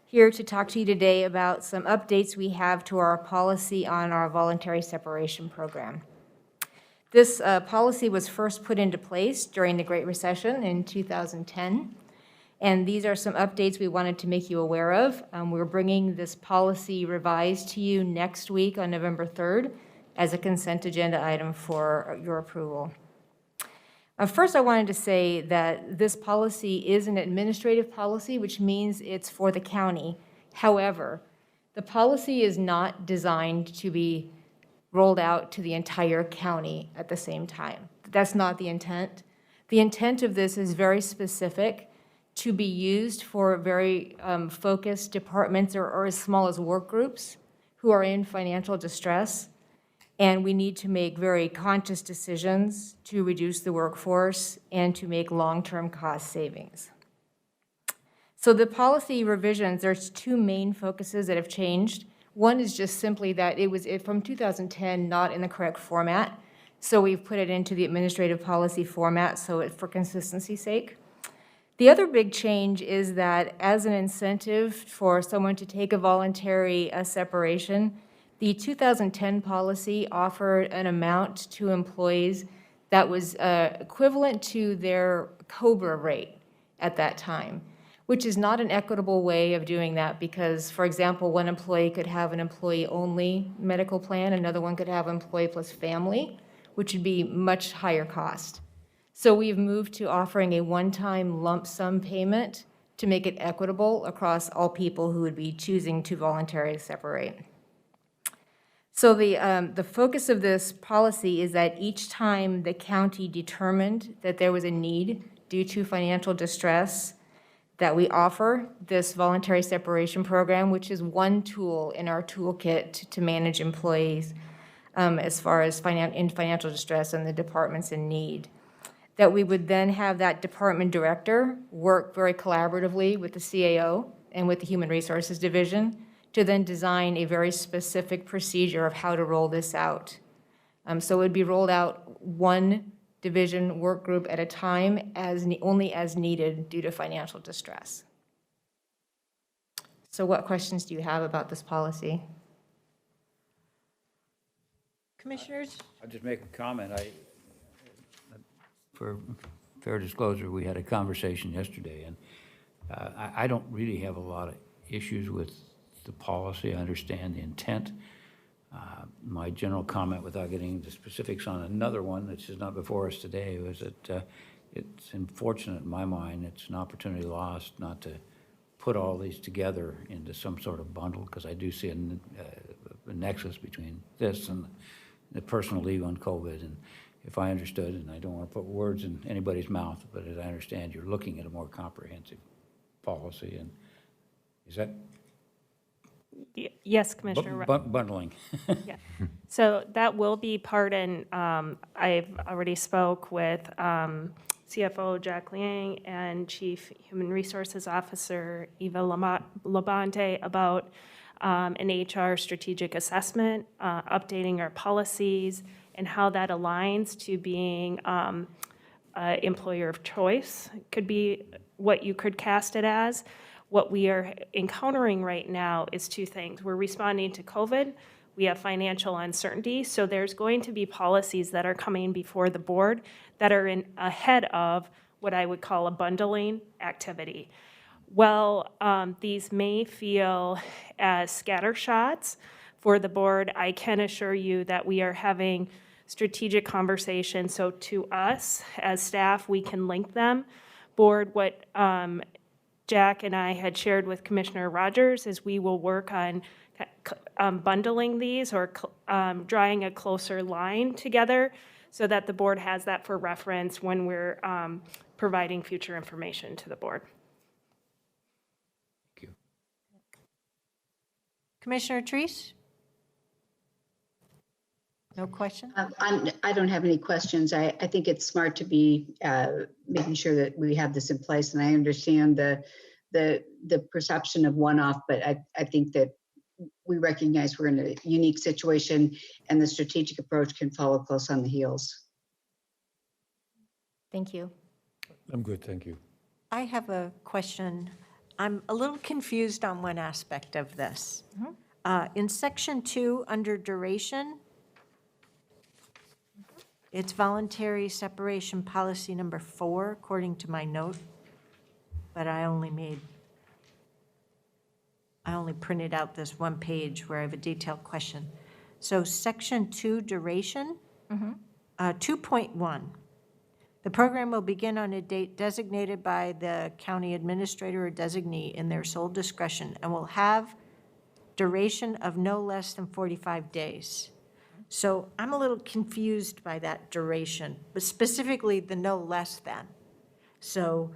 here to talk to you today about some updates we have to our policy on our voluntary separation program. This policy was first put into place during the Great Recession in 2010, and these are some updates we wanted to make you aware of. We're bringing this policy revised to you next week on November 3rd as a consent agenda item for your approval. First, I wanted to say that this policy is an administrative policy, which means it's for the county. However, the policy is not designed to be rolled out to the entire county at the same time. That's not the intent. The intent of this is very specific to be used for very focused departments or as small as work groups who are in financial distress. And we need to make very conscious decisions to reduce the workforce and to make long-term cost savings. So the policy revisions, there's two main focuses that have changed. One is just simply that it was from 2010 not in the correct format. So we've put it into the administrative policy format for consistency's sake. The other big change is that as an incentive for someone to take a voluntary separation, the 2010 policy offered an amount to employees that was equivalent to their COBRA rate at that time, which is not an equitable way of doing that because, for example, one employee could have an employee-only medical plan, another one could have employee plus family, which would be much higher cost. So we've moved to offering a one-time lump sum payment to make it equitable across all people who would be choosing to voluntarily separate. So the focus of this policy is that each time the county determined that there was a need due to financial distress, that we offer this voluntary separation program, which is one tool in our toolkit to manage employees as far as in financial distress and the departments in need. That we would then have that department director work very collaboratively with the CAO and with the Human Resources Division to then design a very specific procedure of how to roll this out. So it would be rolled out one division work group at a time, only as needed due to financial distress. So what questions do you have about this policy? Commissioners? I'll just make a comment. For fair disclosure, we had a conversation yesterday, and I don't really have a lot of issues with the policy. I understand the intent. My general comment, without getting into specifics on another one that's just not before us today, was that it's unfortunate in my mind, it's an opportunity lost not to put all these together into some sort of bundle, because I do see a nexus between this and the personal leave on COVID. And if I understood, and I don't want to put words in anybody's mouth, but as I understand, you're looking at a more comprehensive policy. And is that Yes, Commissioner. bundling? Yeah. So that will be part, and I've already spoke with CFO Jack Liang and Chief Human Resources Officer Eva Labonte about an HR strategic assessment, updating our policies, and how that aligns to being employer of choice could be what you could cast it as. What we are encountering right now is two things. We're responding to COVID. We have financial uncertainty. So there's going to be policies that are coming before the board that are ahead of what I would call a bundling activity. Well, these may feel as scattershots for the board. I can assure you that we are having strategic conversations. So to us as staff, we can link them. Board, what Jack and I had shared with Commissioner Rogers is we will work on bundling these or drawing a closer line together so that the board has that for reference when we're providing future information to the board. Thank you. Commissioner Treese? No question? I don't have any questions. I think it's smart to be making sure that we have this in place, and I understand the perception of one-off, but I think that we recognize we're in a unique situation, and the strategic approach can follow close on the heels. Thank you. I'm good, thank you. I have a question. I'm a little confused on one aspect of this. In section 2, under duration, it's voluntary separation policy number 4, according to my note, but I only printed out this one page where I have a detailed question. So section 2, duration, 2.1. The program will begin on a date designated by the county administrator or designee in their sole discretion and will have duration of no less than 45 days. So I'm a little confused by that duration, but specifically the no less than. So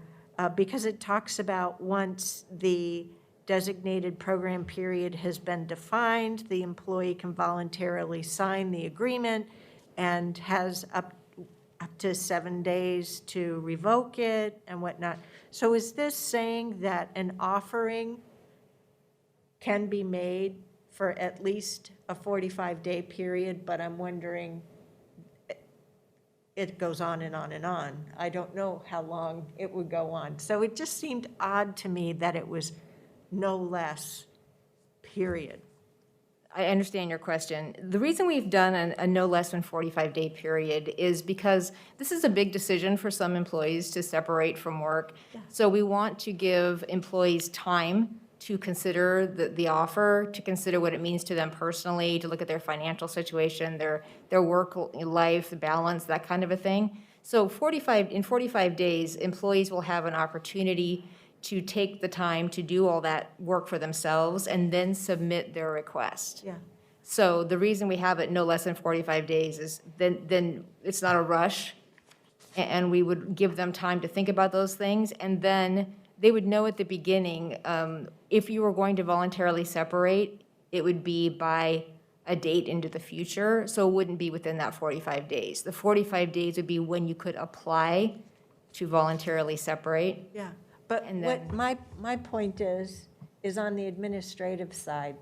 because it talks about once the designated program period has been defined, the employee can voluntarily sign the agreement and has up to 7 days to revoke it and whatnot. So is this saying that an offering can be made for at least a 45-day period, but I'm wondering, it goes on and on and on. I don't know how long it would go on. So it just seemed odd to me that it was no less, period. I understand your question. The reason we've done a no less than 45-day period is because this is a big decision for some employees to separate from work. Yeah. So we want to give employees time to consider the offer, to consider what it means to them personally, to look at their financial situation, their work-life balance, that kind of a thing. So in 45 days, employees will have an opportunity to take the time to do all that work for themselves and then submit their request. Yeah. So the reason we have it no less than 45 days is then it's not a rush, and we would give them time to think about those things, and then they would know at the beginning, if you were going to voluntarily separate, it would be by a date into the future, so it wouldn't be within that 45 days. The 45 days would be when you could apply to voluntarily separate. Yeah, but And what then- my point is on the administrative side.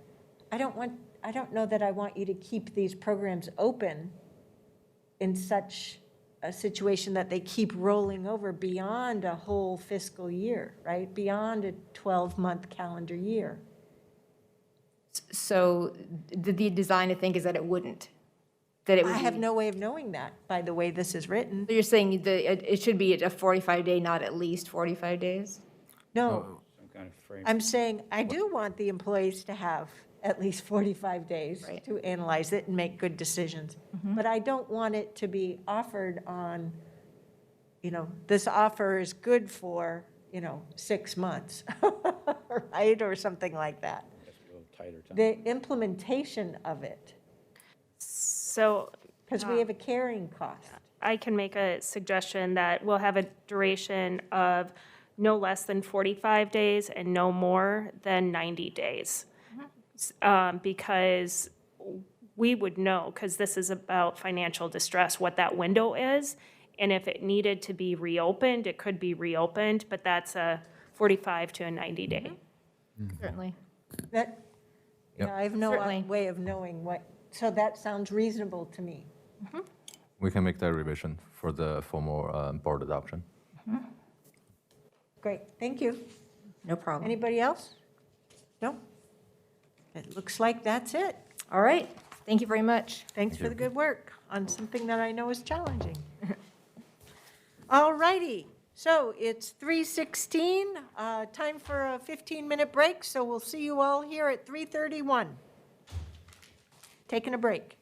I don't know that I want you to keep these programs open in such a situation that they keep rolling over beyond a whole fiscal year, right? Beyond a 12-month calendar year. So the design, I think, is that it wouldn't. That it would I have be- no way of knowing that by the way this is written. So you're saying that it should be a 45-day, not at least 45 days? No, Some kind of frame. I'm saying I do want the employees to have at least 45 days Right. to analyze it and make good decisions. But I don't want it to be offered on, this offer is good for, 6 months, right? Or something like that. A little tighter time. The implementation of it, So because we have a carrying cost. I can make a suggestion that we'll have a duration of no less than 45 days and no more than 90 days. Because we would know, because this is about financial distress, what that window is. And if it needed to be reopened, it could be reopened, but that's a 45 to a 90 day. Certainly. That, I have no Certainly. way of knowing what, so that sounds reasonable to me. We can make that revision for the formal board adoption. Great, thank you. No problem. Anybody else? No? It looks like that's it. All right. Thank you very much. Thanks for the good work on something that I know is challenging. All righty, so it's 3:16, time for a 15-minute break, so we'll see you all here at 3:31. Taking a break.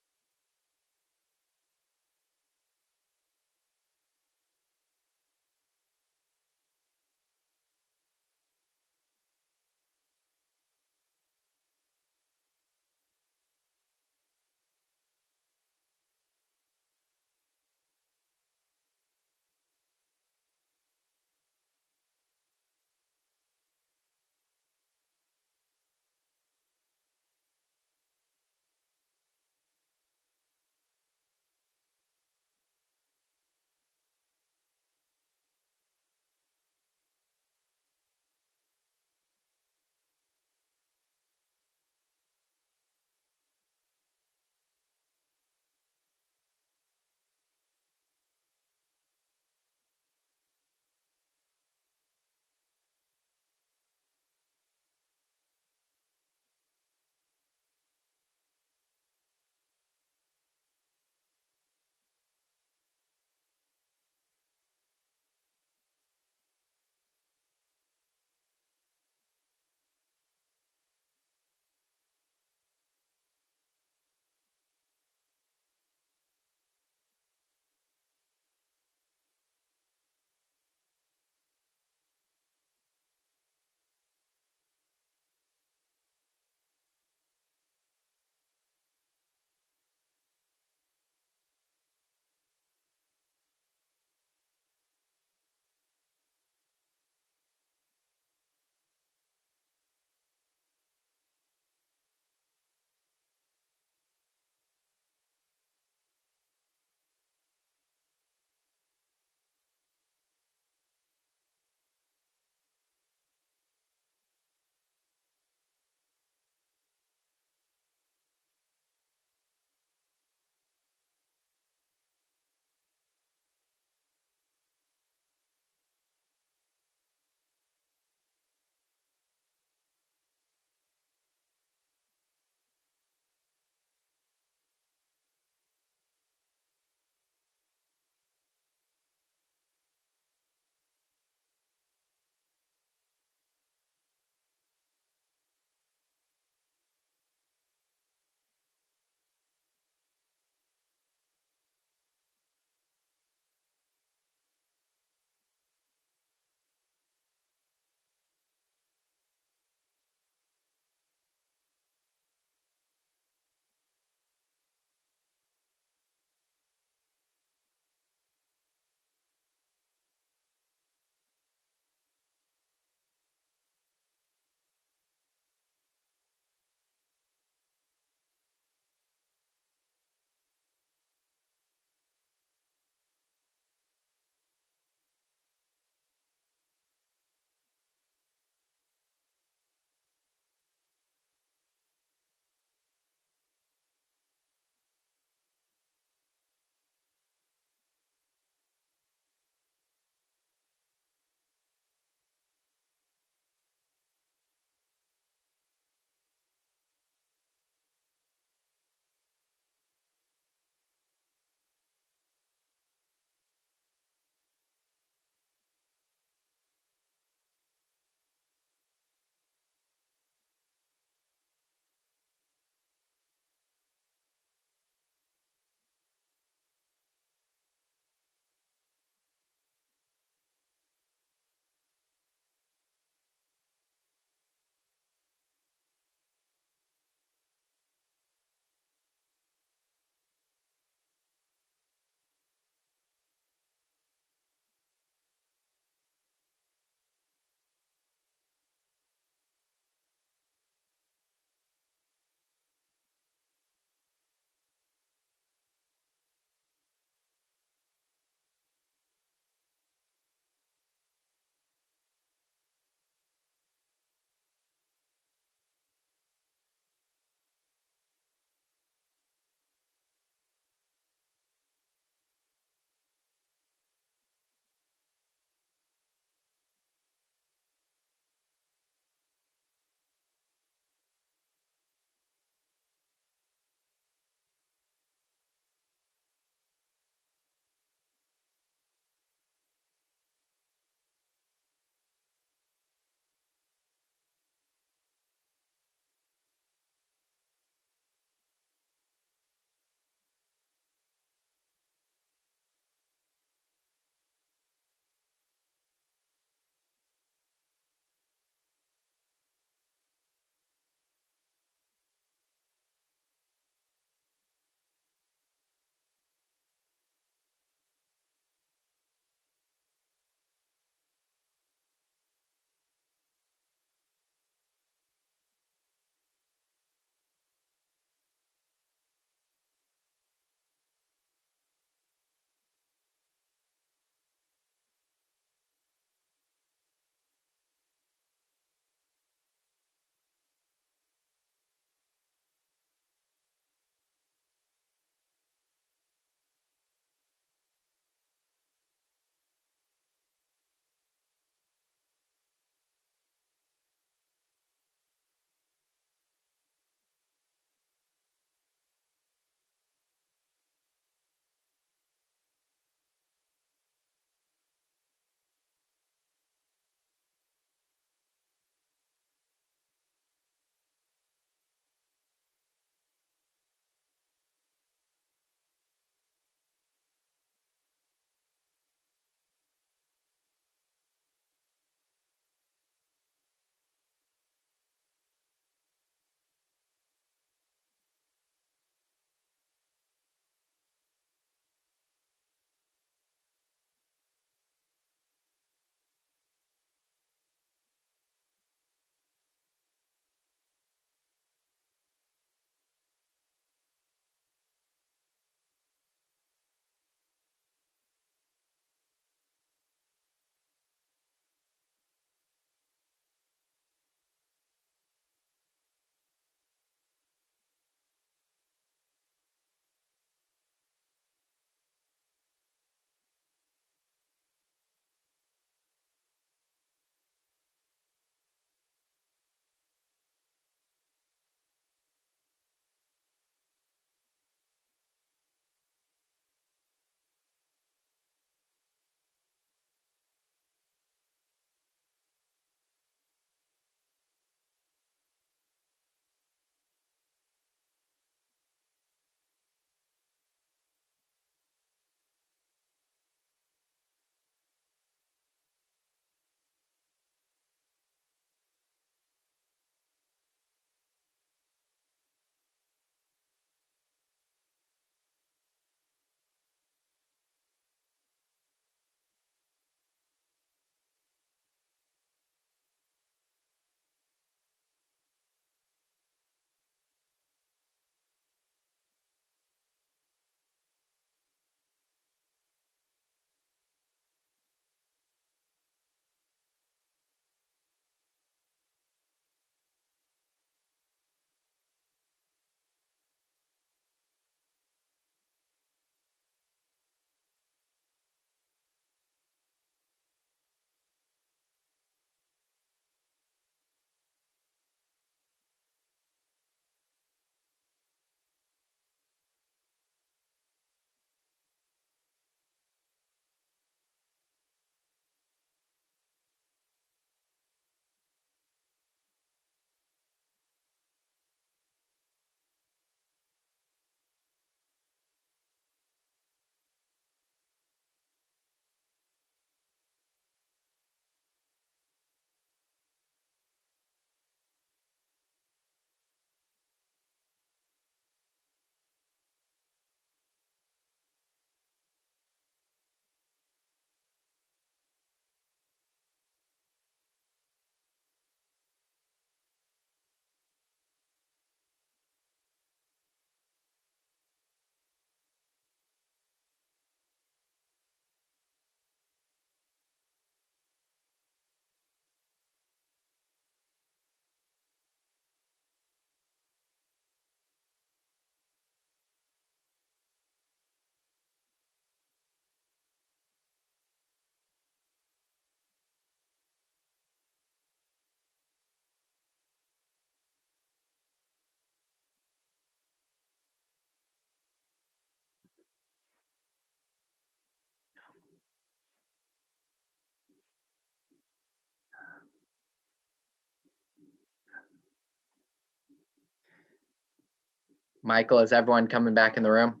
Michael, is everyone coming back in the room?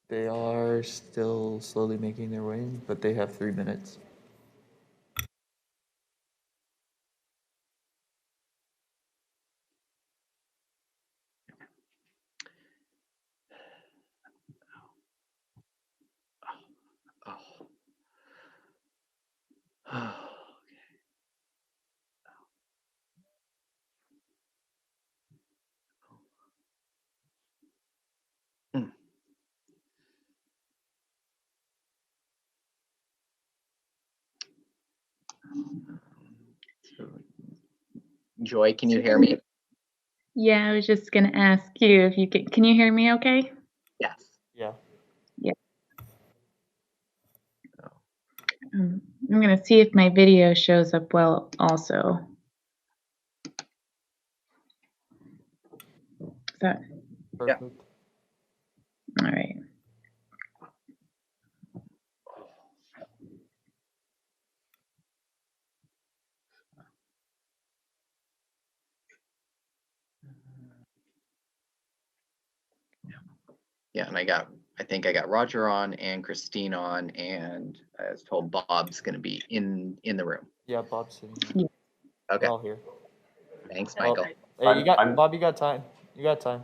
They are still slowly making their way in, but they have 3 minutes. Oh. Joy, can you hear me? Yeah, I was just gonna ask you if you can you hear me okay? Yes. Yeah. Yeah. I'm gonna see if my video shows up well also. Is that Perfect. all right? Yeah, and I think I got Roger on and Christine on, and I was told Bob's gonna be in the room. Yeah, Bob's sitting here. Yeah. Okay. They're all here. Thanks, Well, Michael. hey, Bob, you got time. You got time.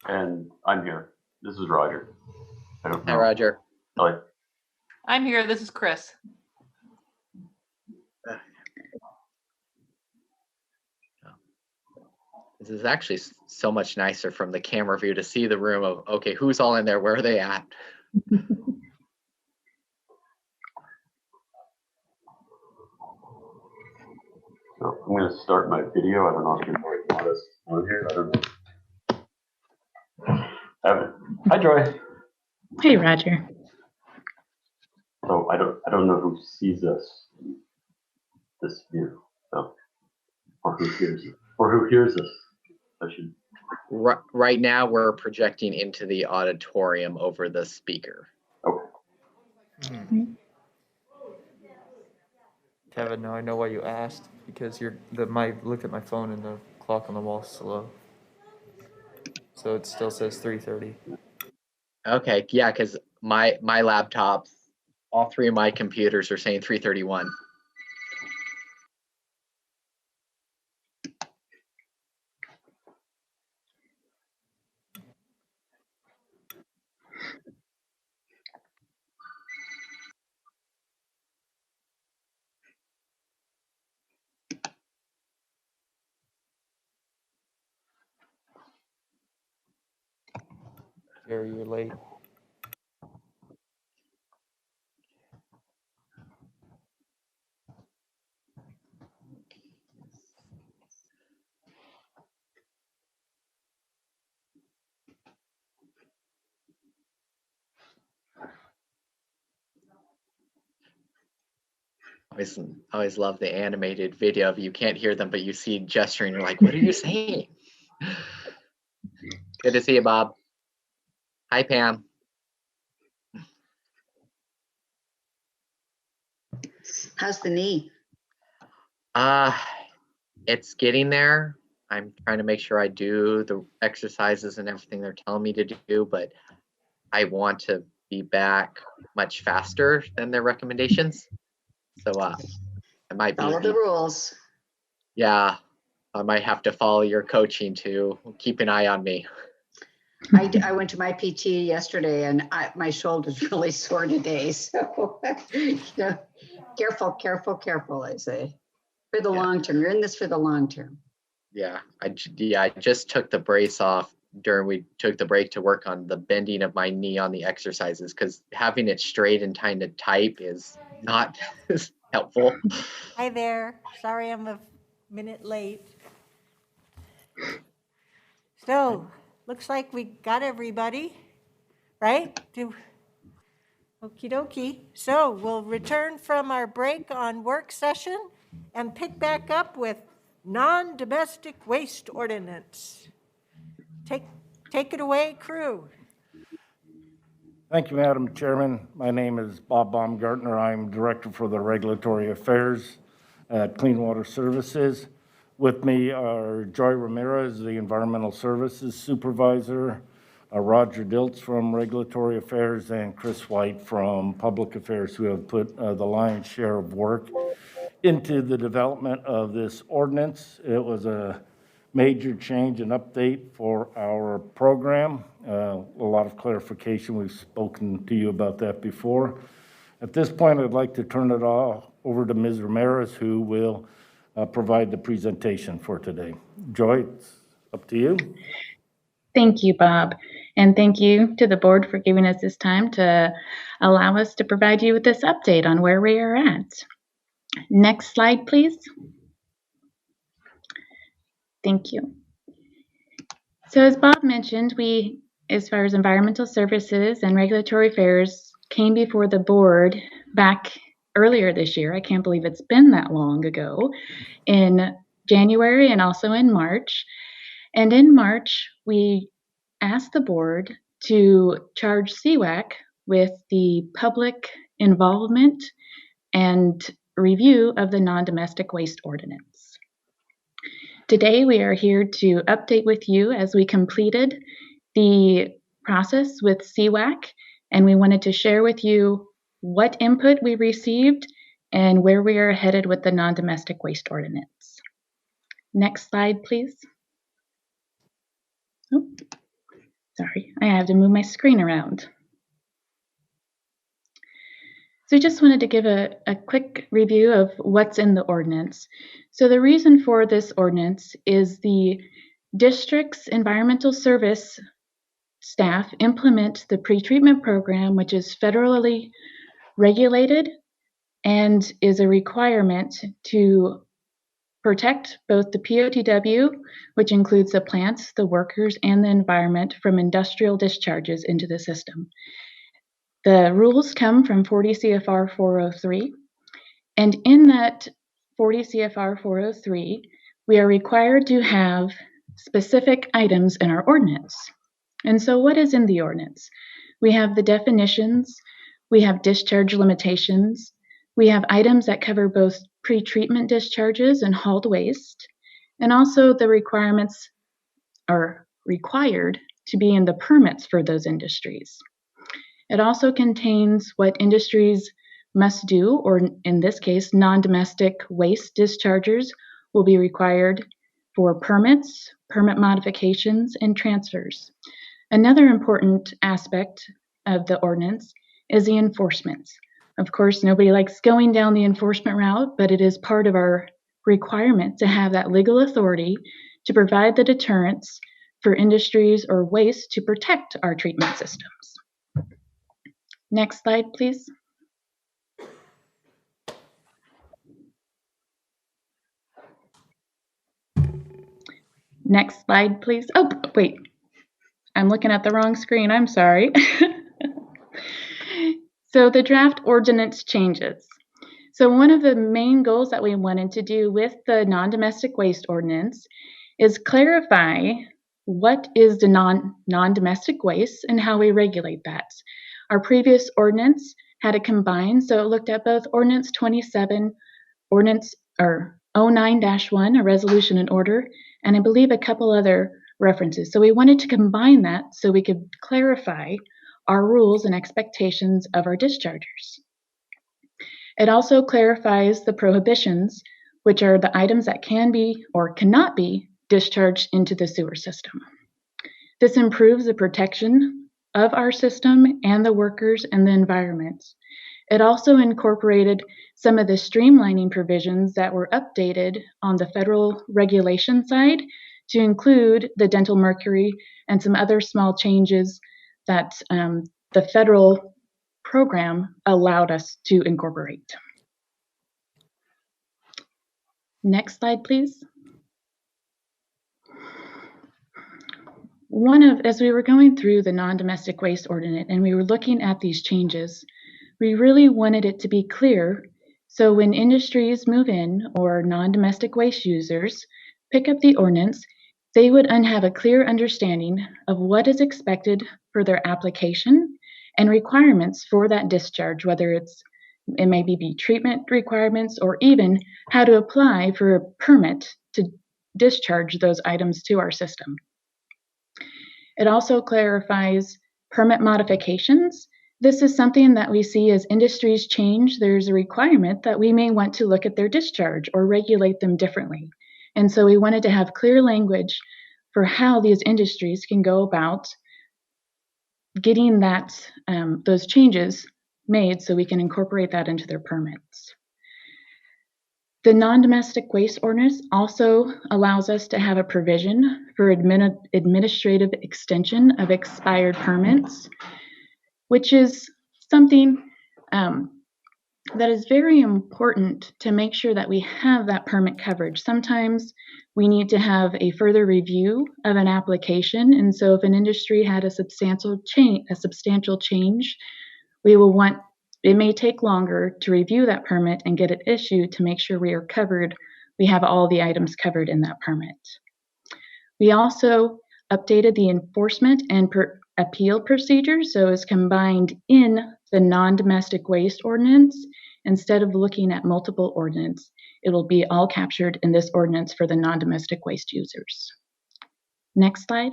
And I'm here. This is Roger. I don't know. Hi, Roger. Hi. I'm here. This is Chris. This is actually so much nicer from the camera view to see the room of, okay, who's all in there? Where are they at? So I'm going to start my video. I don't know if you're going to on here. I don't know. Hi, Joy. Hey, Roger. So I don't know who sees us in this view, so or who hears it, or who hears us. I should. Right now, we're projecting into the auditorium over the speaker. Okay. Kevin, now I know why you asked, because look at my phone and the clock on the wall is slow. So it still says 3:30. Okay, yeah, because my laptops, all three of my computers are saying 3:31. Jerry, you're late. I always love the animated video of you can't hear them, but you see gesturing. You're like, what are you saying? Good to see you, Bob. Hi, Pam. How's the knee? It's getting there. I'm trying to make sure I do the exercises and everything they're telling me to do, but I want to be back much faster than their recommendations. So I might be. Follow the rules. Yeah, I might have to follow your coaching to keep an eye on me. I went to my PT yesterday and my shoulder's really sore today. So, careful, I say. For the long term. You're in this for the long term. Yeah, I just took the brace off during we took the break to work on the bending of my knee on the exercises, because having it straight and trying to type is not helpful. Hi there. Sorry I'm a minute late. So, looks like we got everybody, right? Okie dokie. So we'll return from our break on work session and pick back up with non-domestic waste ordinance. Take it away, crew. Thank you, Madam Chairman. My name is Bob Baumgartner. I'm Director for the Regulatory Affairs at Clean Water Services. With me are Joy Ramirez, the Environmental Services Supervisor, Roger Diltz from Regulatory Affairs, and Chris White from Public Affairs, who have put the lion's share of work into the development of this ordinance. It was a major change and update for our program. A lot of clarification. We've spoken to you about that before. At this point, I'd like to turn it all over to Ms. Ramirez, who will provide the presentation for today. Joy, it's up to you. Thank you, Bob. And thank you to the board for giving us this time to allow us to provide you with this update on where we are at. Next slide, please. Thank you. So as Bob mentioned, we, as far as environmental services and regulatory affairs, came before the board back earlier this year. I can't believe it's been that long ago, in January and also in March. And in March, we asked the board to charge CWAC with the public involvement and review of the non-domestic waste ordinance. Today, we are here to update with you as we completed the process with CWAC, and we wanted to share with you what input we received and where we are headed with the non-domestic waste ordinance. Next slide, please. Oh, sorry, I have to move my screen around. So I just wanted to give a quick review of what's in the ordinance. So the reason for this ordinance is the district's environmental service staff implement the pretreatment program, which is federally regulated and is a requirement to protect both the POTW, which includes the plants, the workers, and the environment from industrial discharges into the system. The rules come from 40 CFR 403, and in that 40 CFR 403, we are required to have specific items in our ordinance. And so what is in the ordinance? We have the definitions, we have discharge limitations, we have items that cover both pre-treatment discharges and hauled waste, and also the requirements are required to be in the permits for those industries. It also contains what industries must do, or in this case, non-domestic waste dischargers will be required for permits, permit modifications, and transfers. Another important aspect of the ordinance is the enforcement. Of course, nobody likes going down the enforcement route, but it is part of our requirement to have that legal authority to provide the deterrence for industries or waste to protect our treatment systems. Next slide, please. Next slide, please. Oh, wait. I'm looking at the wrong screen. I'm sorry. So the draft ordinance changes. So one of the main goals that we wanted to do with the non-domestic waste ordinance is clarify what is the non-domestic waste and how we regulate that. Our previous ordinance had it combined, so it looked at both Ordinance 27, Ordinance or 09-1, a resolution and order, and I believe a couple other references. So we wanted to combine that so we could clarify our rules and expectations of our dischargers. It also clarifies the prohibitions, which are the items that can be or cannot be discharged into the sewer system. This improves the protection of our system and the workers and the environment. It also incorporated some of the streamlining provisions that were updated on the federal regulation side to include the dental mercury and some other small changes that the federal program allowed us to incorporate. Next slide, please. As we were going through the non-domestic waste ordinance and we were looking at these changes, we really wanted it to be clear. So when industries move in or non-domestic waste users pick up the ordinance, they would have a clear understanding of what is expected for their application and requirements for that discharge, whether it's It may be treatment requirements or even how to apply for a permit to discharge those items to our system. It also clarifies permit modifications. This is something that we see as industries change. There's a requirement that we may want to look at their discharge or regulate them differently. And so we wanted to have clear language for how these industries can go about getting that those changes made so we can incorporate that into their permits. The non-domestic waste ordinance also allows us to have a provision for administrative extension of expired permits, which is something that is very important to make sure that we have that permit coverage. Sometimes we need to have a further review of an application, and so if an industry had a substantial change, we will want, it may take longer to review that permit and get it issued to make sure we are covered, we have all the items covered in that permit. We also updated the enforcement and appeal procedures, so it's combined in the non-domestic waste ordinance. Instead of looking at multiple ordinance, it will be all captured in this ordinance for the non-domestic waste users. Next slide.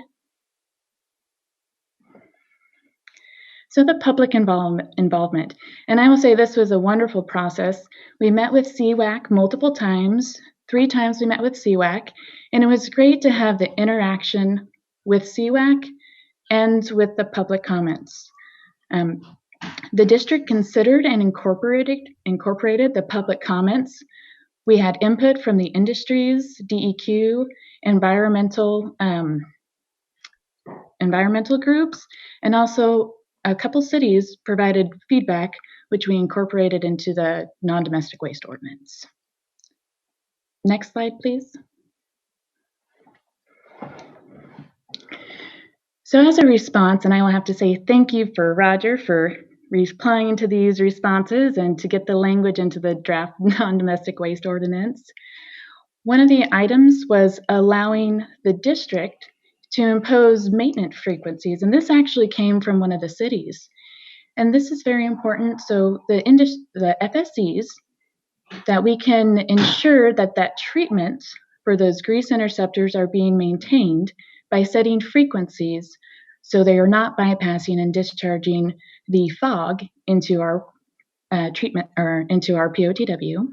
So the public involvement, and I will say this was a wonderful process. We met with CWAC multiple times. 3 times we met with CWAC, and it was great to have the interaction with CWAC and with the public comments. The district considered and incorporated the public comments. We had input from the industries, DEQ, environmental groups, and also a couple cities provided feedback, which we incorporated into the non-domestic waste ordinance. Next slide, please. So as a response, and I will have to say thank you for Roger for replying to these responses and to get the language into the draft non-domestic waste ordinance. One of the items was allowing the district to impose maintenance frequencies, and this actually came from one of the cities. And this is very important. So the FSCs, that we can ensure that that treatment for those grease interceptors are being maintained by setting frequencies so they are not bypassing and discharging the fog into our treatment or into our POTW.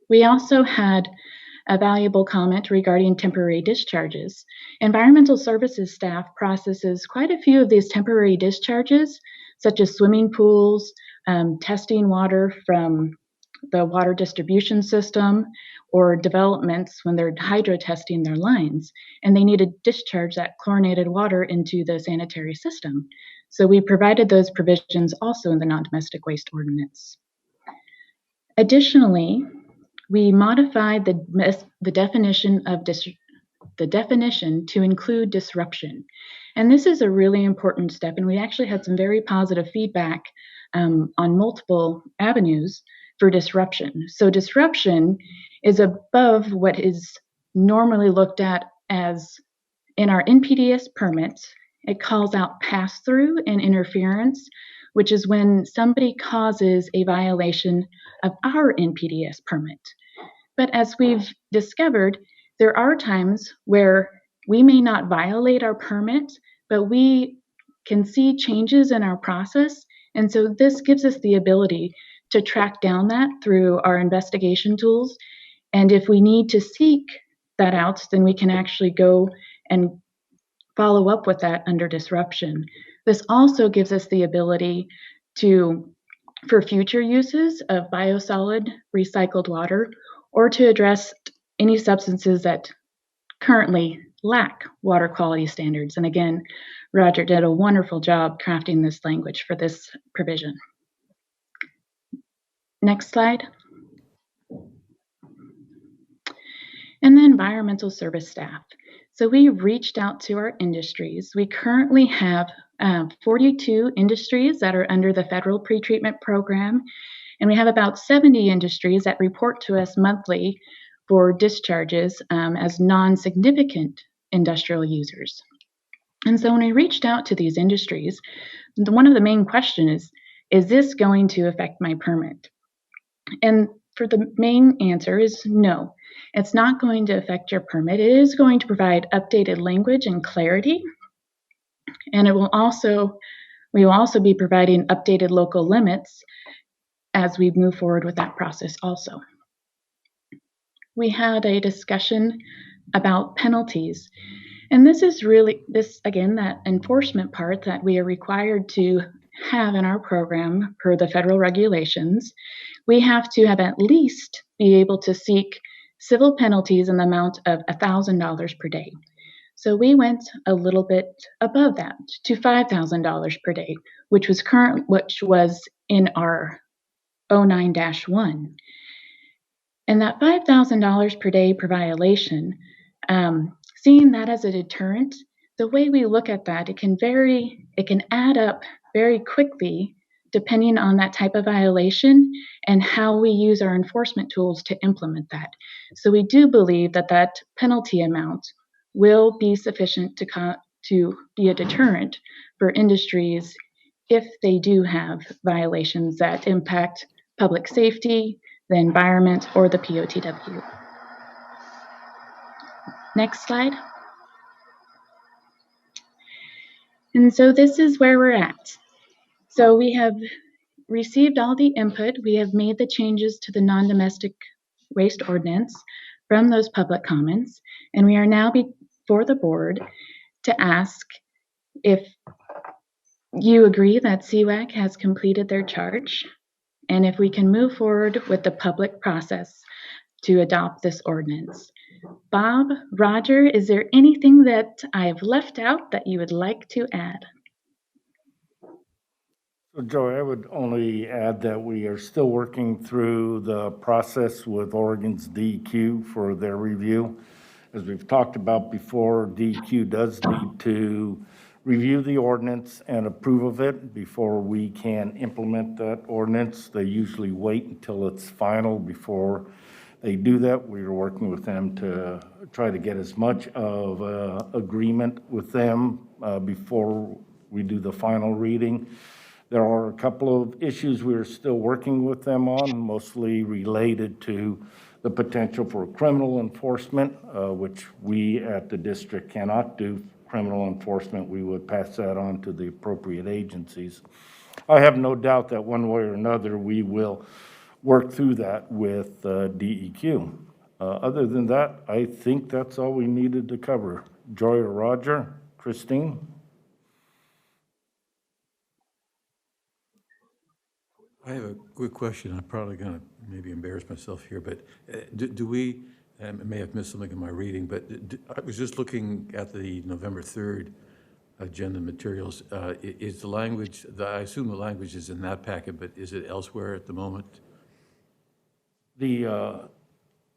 We also had a valuable comment regarding temporary discharges. Environmental services staff processes quite a few of these temporary discharges, such as swimming pools, testing water from the water distribution system, or developments when they're hydro testing their lines, and they need to discharge that chlorinated water into the sanitary system. So we provided those provisions also in the non-domestic waste ordinance. Additionally, we modified the definition to include disruption. And this is a really important step, and we actually had some very positive feedback on multiple avenues for disruption. So disruption is above what is normally looked at as in our NPDES permits. It calls out pass-through and interference, which is when somebody causes a violation of our NPDES permit. But as we've discovered, there are times where we may not violate our permit, but we can see changes in our process. And so this gives us the ability to track down that through our investigation tools. And if we need to seek that out, then we can actually go and follow up with that under disruption. This also gives us the ability to, for future uses of biosolid recycled water, or to address any substances that currently lack water quality standards. And again, Roger did a wonderful job crafting this language for this provision. Next slide. And the environmental service staff. So we reached out to our industries. We currently have 42 industries that are under the federal pretreatment program, and we have about 70 industries that report to us monthly for discharges as non-significant industrial users. And so when we reached out to these industries, one of the main questions is, is this going to affect my permit? And for the main answer is no. It's not going to affect your permit. It is going to provide updated language and clarity. And we will also be providing updated local limits as we move forward with that process also. We had a discussion about penalties. And this is really, again, that enforcement part that we are required to have in our program per the federal regulations. We have to have at least be able to seek civil penalties in the amount of $1,000 per day. So we went a little bit above that to $5,000 per day, which was in our 09-1. And that $5,000 per day per violation, seeing that as a deterrent, the way we look at that, it can add up very quickly depending on that type of violation and how we use our enforcement tools to implement that. So we do believe that that penalty amount will be sufficient to be a deterrent for industries if they do have violations that impact public safety, the environment, or the POTW. Next slide. And so this is where we're at. So we have received all the input. We have made the changes to the non-domestic waste ordinance from those public comments. And we are now before the board to ask if you agree that CWAC has completed their charge and if we can move forward with the public process to adopt this ordinance. Bob, Roger, is there anything that I've left out that you would like to add? So Joey, I would only add that we are still working through the process with Oregon's DEQ for their review. As we've talked about before, DEQ does need to review the ordinance and approve of it before we can implement that ordinance. They usually wait until it's final before they do that. We are working with them to try to get as much of agreement with them before we do the final reading. There are a couple of issues we're still working with them on, mostly related to the potential for criminal enforcement, which we at the district cannot do. Criminal enforcement, we would pass that on to the appropriate agencies. I have no doubt that one way or another we will work through that with DEQ. Other than that, I think that's all we needed to cover. Joy or Roger, Christine? I have a quick question. I'm probably going to maybe embarrass myself here, but do we, I may have missed something in my reading, but I was just looking at the November 3rd agenda materials. Is the language, I assume the language is in that packet, but is it elsewhere at the moment? The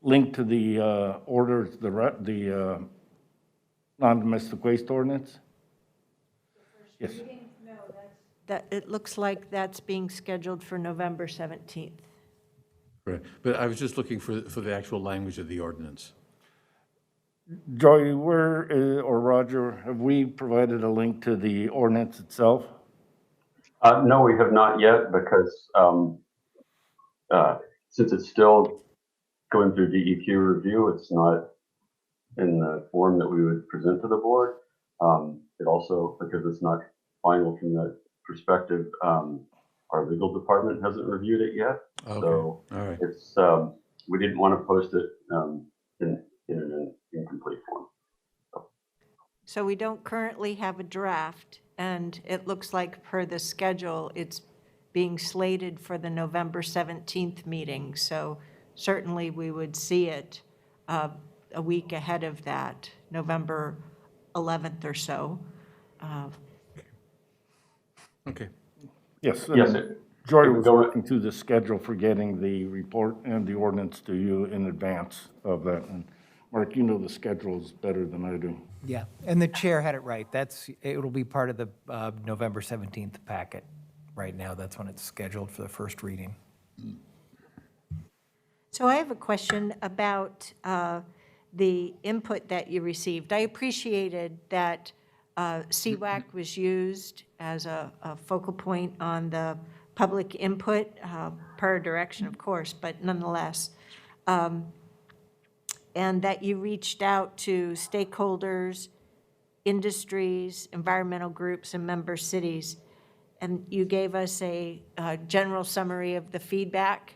link to the orders, the non-domestic waste ordinance? Yes. That, it looks like that's being scheduled for November 17th. Right, but I was just looking for the actual language of the ordinance. Joy, or Roger, have we provided a link to the ordinance itself? No, we have not yet because since it's still going through DEQ review, it's not in the form that we would present to the board. It also, because it's not final from that perspective, our legal department hasn't reviewed it yet. Okay. So all right. It's we didn't want to post it in an incomplete form. So we don't currently have a draft, and it looks like per the schedule, it's being slated for the November 17th meeting. So certainly we would see it a week ahead of that, November 11th or so. Okay. Yes. Yes. Joy was working through the schedule for getting the report and the ordinance to you in advance of that. And Mark, you know the schedules better than I do. Yeah, and the chair had it right. It'll be part of the November 17th packet right now. That's when it's scheduled for the first reading. So I have a question about the input that you received. I appreciated that CWAC was used as a focal point on the public input, per direction, of course, but nonetheless. And that you reached out to stakeholders, industries, environmental groups, and member cities. And you gave us a general summary of the feedback.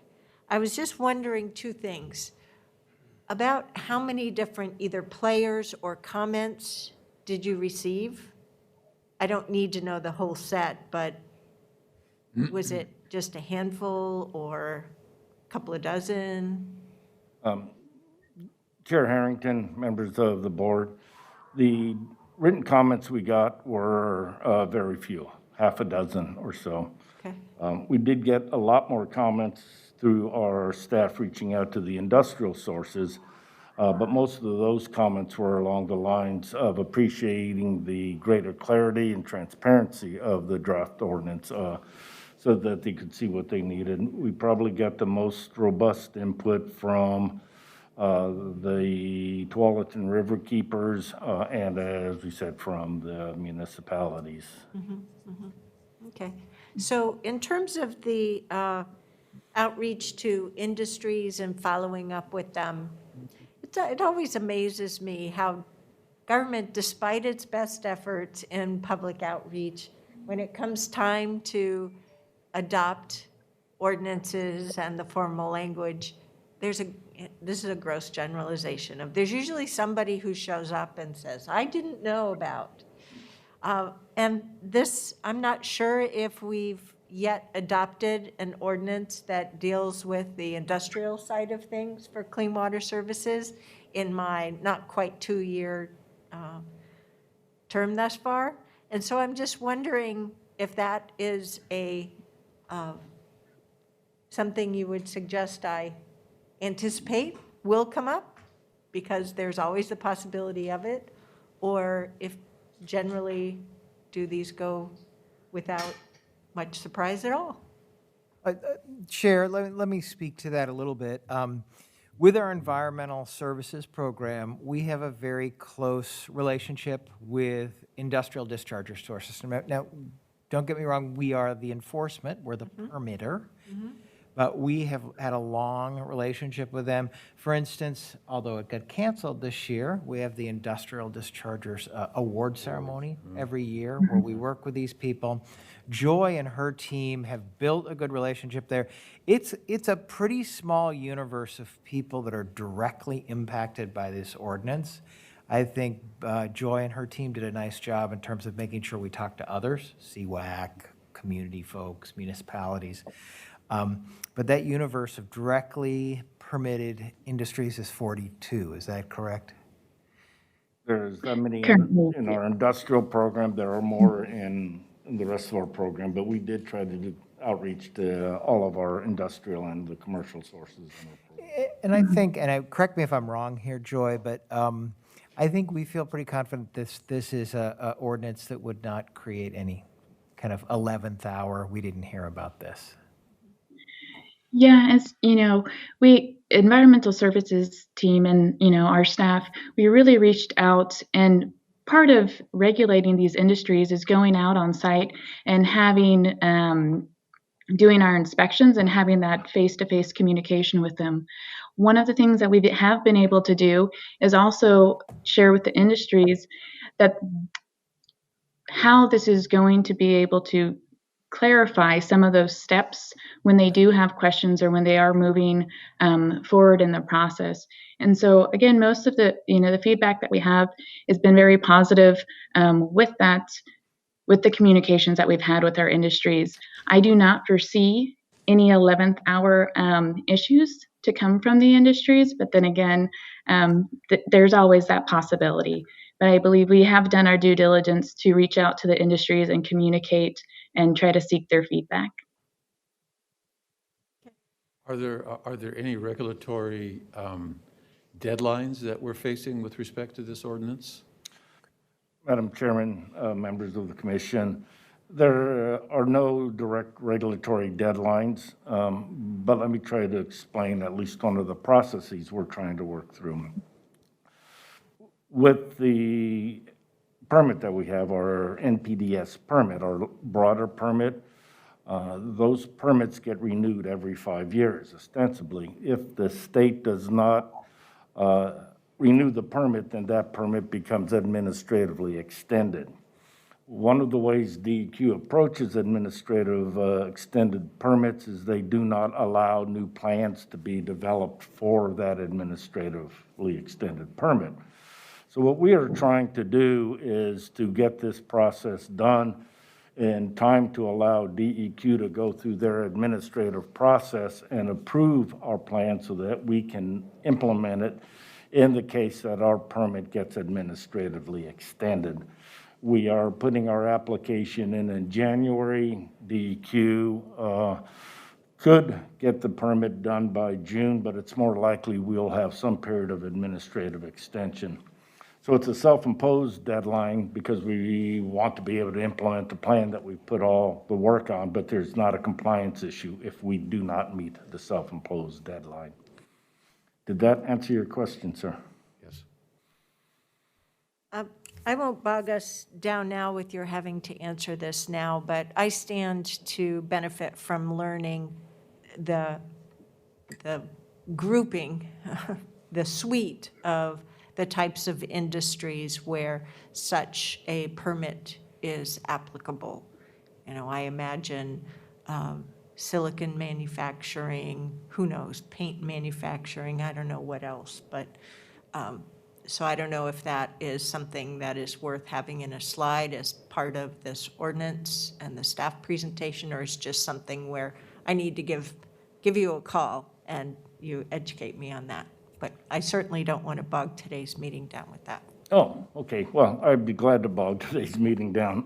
I was just wondering two things. About how many different either players or comments did you receive? I don't need to know the whole set, but was it just a handful or a couple of dozen? Chair Harrington, members of the board, the written comments we got were very few, half a dozen or so. Okay. We did get a lot more comments through our staff reaching out to the industrial sources, but most of those comments were along the lines of appreciating the greater clarity and transparency of the draft ordinance so that they could see what they needed. We probably got the most robust input from the Tualatin River Keepers, and as we said, from the municipalities. Okay. So in terms of the outreach to industries and following up with them, it always amazes me how government, despite its best efforts in public outreach, when it comes time to adopt ordinances and the formal language, this is a gross generalization of, there's usually somebody who shows up and says, I didn't know about. And this, I'm not sure if we've yet adopted an ordinance that deals with the industrial side of things for clean water services in my not quite 2-year term thus far. And so I'm just wondering if that is something you would suggest I anticipate will come up, because there's always the possibility of it, or if generally do these go without much surprise at all? Chair, let me speak to that a little bit. With our environmental services program, we have a very close relationship with industrial dischargers to our system. Now, don't get me wrong, we are the enforcement, we're the permitter, but we have had a long relationship with them. For instance, although it got canceled this year, we have the industrial dischargers award ceremony every year where we work with these people. Joy and her team have built a good relationship there. It's a pretty small universe of people that are directly impacted by this ordinance. I think Joy and her team did a nice job in terms of making sure we talk to others, CWAC, community folks, municipalities. But that universe of directly permitted industries is 42, is that correct? There's that many in our industrial program. There are more in the rest of our program, but we did try to do outreach to all of our industrial and the commercial sources. And I think, correct me if I'm wrong here, Joy, but I think we feel pretty confident this is a ordinance that would not create any kind of 11th hour, we didn't hear about this. Yeah, as you know, we environmental services team and our staff, we really reached out, and part of regulating these industries is going out on site and having doing our inspections and having that face-to-face communication with them. One of the things that we have been able to do is also share with the industries that how this is going to be able to clarify some of those steps when they do have questions or when they are moving forward in the process. And so again, most of the the feedback that we have has been very positive with the communications that we've had with our industries. I do not foresee any 11th hour issues to come from the industries, but then again, there's always that possibility. But I believe we have done our due diligence to reach out to the industries and communicate and try to seek their feedback. Are there any regulatory deadlines that we're facing with respect to this ordinance? Madam Chairman, members of the commission, there are no direct regulatory deadlines, but let me try to explain at least one of the processes we're trying to work through. With the permit that we have, our NPDES permit, our broader permit, Those permits get renewed every 5 years ostensibly. If the state does not renew the permit, then that permit becomes administratively extended. One of the ways DEQ approaches administrative extended permits is they do not allow new plans to be developed for that administratively extended permit. So what we are trying to do is to get this process done in time to allow DEQ to go through their administrative process and approve our plan so that we can implement it in the case that our permit gets administratively extended. We are putting our application in January. DEQ could get the permit done by June, but it's more likely we'll have some period of administrative extension. So it's a self-imposed deadline because we want to be able to implement the plan that we put all the work on, but there's not a compliance issue if we do not meet the self-imposed deadline. Did that answer your question, sir? Yes. I won't bog us down now with your having to answer this now, but I stand to benefit from learning the grouping, the suite of the types of industries where such a permit is applicable. You know, I imagine silicon manufacturing, who knows, paint manufacturing, I don't know what else, but so I don't know if that is something that is worth having in a slide as part of this ordinance and the staff presentation, or is just something where I need to give you a call and you educate me on that. But I certainly don't want to bog today's meeting down with that. Oh, okay. Well, I'd be glad to bog today's meeting down.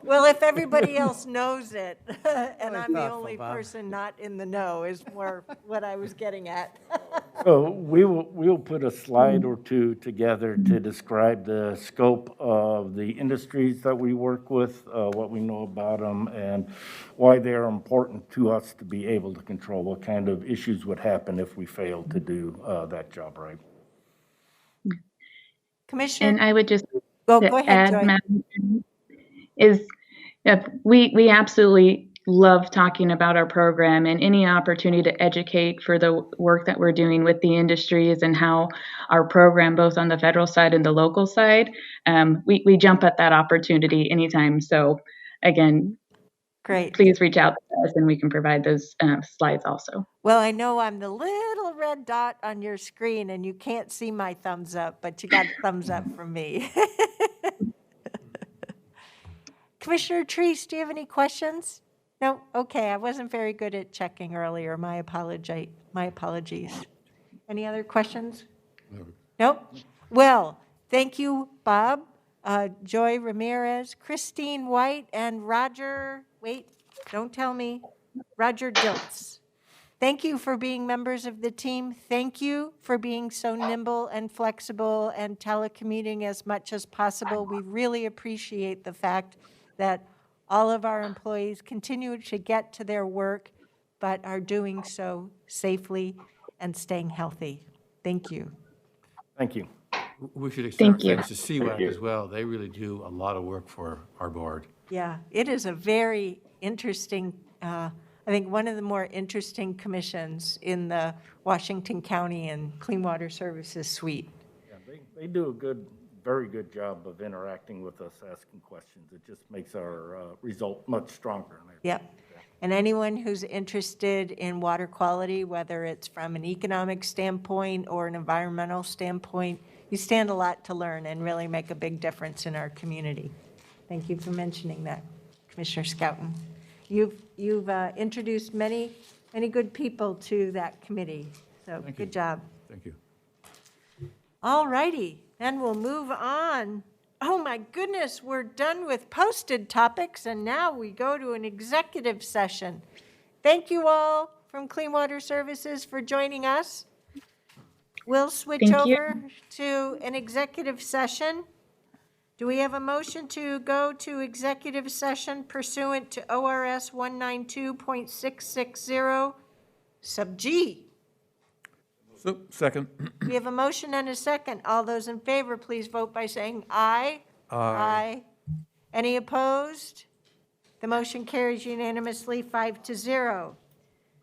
Well, if everybody else knows it, and I'm the thoughtful, only Bob. person not in the know, is more what I was getting at. So we'll put a slide or two together to describe the scope of the industries that we work with, what we know about them, and why they are important to us to be able to control what kind of issues would happen if we failed to do that job right. Commissioner? And I would just Go to ahead, add, Joy. Madam Chairman, is we absolutely love talking about our program, and any opportunity to educate for the work that we're doing with the industries and how our program, both on the federal side and the local side, we jump at that opportunity anytime. So again, Great. please reach out to us and we can provide those slides also. Well, I know I'm the little red dot on your screen and you can't see my thumbs up, but you got a thumbs up from me. Commissioner Treese, do you have any questions? No? Okay, I wasn't very good at checking earlier. My apologies. Any other questions? No. Nope. Well, thank you, Bob, Joy Ramirez, Christine White, and Roger, wait, don't tell me, Roger Diltz. Thank you for being members of the team. Thank you for being so nimble and flexible and telecommuting as much as possible. We really appreciate the fact that all of our employees continue to get to their work, but are doing so safely and staying healthy. Thank you. Thank you. We should extend Thank you. thanks to CWAC as well. They really do a lot of work for our board. Yeah, it is a very interesting, I think one of the more interesting commissions in the Washington County and Clean Water Services suite. Yeah, they do a very good job of interacting with us, asking questions. It just makes our result much stronger. Yep. And anyone who's interested in water quality, whether it's from an economic standpoint or an environmental standpoint, you stand a lot to learn and really make a big difference in our community. Thank you for mentioning that, Commissioner Schouten. You've introduced many good people to that committee, so good job. Thank you. All righty, then we'll move on. Oh my goodness, we're done with posted topics, and now we go to an executive session. Thank you all from Clean Water Services for joining us. We'll switch Thank you. over to an executive session. Do we have a motion to go to executive session pursuant to ORS 192.660 sub G? So, second. We have a motion and a second. All those in favor, please vote by saying aye. Aye. Any opposed? The motion carries unanimously, 5-0.